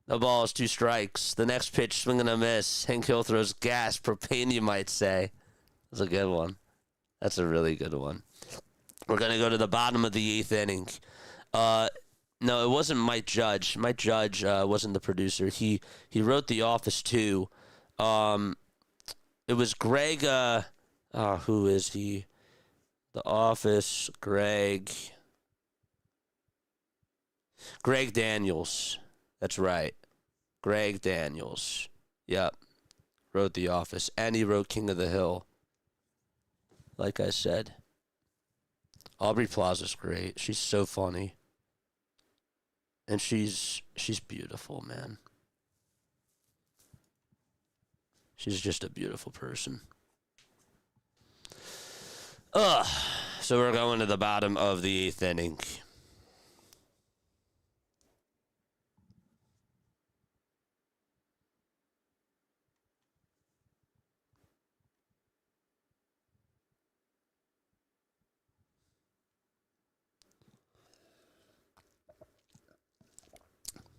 The ball is 2 strikes. The next pitch, swing and a miss. Hank Hill throws gas. Propane, you might say. That's a good one. That's a really good one. We're going to go to the bottom of the 8th inning. No, it wasn't Mike Judge. Mike Judge wasn't the producer. He wrote The Office too. It was Greg. Who is he? The Office. Greg Daniels. That's right. Greg Daniels. Yep. Wrote The Office. And he wrote King of the Hill. Like I said. Aubrey Plaza's great. She's so funny. And she's beautiful, man. She's just a beautiful person. So we're going to the bottom of the 8th inning.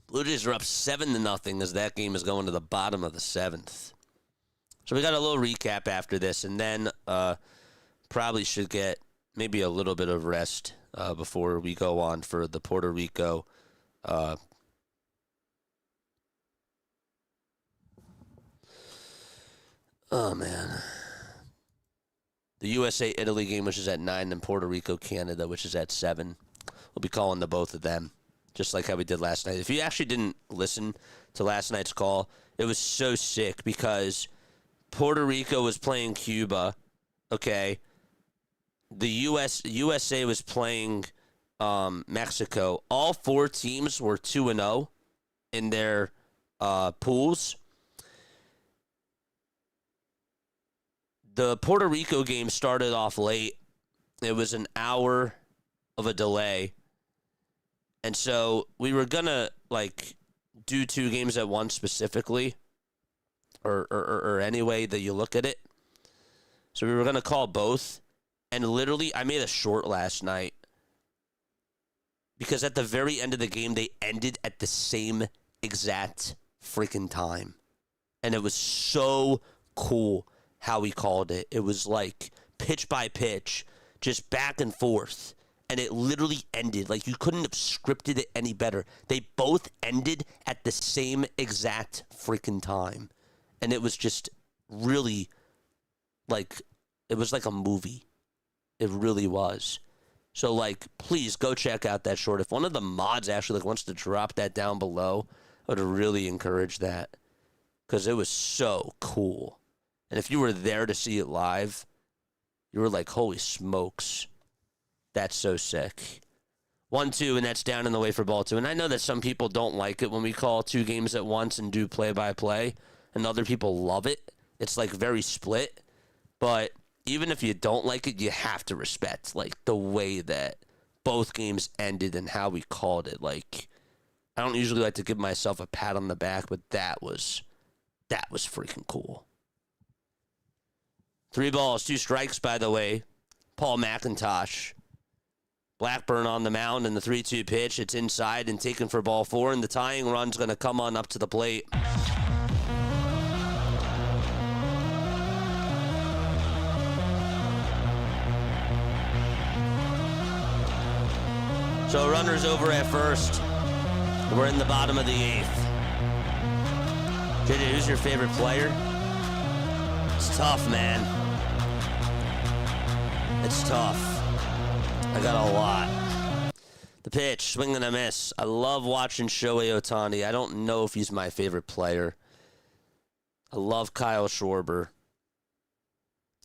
Blue Jays are up 7-0 as that game is going to the bottom of the 7th. So we got a little recap after this, and then probably should get maybe a little bit of rest before we go on for the Puerto Rico. Oh, man. The USA-Italy game, which is at 9, and Puerto Rico-Canada, which is at 7. We'll be calling the both of them, just like how we did last night. If you actually didn't listen to last night's call, it was so sick because Puerto Rico was playing Cuba, okay? The USA was playing Mexico. All 4 teams were 2-0 in their pools. The Puerto Rico game started off late. It was an hour of a delay. And so we were going to, do 2 games at once specifically, or any way that you look at it. So we were going to call both. And literally, I made a short last night. because at the very end of the game, they ended at the same exact freaking time. And it was so cool how he called it. It was like pitch by pitch, just back and forth. And it literally ended. Like, you couldn't have scripted it any better. They both ended at the same exact freaking time. And it was just really, like, it was like a movie. It really was. So, like, please go check out that short. If one of the mods actually like wants to drop that down below, I would really encourage that. Because it was so cool. And if you were there to see it live, you were like, holy smokes. That's so sick. 1-2, and that's down in the way for ball two. And I know that some people don't like it when we call two games at once and do play-by-play, and other people love it. It's, like, very split. But even if you don't like it, you have to respect, like, the way that both games ended and how we called it. Like, I don't usually like to give myself a pat on the back, but that was freaking cool. 3 balls, 2 strikes, by the way. Paul McIntosh. Blackburn on the mound in the 3-2 pitch. It's inside and taken for ball 4, and the tying run's going to come on up to the plate. So runners over at first. We're in the bottom of the 8th. JJ, who's your favorite player? It's tough, man. It's tough. I got a lot. The pitch, swing and a miss. I love watching Shohei Ohtani. I don't know if he's my favorite player. I love Kyle Schwarber.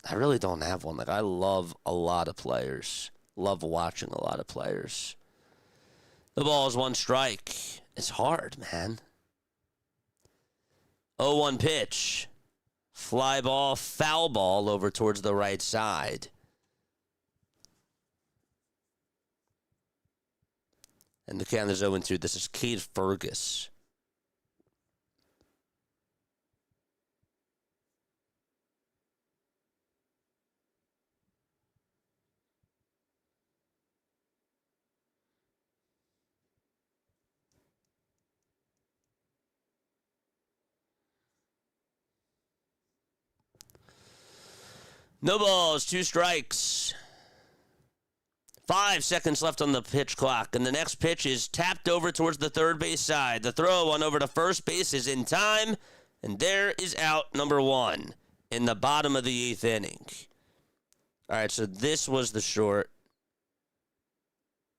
I really don't have one. Like, I love a lot of players. Love watching a lot of players. The ball is 1 strike. It's hard, man. 0-1 pitch. Fly ball, foul ball over towards the right side. And the count is 0-2. This is Cade Fergus. No balls, 2 strikes. 5 seconds left on the pitch clock, and the next pitch is tapped over towards the third base side. The throw on over to first base is in time, and there is out number 1 in the bottom of the 8th inning. All right, so this was the short.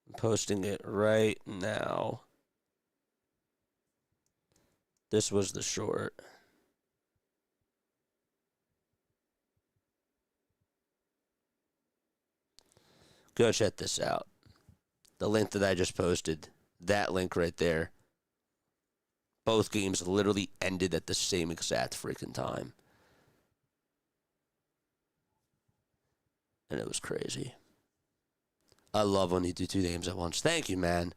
I'm posting it right now. This was the short. Go check this out. The link that I just posted, that link right there. Both games literally ended at the same exact freaking time. And it was crazy. I love when you do 2 games at once. Thank you, man.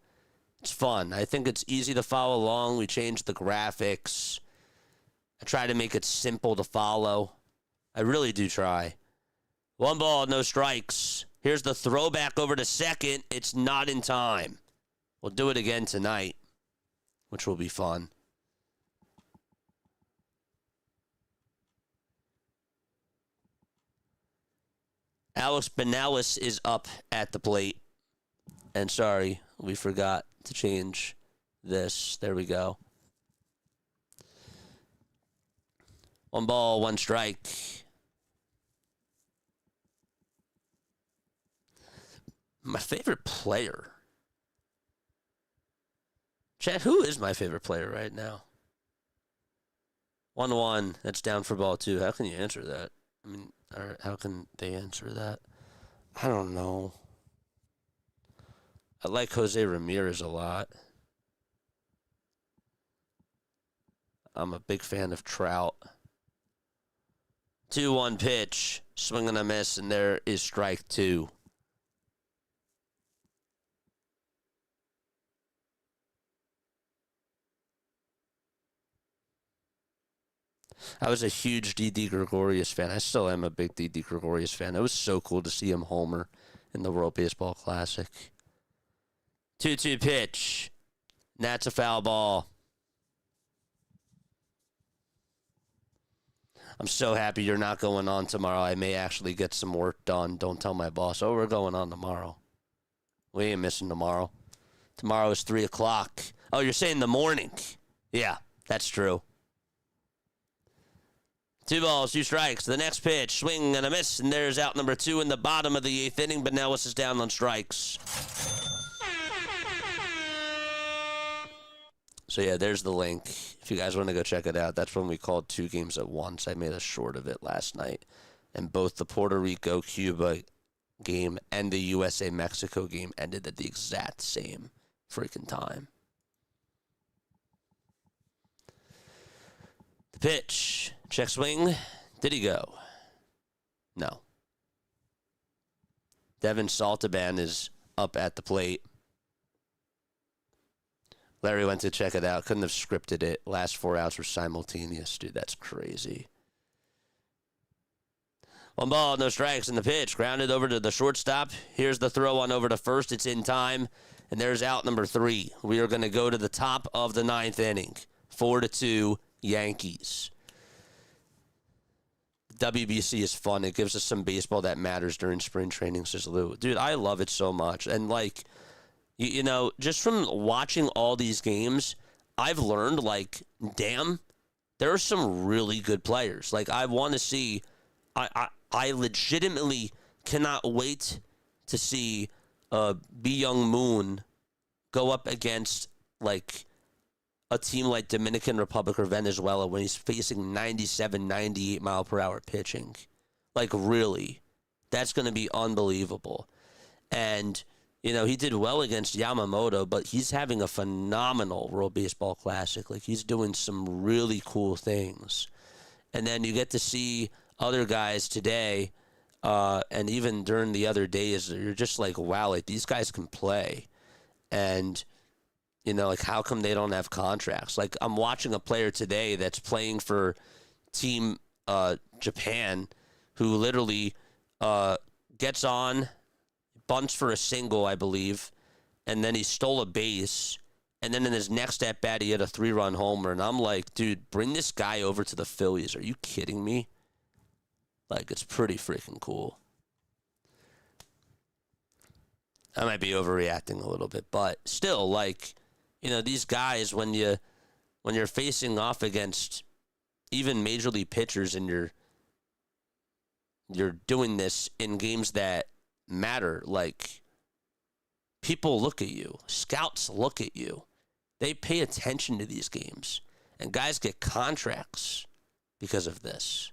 It's fun. I think it's easy to follow along. We changed the graphics. I try to make it simple to follow. I really do try. 1 ball, no strikes. Here's the throwback over to second. It's not in time. We'll do it again tonight, which will be fun. Alex Benalis is up at the plate. And sorry, we forgot to change this. There we go. 1 ball, 1 strike. My favorite player. Chat, who is my favorite player right now? 1-1. That's down for ball 2. How can you answer that? I mean, or how can they answer that? I don't know. I like Jose Ramirez a lot. I'm a big fan of Trout. 2-1 pitch. Swing and a miss, and there is strike 2. I was a huge Didi Gregorius fan. I still am a big Didi Gregorius fan. It was so cool to see him homer in the World Baseball Classic. 2-2 pitch. That's a foul ball. I'm so happy you're not going on tomorrow. I may actually get some work done. Don't tell my boss. Oh, we're going on tomorrow. We ain't missing tomorrow. Tomorrow is 3 o'clock. Oh, you're saying the morning. Yeah, that's true. 2 balls, 2 strikes. The next pitch, swing and a miss, and there's out number 2 in the bottom of the 8th inning, but now this is down on strikes. So, yeah, there's the link. If you guys want to go check it out, that's when we called 2 games at once. I made a short of it last night. And both the Puerto Rico-Cuba game and the USA-Mexico game ended at the exact same freaking time. The pitch. Check swing. Did he go? No. Devin Saltaban is up at the plate. Larry went to check it out. Couldn't have scripted it. Last 4 outs were simultaneous. Dude, that's crazy. 1 ball, no strikes in the pitch. Grounded over to the shortstop. Here's the throw on over to first. It's in time. And there's out number 3. We are going to go to the top of the 9th inning. 4-2 Yankees. WBC is fun. It gives us some baseball that matters during spring training, says Lou. Dude, I love it so much. And, like, you know, just from watching all these games, I've learned, like, damn, there are some really good players. Like, I want to see, I legitimately cannot wait to see B. Young Moon go up against, like, a team like Dominican Republic or Venezuela when he's facing 97, 98 mile per hour pitching. Like, really, that's going to be unbelievable. And, you know, he did well against Yamamoto, but he's having a phenomenal World Baseball Classic. Like, he's doing some really cool things. And then you get to see other guys today, and even during the other days, you're just like, wow, like, these guys can play. And, you know, like, how come they don't have contracts? Like, I'm watching a player today that's playing for Team Japan who literally gets on, bunts for a single, I believe, and then he stole a base, and then in his next at-bat, he had a 3-run homer, and I'm like, dude, bring this guy over to the Phillies. Are you kidding me? Like, it's pretty freaking cool. I might be overreacting a little bit, but still, like, you know, these guys, when you're facing off against even major league pitchers and you're doing this in games that matter, like, people look at you. Scouts look at you. They pay attention to these games. And guys get contracts because of this.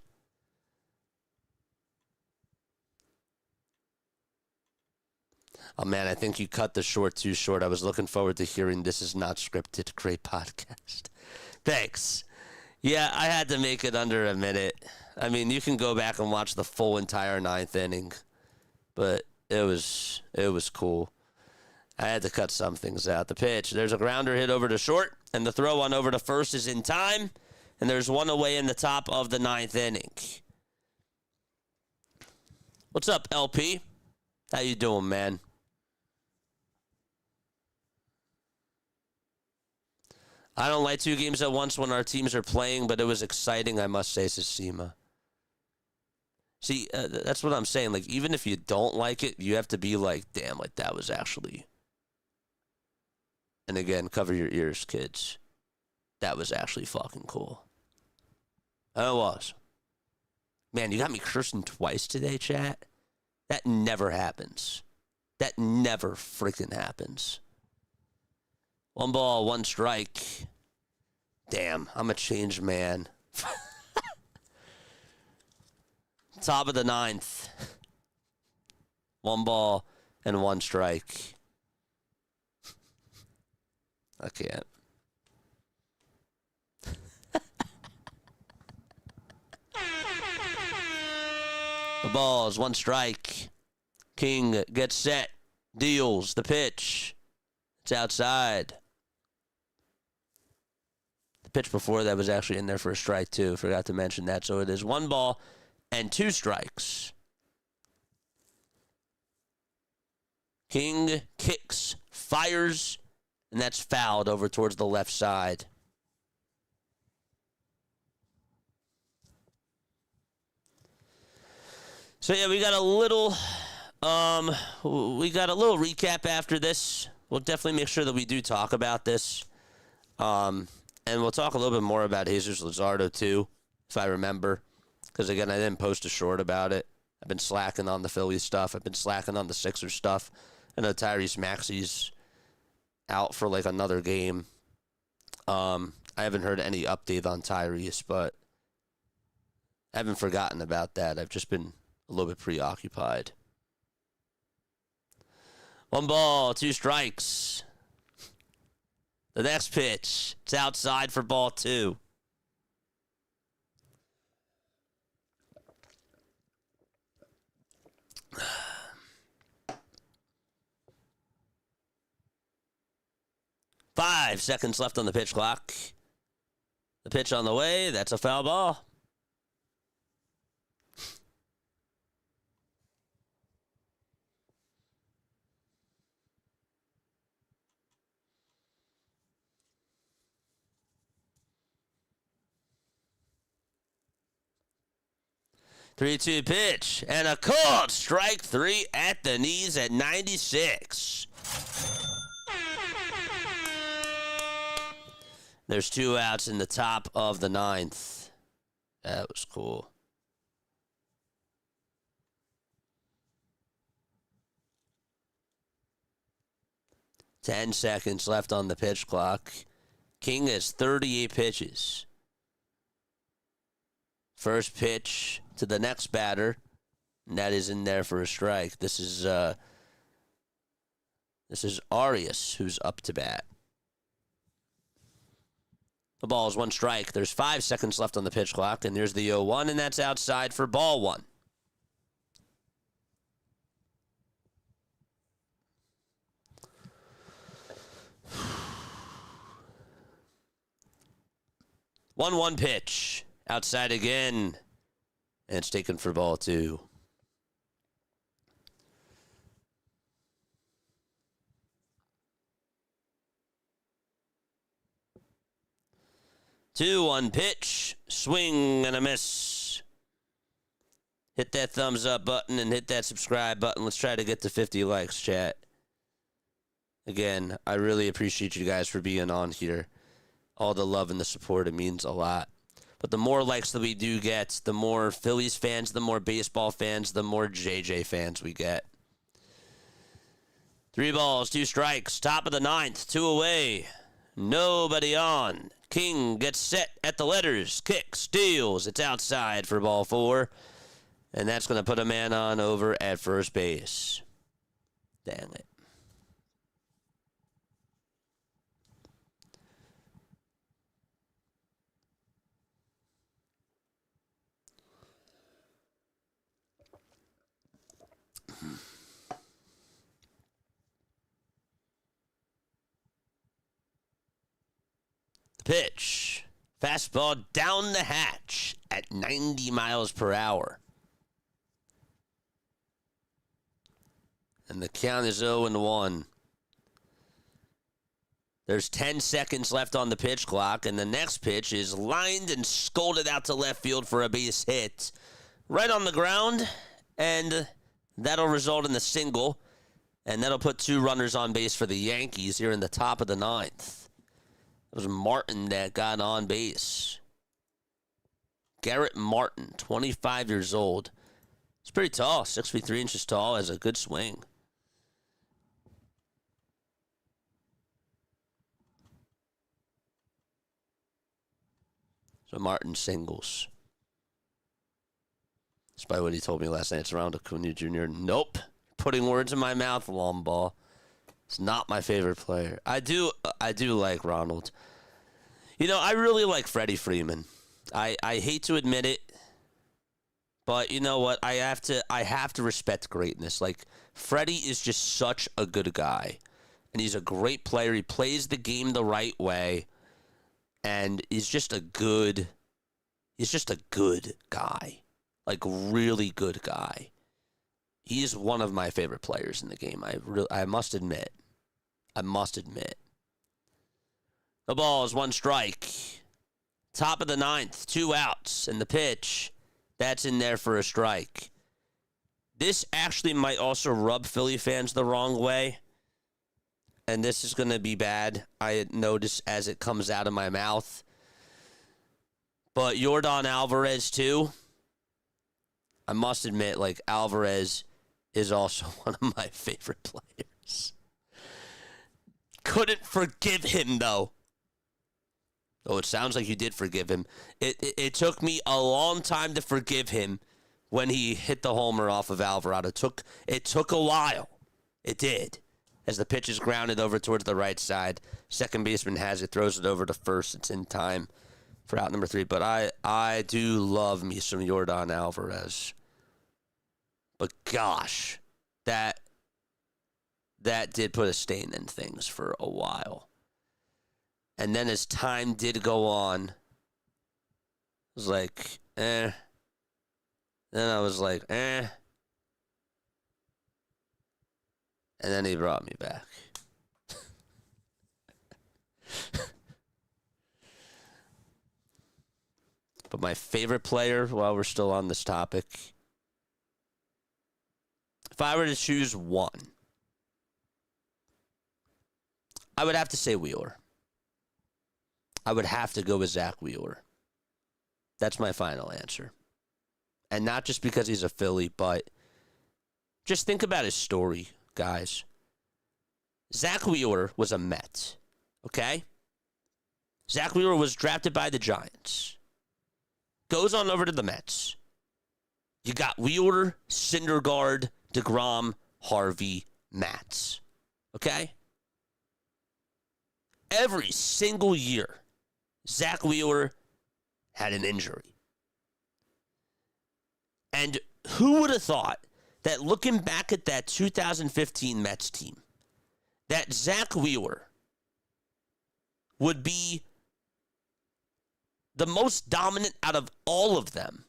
Oh, man, I think you cut the short too short. I was looking forward to hearing this is not scripted. Great podcast. Thanks. Yeah, I had to make it under a minute. I mean, you can go back and watch the full entire 9th inning, but it was cool. I had to cut some things out. The pitch, there's a grounder hit over to short, and the throw on over to first is in time, and there's one away in the top of the 9th inning. What's up, LP? How you doing, man? I don't like 2 games at once when our teams are playing, but it was exciting, I must say, says Seema. See, that's what I'm saying. Like, even if you don't like it, you have to be like, damn, like, that was actually... And again, cover your ears, kids. That was actually fucking cool. It was. Man, you got me cursing twice today, chat? That never happens. That never freaking happens. 1 ball, 1 strike. Damn, I'm a changed man. Top of the 9th. 1 ball and 1 strike. I can't. The ball is 1 strike. King gets set. Deals the pitch. It's outside. The pitch before that was actually in there for a strike, too. Forgot to mention that. So it is 1 ball and 2 strikes. King kicks, fires, and that's fouled over towards the left side. So yeah, we got a little recap after this. We'll definitely make sure that we do talk about this. And we'll talk a little bit more about Jesus Luzardo too, if I remember. Because again, I didn't post a short about it. I've been slacking on the Phillies stuff. I've been slacking on the Sixers stuff. I know Tyrese Maxey's out for like another game. I haven't heard any update on Tyrese, but I haven't forgotten about that. I've just been a little bit preoccupied. 1 ball, 2 strikes. The next pitch, it's outside for ball 2. Five seconds left on the pitch clock. The pitch on the way, that's a foul ball. Three-two pitch, and a called strike 3 at the knees at 96. There's 2 outs in the top of the 9th. That was cool. Ten seconds left on the pitch clock. King has 38 pitches. First pitch to the next batter, and that is in there for a strike. This is Arias who's up to bat. The ball is 1 strike. There's 5 seconds left on the pitch clock, and there's the 0-1, and that's outside for ball 1. One pitch. Outside again. And it's taken for ball 2. Two, 1 pitch. Swing and a miss. Hit that thumbs up button and hit that subscribe button. Let's try to get to 50 likes, chat. Again, I really appreciate you guys for being on here. All the love and the support, it means a lot. But the more likes that we do get, the more Phillies fans, the more baseball fans, the more JJ fans we get. 3 balls, 2 strikes, top of the 9th, 2 away. Nobody on. King gets set at the letters, kicks, steals. It's outside for ball 4. And that's going to put a man on over at first base. Dang it. Pitch. Fastball down the hatch at 90 miles per hour. And the count is 0-1. There's 10 seconds left on the pitch clock, and the next pitch is lined and scolded out to left field for a base hit. Right on the ground, and that'll result in the single, and that'll put 2 runners on base for the Yankees here in the top of the 9th. It was Martin that got on base. Garrett Martin, 25 years old. He's pretty tall, 6 feet 3 inches tall, has a good swing. So Martin singles. Despite what he told me last night, it's Ronald Acuna Jr. Nope. Putting words in my mouth, long ball. It's not my favorite player. I do like Ronald. You know, I really like Freddie Freeman. I hate to admit it, but you know what? I have to respect greatness. Like, Freddie is just such a good guy, and he's a great player. He plays the game the right way, and he's just a good guy. Like, really good guy. He's one of my favorite players in the game. I must admit. The ball is one strike. Top of the ninth, 2 outs, and the pitch, that's in there for a strike. This actually might also rub Philly fans the wrong way, and this is going to be bad. I notice as it comes out of my mouth. But Yordan Alvarez, too. I must admit, Alvarez is also one of my favorite players. Couldn't forgive him, though. Oh, it sounds like you did forgive him. It took me a long time to forgive him when he hit the homer off of Alvarado. It took a while. It did. As the pitch is grounded over towards the right side. Second baseman has it, throws it over to first. It's in time for out number 3. But I do love me some Yordan Alvarez. But gosh, that did put a stain in things for a while. And then as time did go on, it was like, eh. Then I was like, eh. And then he brought me back. But my favorite player, while we're still on this topic, if I were to choose one, I would have to say Wheeler. I would have to go with Zach Wheeler. That's my final answer. And not just because he's a Philly, but just think about his story, guys. Zach Wheeler was a Met, okay? Zach Wheeler was drafted by the Giants. Goes on over to the Mets. You got Wheeler, Syndergaard, DeGrom, Harvey, Matz, okay? Every single year, Zach Wheeler had an injury. And who would have thought that looking back at that 2015 Mets team, that Zach Wheeler would be the most dominant out of all of them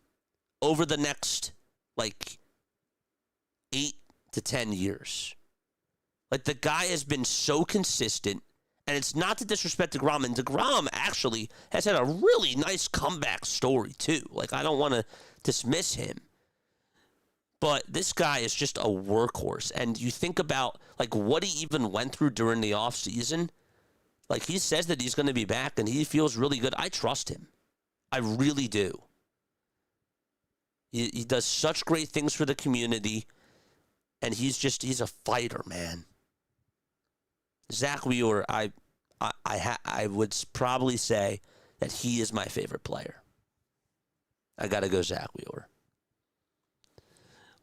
over the next, 8 to 10 years. The guy has been so consistent. And it's not to disrespect DeGrom. And DeGrom actually has had a really nice comeback story, too. I don't want to dismiss him. But this guy is just a workhorse. And you think about, what he even went through during the offseason. He says that he's going to be back, and he feels really good. I trust him. I really do. He does such great things for the community. And he's a fighter, man. Zach Wheeler, I would probably say that he is my favorite player. I got to go Zach Wheeler.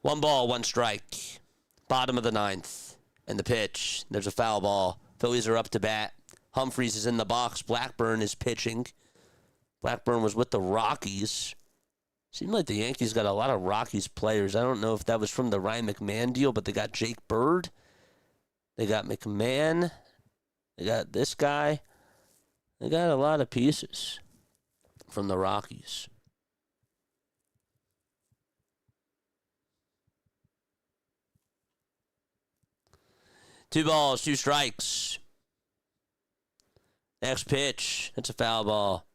1 ball, 1 strike. Bottom of the ninth. And the pitch. There's a foul ball. Phillies are up to bat. Humphreys is in the box. Blackburn is pitching. Blackburn was with the Rockies. Seemed like the Yankees got a lot of Rockies players. I don't know if that was from the Ryan McMahon deal, but they got Jake Bird. They got McMahon. They got this guy. They got a lot of pieces from the Rockies. Two balls, 2 strikes. Next pitch. It's a foul ball.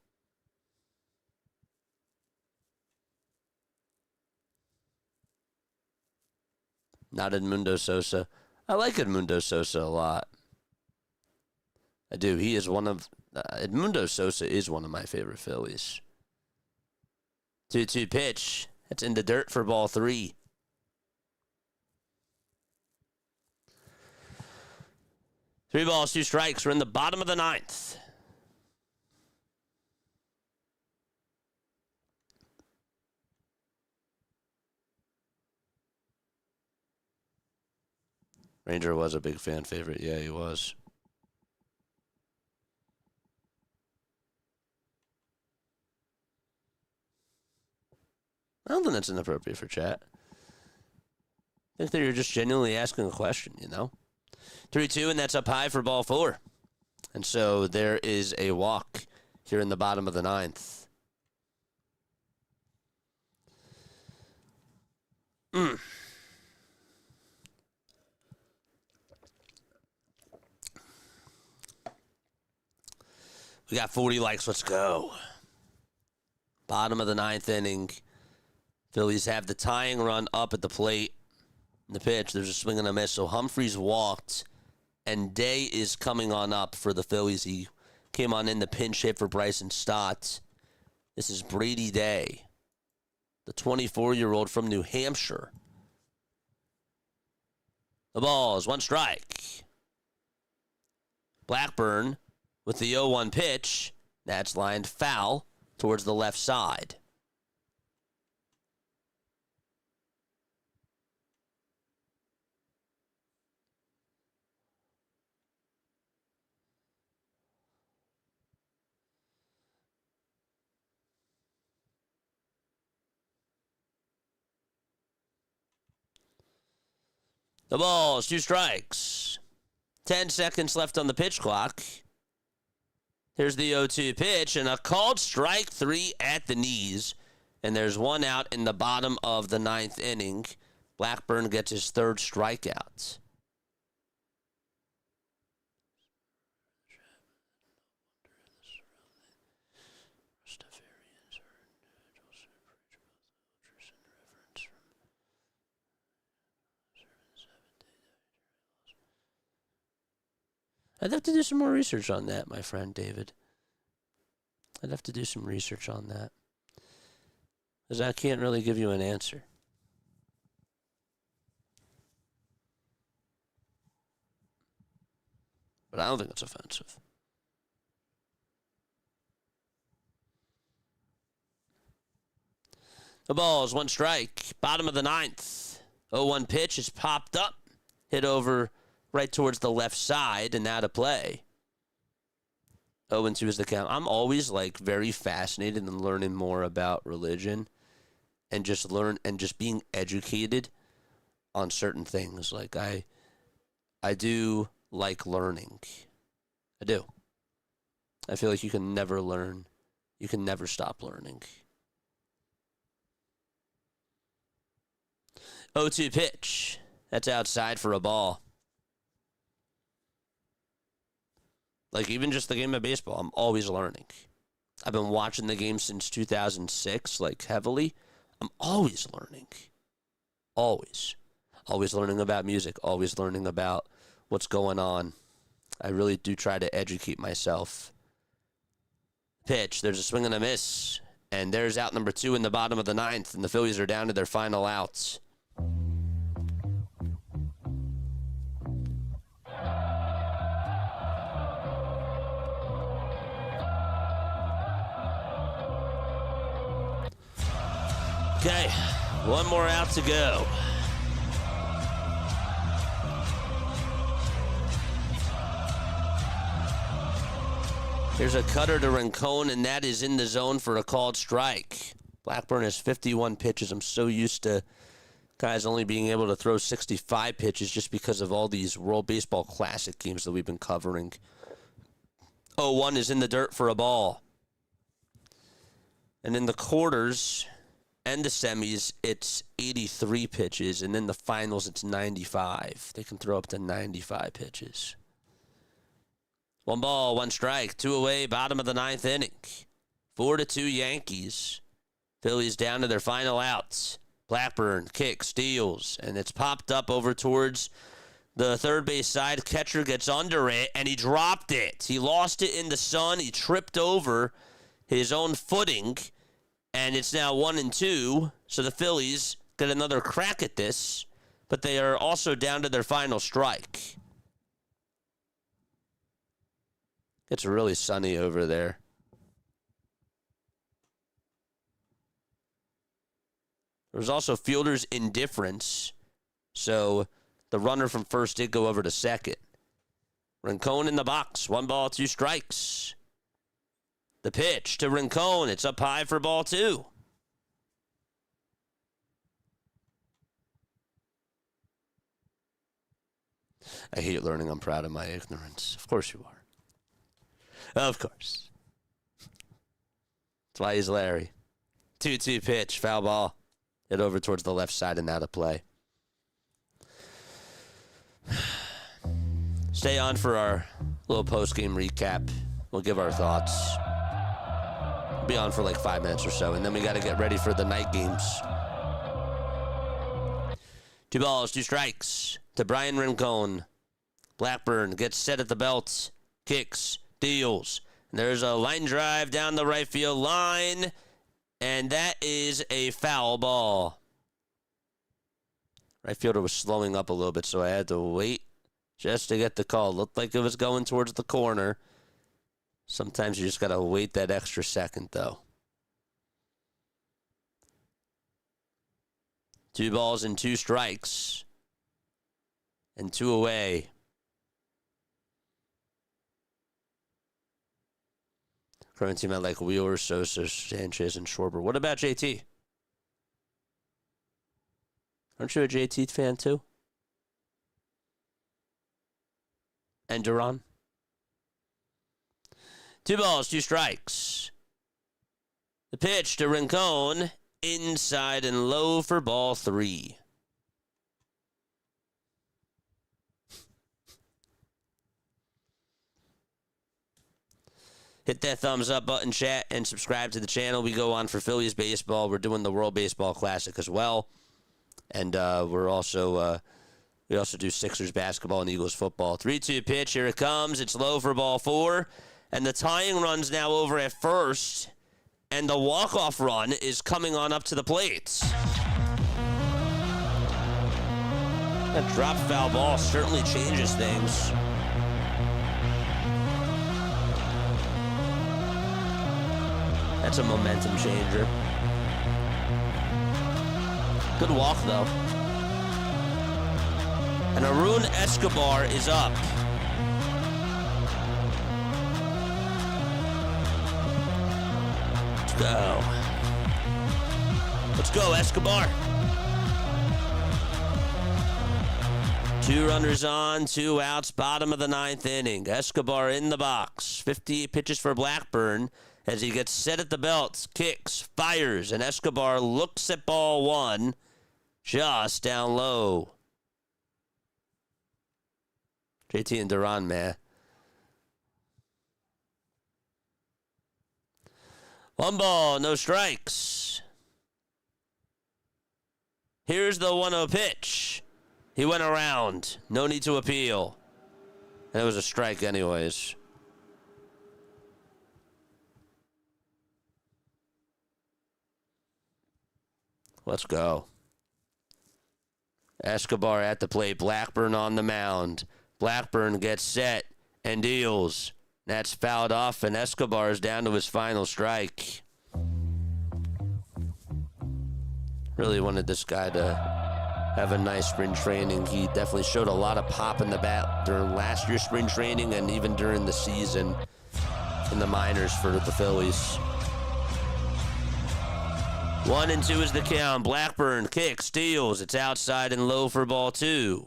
Not Edmundo Sosa. I like Edmundo Sosa a lot. I do. He is one of... Edmundo Sosa is one of my favorite Phillies. 2-2 pitch. That's in the dirt for ball 3. Three balls, 2 strikes. We're in the bottom of the ninth. Ranger was a big fan favorite. Yeah, he was. I don't think that's inappropriate for chat. I think that you're just genuinely asking a question, 3-2, and that's up high for ball 4. And so there is a walk here in the bottom of the ninth. We got 40 likes. Let's go. Bottom of the ninth inning. Phillies have the tying run up at the plate. The pitch, there's a swing and a miss. So Humphreys walked, and Day is coming on up for the Phillies. He came on in the pinch hit for Bryson Stott. This is Brady Day, the 24-year-old from New Hampshire. The ball is one strike. Blackburn with the 0-1 pitch. That's lined foul towards the left side. The ball is 2 strikes. 10 seconds left on the pitch clock. Here's the 0-2 pitch, and a called strike 3 at the knees. And there's 1 out in the bottom of the ninth inning. Blackburn gets his 3rd strikeout. I'd have to do some more research on that, my friend David. I'd have to do some research on that. Because I can't really give you an answer. But I don't think it's offensive. The ball is 1 strike. Bottom of the ninth. 0-1 pitch is popped up. Hit over right towards the left side and out of play. 0-2 is the count. I'm always very fascinated in learning more about religion and just being educated on certain things. I do like learning. I do. I feel like you can never learn. You can never stop learning. 0-2 pitch. That's outside for a ball. Even just the game of baseball, I'm always learning. I've been watching the game since 2006, heavily. I'm always learning. Always. Always learning about music. Always learning about what's going on. I really do try to educate myself. Pitch, there's a swing and a miss. And there's out number 2 in the bottom of the ninth, and the Phillies are down to their final outs. Okay, 1 more out to go. Here's a cutter to Rincon, and that is in the zone for a called strike. Blackburn has 51 pitches. I'm so used to guys only being able to throw 65 pitches just because of all these World Baseball Classic games that we've been covering. 0-1 is in the dirt for a ball. And in the quarters and the semis, it's 83 pitches, and in the finals, it's 95. They can throw up to 95 pitches. 1 ball, 1 strike, 2 away, bottom of the ninth inning. 4-2 Yankees. Phillies down to their final outs. Blackburn kicks, steals, and it's popped up over towards the third base side. Catcher gets under it, and he dropped it. He lost it in the sun. He tripped over his own footing. And it's now 1-2, so the Phillies get another crack at this, but they are also down to their final strike. It's really sunny over there. There was also fielder's indifference, so the runner from first did go over to second. Rincon in the box, 1 ball, 2 strikes. The pitch to Rincon. It's up high for ball 2. I hate learning. I'm proud of my ignorance. Of course you are. Of course. That's why he's Larry. 2-2 pitch. Foul ball. Hit over towards the left side and out of play. Stay on for our little post-game recap. We'll give our thoughts. We'll be on for like 5 minutes or so, and then we got to get ready for the night games. 2 balls, 2 strikes to Brian Rincon. Blackburn gets set at the belt, kicks, deals. And there's a line drive down the right field line, and that is a foul ball. Right fielder was slowing up a little bit, so I had to wait just to get the call. Looked like it was going towards the corner. Sometimes you just got to wait that extra second, though. 2 balls and 2 strikes. And 2 away. Current team had like Wheeler, Sosa, Sanchez, and Schwarber. What about JT? Aren't you a JT fan too? And Duran? 2 balls, 2 strikes. The pitch to Rincon, inside and low for ball 3. Hit that thumbs up button, chat, and subscribe to the channel. We go on for Phillies baseball. We're doing the World Baseball Classic as well. And we also do Sixers basketball and Eagles football. 3-2 pitch. Here it comes. It's low for ball 4. And the tying run's now over at first. And the walk-off run is coming on up to the plate. That drop foul ball certainly changes things. That's a momentum changer. Good walk, though. And Arun Escobar is up. Let's go. Let's go, Escobar. 2 runners on, 2 outs, bottom of the 9th inning. Escobar in the box. 58 pitches for Blackburn. As he gets set at the belt, kicks, fires, and Escobar looks at ball 1, just down low. JT and Duran, man. 1 ball, no strikes. Here's the 1-0 pitch. He went around. No need to appeal. And it was a strike anyways. Let's go. Escobar at the plate. Blackburn on the mound. Blackburn gets set and deals. That's fouled off, and Escobar is down to his final strike. Really wanted this guy to have a nice spring training. He definitely showed a lot of pop in the bat during last year's spring training and even during the season in the minors for the Phillies. 1-2 is the count. Blackburn kicks, steals. It's outside and low for ball 2.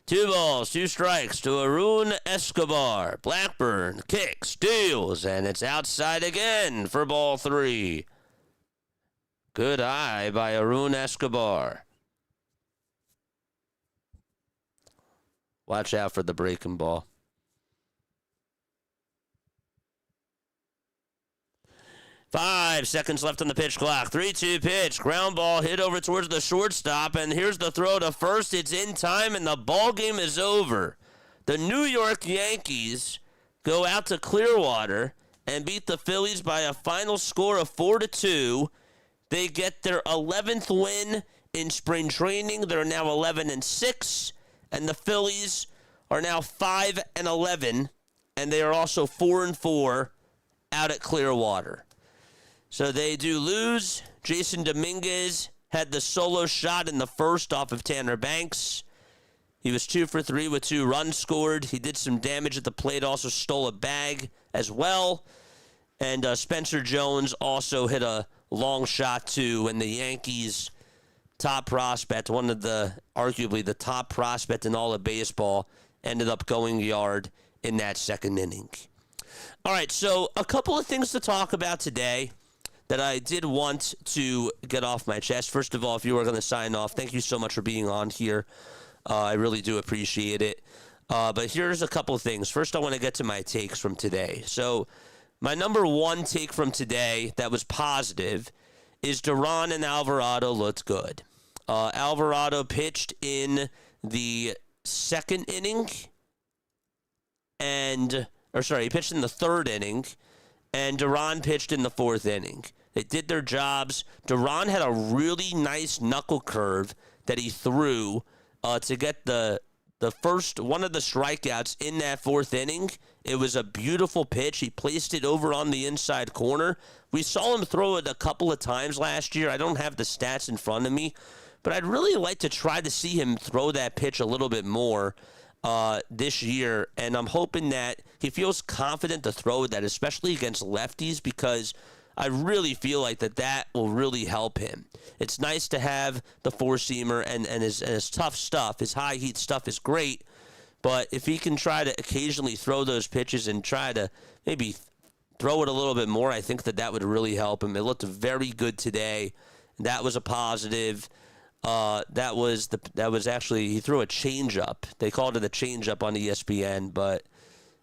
Two balls, 2 strikes to Arun Escobar. Blackburn kicks, steals, and it's outside again for ball 3. Good eye by Arun Escobar. Watch out for the breaking ball. 5 seconds left on the pitch clock. 3-2 pitch. Ground ball hit over towards the shortstop. And here's the throw to first. It's in time, and the ball game is over. The New York Yankees go out to Clearwater and beat the Phillies by a final score of 4-2. They get their 11th win in spring training. They're now 11-6. And the Phillies are now 5-11, and they are also 4-4 out at Clearwater. So they do lose. Jason Dominguez had the solo shot in the first off of Tanner Banks. He was 2 for 3 with 2 runs scored. He did some damage at the plate, also stole a bag as well. And Spencer Jones also hit a long shot too, and the Yankees' top prospect, one of the, arguably the top prospect in all of baseball, ended up going yard in that second inning. All right, so a couple of things to talk about today. that I did want to get off my chest. First of all, if you are going to sign off, thank you so much for being on here. I really do appreciate it. But here's a couple of things. First, I want to get to my takes from today. So my number one take from today that was positive is Duran and Alvarado looked good. Alvarado pitched in the second inning he pitched in the third inning, and Duran pitched in the fourth inning. They did their jobs. Duran had a really nice knuckle curve that he threw to get the first one of the strikeouts in that fourth inning. It was a beautiful pitch. He placed it over on the inside corner. We saw him throw it a couple of times last year. I don't have the stats in front of me, but I'd really like to try to see him throw that pitch a little bit more this year, and I'm hoping that he feels confident to throw that, especially against lefties, because I really feel like that will really help him. It's nice to have the four-seamer, and his tough stuff, his high-heat stuff is great, but if he can try to occasionally throw those pitches and try to maybe throw it a little bit more, I think that would really help him. It looked very good today. That was a positive. That was actually, he threw a changeup. They called it a changeup on ESPN, but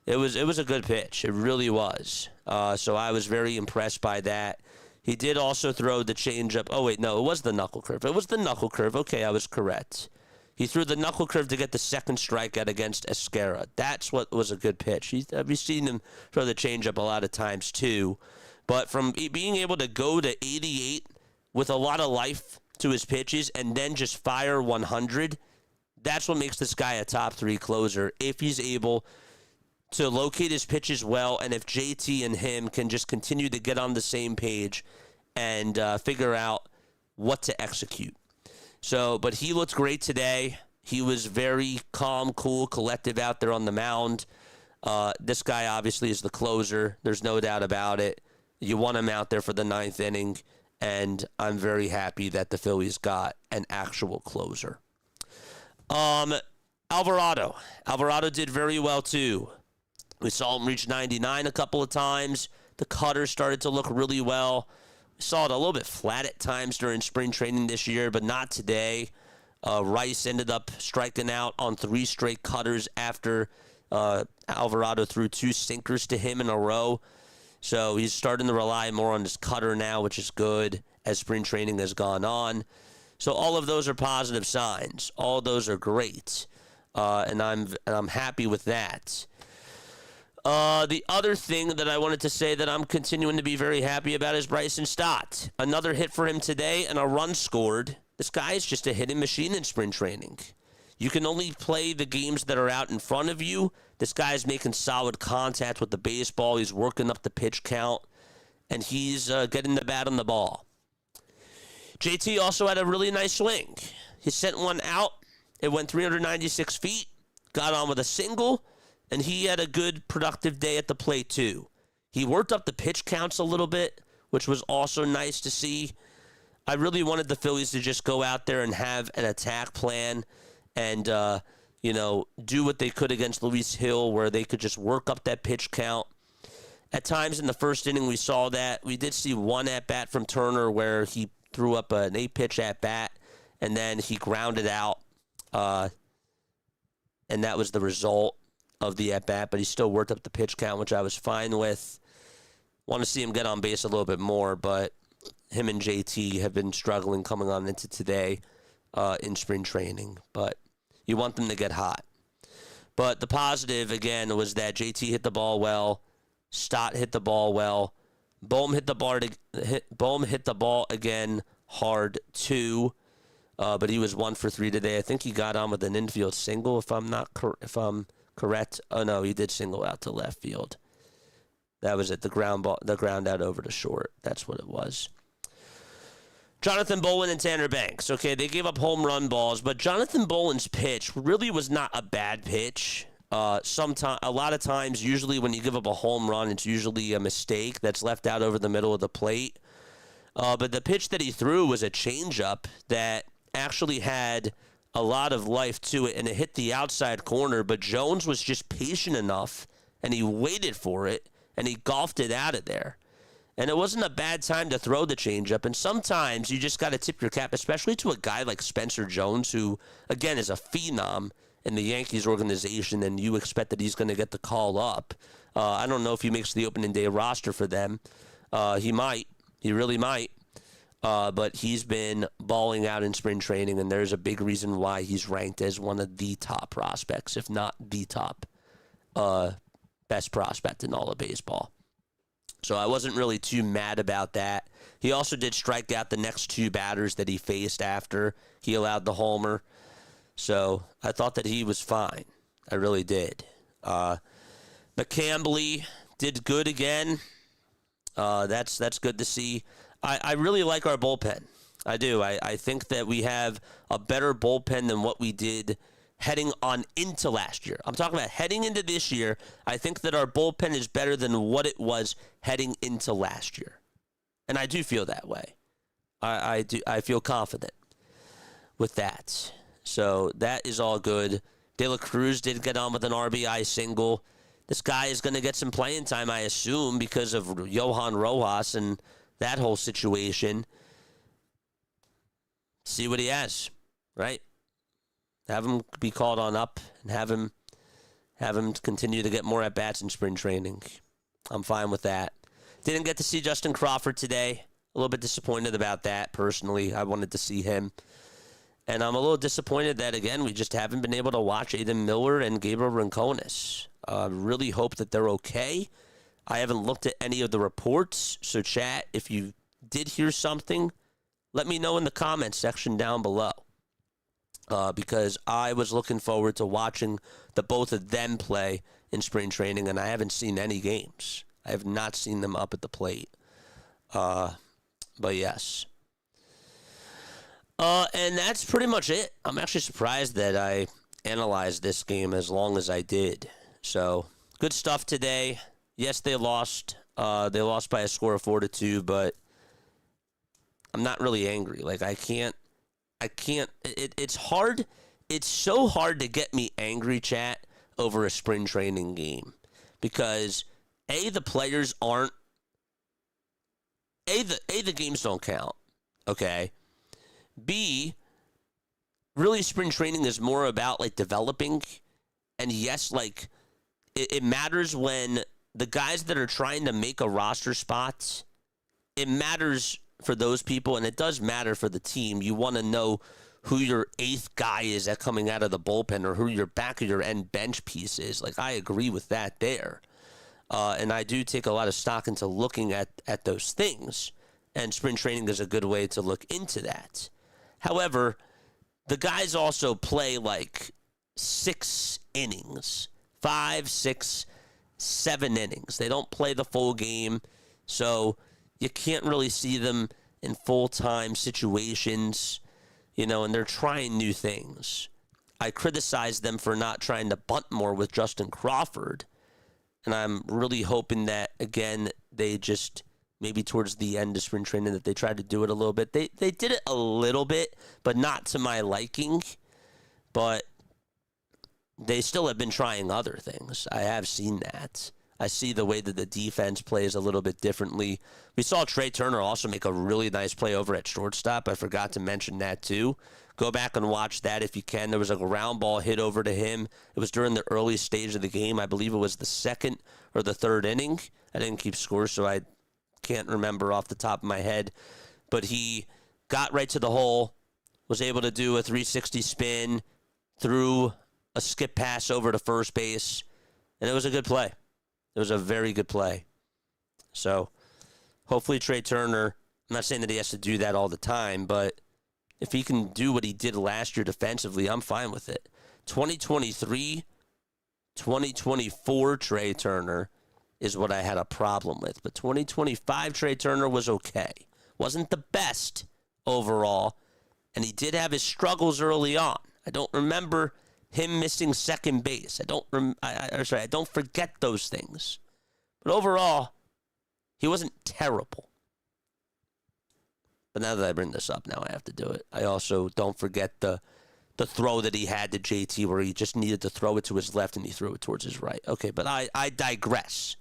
it was a good pitch. It really was. So I was very impressed by that. He did also throw the changeup. Oh wait, no, it was the knuckle curve. It was the knuckle curve. Okay, I was correct. He threw the knuckle curve to get the second strikeout against Esquera. That's what was a good pitch. We've seen him throw the changeup a lot of times too, but from being able to go to 88 with a lot of life to his pitches and then just fire 100, that's what makes this guy a top 3 closer, if he's able to locate his pitches well, and if JT and him can just continue to get on the same page and figure out what to execute. So, but he looked great today. He was very calm, cool, collective out there on the mound. This guy obviously is the closer. There's no doubt about it. You want him out there for the 9th inning. And I'm very happy that the Phillies got an actual closer. Alvarado did very well too. We saw him reach 99 a couple of times. The cutter started to look really well. We saw it a little bit flat at times during spring training this year, but not today. Rice ended up striking out on 3 straight cutters after Alvarado threw 2 sinkers to him in a row. So he's starting to rely more on his cutter now, which is good as spring training has gone on. So all of those are positive signs. All of those are great, and I'm happy with that. The other thing that I wanted to say that I'm continuing to be very happy about is Bryson Stott. Another hit for him today and a run scored. This guy is just a hitting machine in spring training. You can only play the games that are out in front of you. This guy's making solid contact with the baseball. He's working up the pitch count, and he's getting the bat on the ball. JT also had a really nice swing. He sent one out. It went 396 feet, got on with a single, and he had a good, productive day at the plate, too. He worked up the pitch counts a little bit, which was also nice to see. I really wanted the Phillies to just go out there and have an attack plan and, do what they could against Luis Hill, where they could just work up that pitch count. At times in the first inning, we saw that. We did see one at-bat from Turner where he threw up an 8-pitch at-bat, and then he grounded out, and that was the result of the at-bat, but he still worked up the pitch count, which I was fine with. Want to see him get on base a little bit more, but him and JT have been struggling coming on into today in spring training, but you want them to get hot. But the positive, again, was that JT hit the ball well, Stott hit the ball well, Bohm hit the ball again hard too, but he was 1 for 3 today. I think he got on with an infield single, if I'm correct. Oh no, he did single out to left field. That was it. The ground out over to short. That's what it was. Jonathan Bolin and Tanner Banks. Okay, they gave up home run balls, but Jonathan Bolin's pitch really was not a bad pitch. A lot of times, usually when you give up a home run, it's usually a mistake that's left out over the middle of the plate. But the pitch that he threw was a changeup that actually had a lot of life to it, and it hit the outside corner, but Jones was just patient enough, and he waited for it, and he golfed it out of there. And it wasn't a bad time to throw the changeup. And sometimes you just got to tip your cap, especially to a guy like Spencer Jones, who, again, is a phenom in the Yankees organization, and you expect that he's going to get the call up. I don't know if he makes the opening day roster for them. He might. He really might. But he's been balling out in spring training, and there's a big reason why he's ranked as one of the top prospects, if not the top best prospect in all of baseball. So I wasn't really too mad about that. He also did strike out the next two batters that he faced after he allowed the homer. So I thought that he was fine. I really did. McCambley did good again. That's good to see. I really like our bullpen. I do. I think that we have a better bullpen than what we did heading on into last year. I'm talking about heading into this year. I think that our bullpen is better than what it was heading into last year. And I do feel that way. I do. I feel confident with that. So that is all good. De La Cruz did get on with an RBI single. This guy is going to get some playing time, I assume, because of Johan Rojas and that whole situation. See what he has, right? Have him be called on up and have him continue to get more at-bats in spring training. I'm fine with that. Didn't get to see Justin Crawford today. A little bit disappointed about that, personally. I wanted to see him. And I'm a little disappointed that, again, we just haven't been able to watch Aiden Miller and Gabriel Rincones. Really hope that they're okay. I haven't looked at any of the reports. So, chat, if you did hear something, let me know in the comments section down below. Because I was looking forward to watching the both of them play in spring training, and I haven't seen any games. I have not seen them up at the plate. But yes. And that's pretty much it. I'm actually surprised that I analyzed this game as long as I did. So, good stuff today. Yes, they lost. They lost by a score of 4-2, but I'm not really angry. Like, I can't. It's hard. It's so hard to get me angry, chat, over a spring training game. Because, A, the players aren't. The games don't count. Okay? B, really spring training is more about, like, developing. And yes, like, it matters when the guys that are trying to make a roster spot, it matters for those people, and it does matter for the team. You want to know who your eighth guy is at coming out of the bullpen or who your back of your end bench piece is. Like, I agree with that there. And I do take a lot of stock into looking at those things. And spring training is a good way to look into that. However, the guys also play like 6 innings, 5, 6, 7 innings. They don't play the full game, so you can't really see them in full-time situations, and they're trying new things. I criticize them for not trying to bunt more with Justin Crawford, and I'm really hoping that, again, they just, maybe towards the end of spring training, that they tried to do it a little bit. They did it a little bit, but not to my liking, but they still have been trying other things. I have seen that. I see the way that the defense plays a little bit differently. We saw Trey Turner also make a really nice play over at shortstop. I forgot to mention that too. Go back and watch that if you can. There was a ground ball hit over to him. It was during the early stage of the game. I believe it was the second or the third inning. I didn't keep score, so I can't remember off the top of my head. But he got right to the hole, was able to do a 360 spin, threw a skip pass over to first base, and it was a good play. It was a very good play. So, hopefully Trey Turner, I'm not saying that he has to do that all the time, but if he can do what he did last year defensively, I'm fine with it. 2023, 2024 Trey Turner is what I had a problem with. But 2025 Trey Turner was okay. Wasn't the best overall, and he did have his struggles early on. I don't remember him missing second base. I don't forget those things. But overall, he wasn't terrible. But now that I bring this up, now I have to do it. I also don't forget the throw that he had to JT where he just needed to throw it to his left and he threw it towards his right. Okay, but I digress.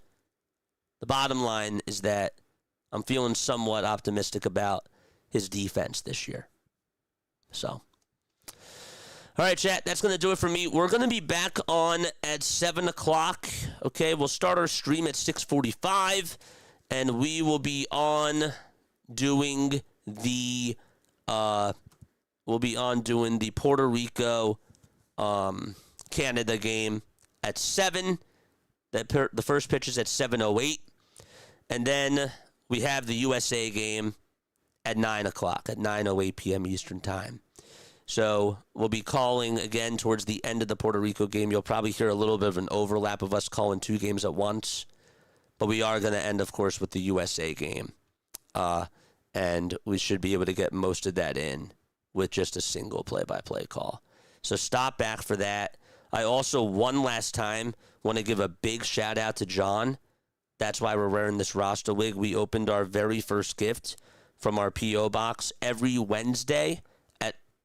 The bottom line is that I'm feeling somewhat optimistic about his defense this year. So, all right, chat, that's going to do it for me. We're going to be back on at 7 o'clock. Okay, we'll start our stream at 6:45, and we will be on doing the Puerto Rico Canada game at 7. The first pitch is at 7:08, and then we have the USA game at 9 o'clock, at 9:08 p.m. Eastern Time. So we'll be calling again towards the end of the Puerto Rico game. You'll probably hear a little bit of an overlap of us calling 2 games at once, but we are going to end, of course, with the USA game, and we should be able to get most of that in with just a single play-by-play call. So stop back for that. I also, one last time, want to give a big shout-out to John. That's why we're wearing this roster wig. We opened our very first gift from our P.O. box every Wednesday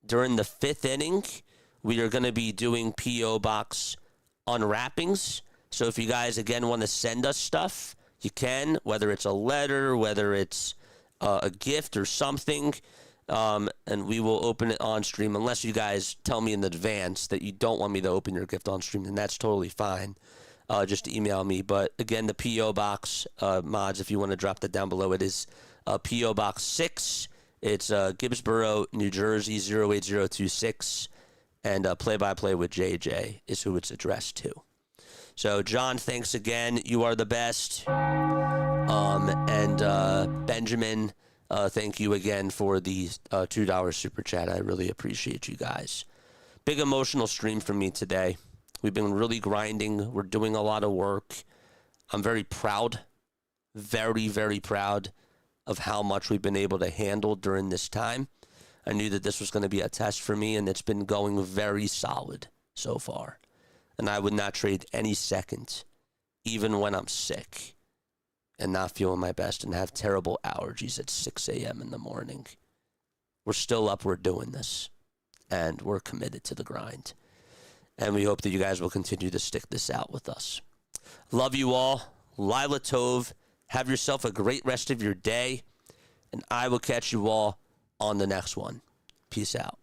during the 5th inning. We are going to be doing P.O. box unwrappings. So if you guys, again, want to send us stuff, you can, whether it's a letter, whether it's a gift or something, and we will open it on stream. Unless you guys tell me in advance that you don't want me to open your gift on stream, then that's totally fine. Just email me. But again, the P.O. Box mods, if you want to drop that down below, it is P.O. Box 6. It's Gibbsboro, New Jersey, 08026. And Play-by-Play with JJ is who it's addressed to. So, John, thanks again. You are the best. And Benjamin, thank you again for the $2 super chat. I really appreciate you guys. Big emotional stream for me today. We've been really grinding. We're doing a lot of work. I'm very proud, very, very proud of how much we've been able to handle during this time. I knew that this was going to be a test for me, and it's been going very solid so far. And I would not trade any second, even when I'm sick and not feeling my best and have terrible allergies at 6 a.m. in the morning. We're still up, we're doing this, and we're committed to the grind. And we hope that you guys will continue to stick this out with us. Love you all. Lila Tov. Have yourself a great rest of your day. And I will catch you all on the next one. Peace out.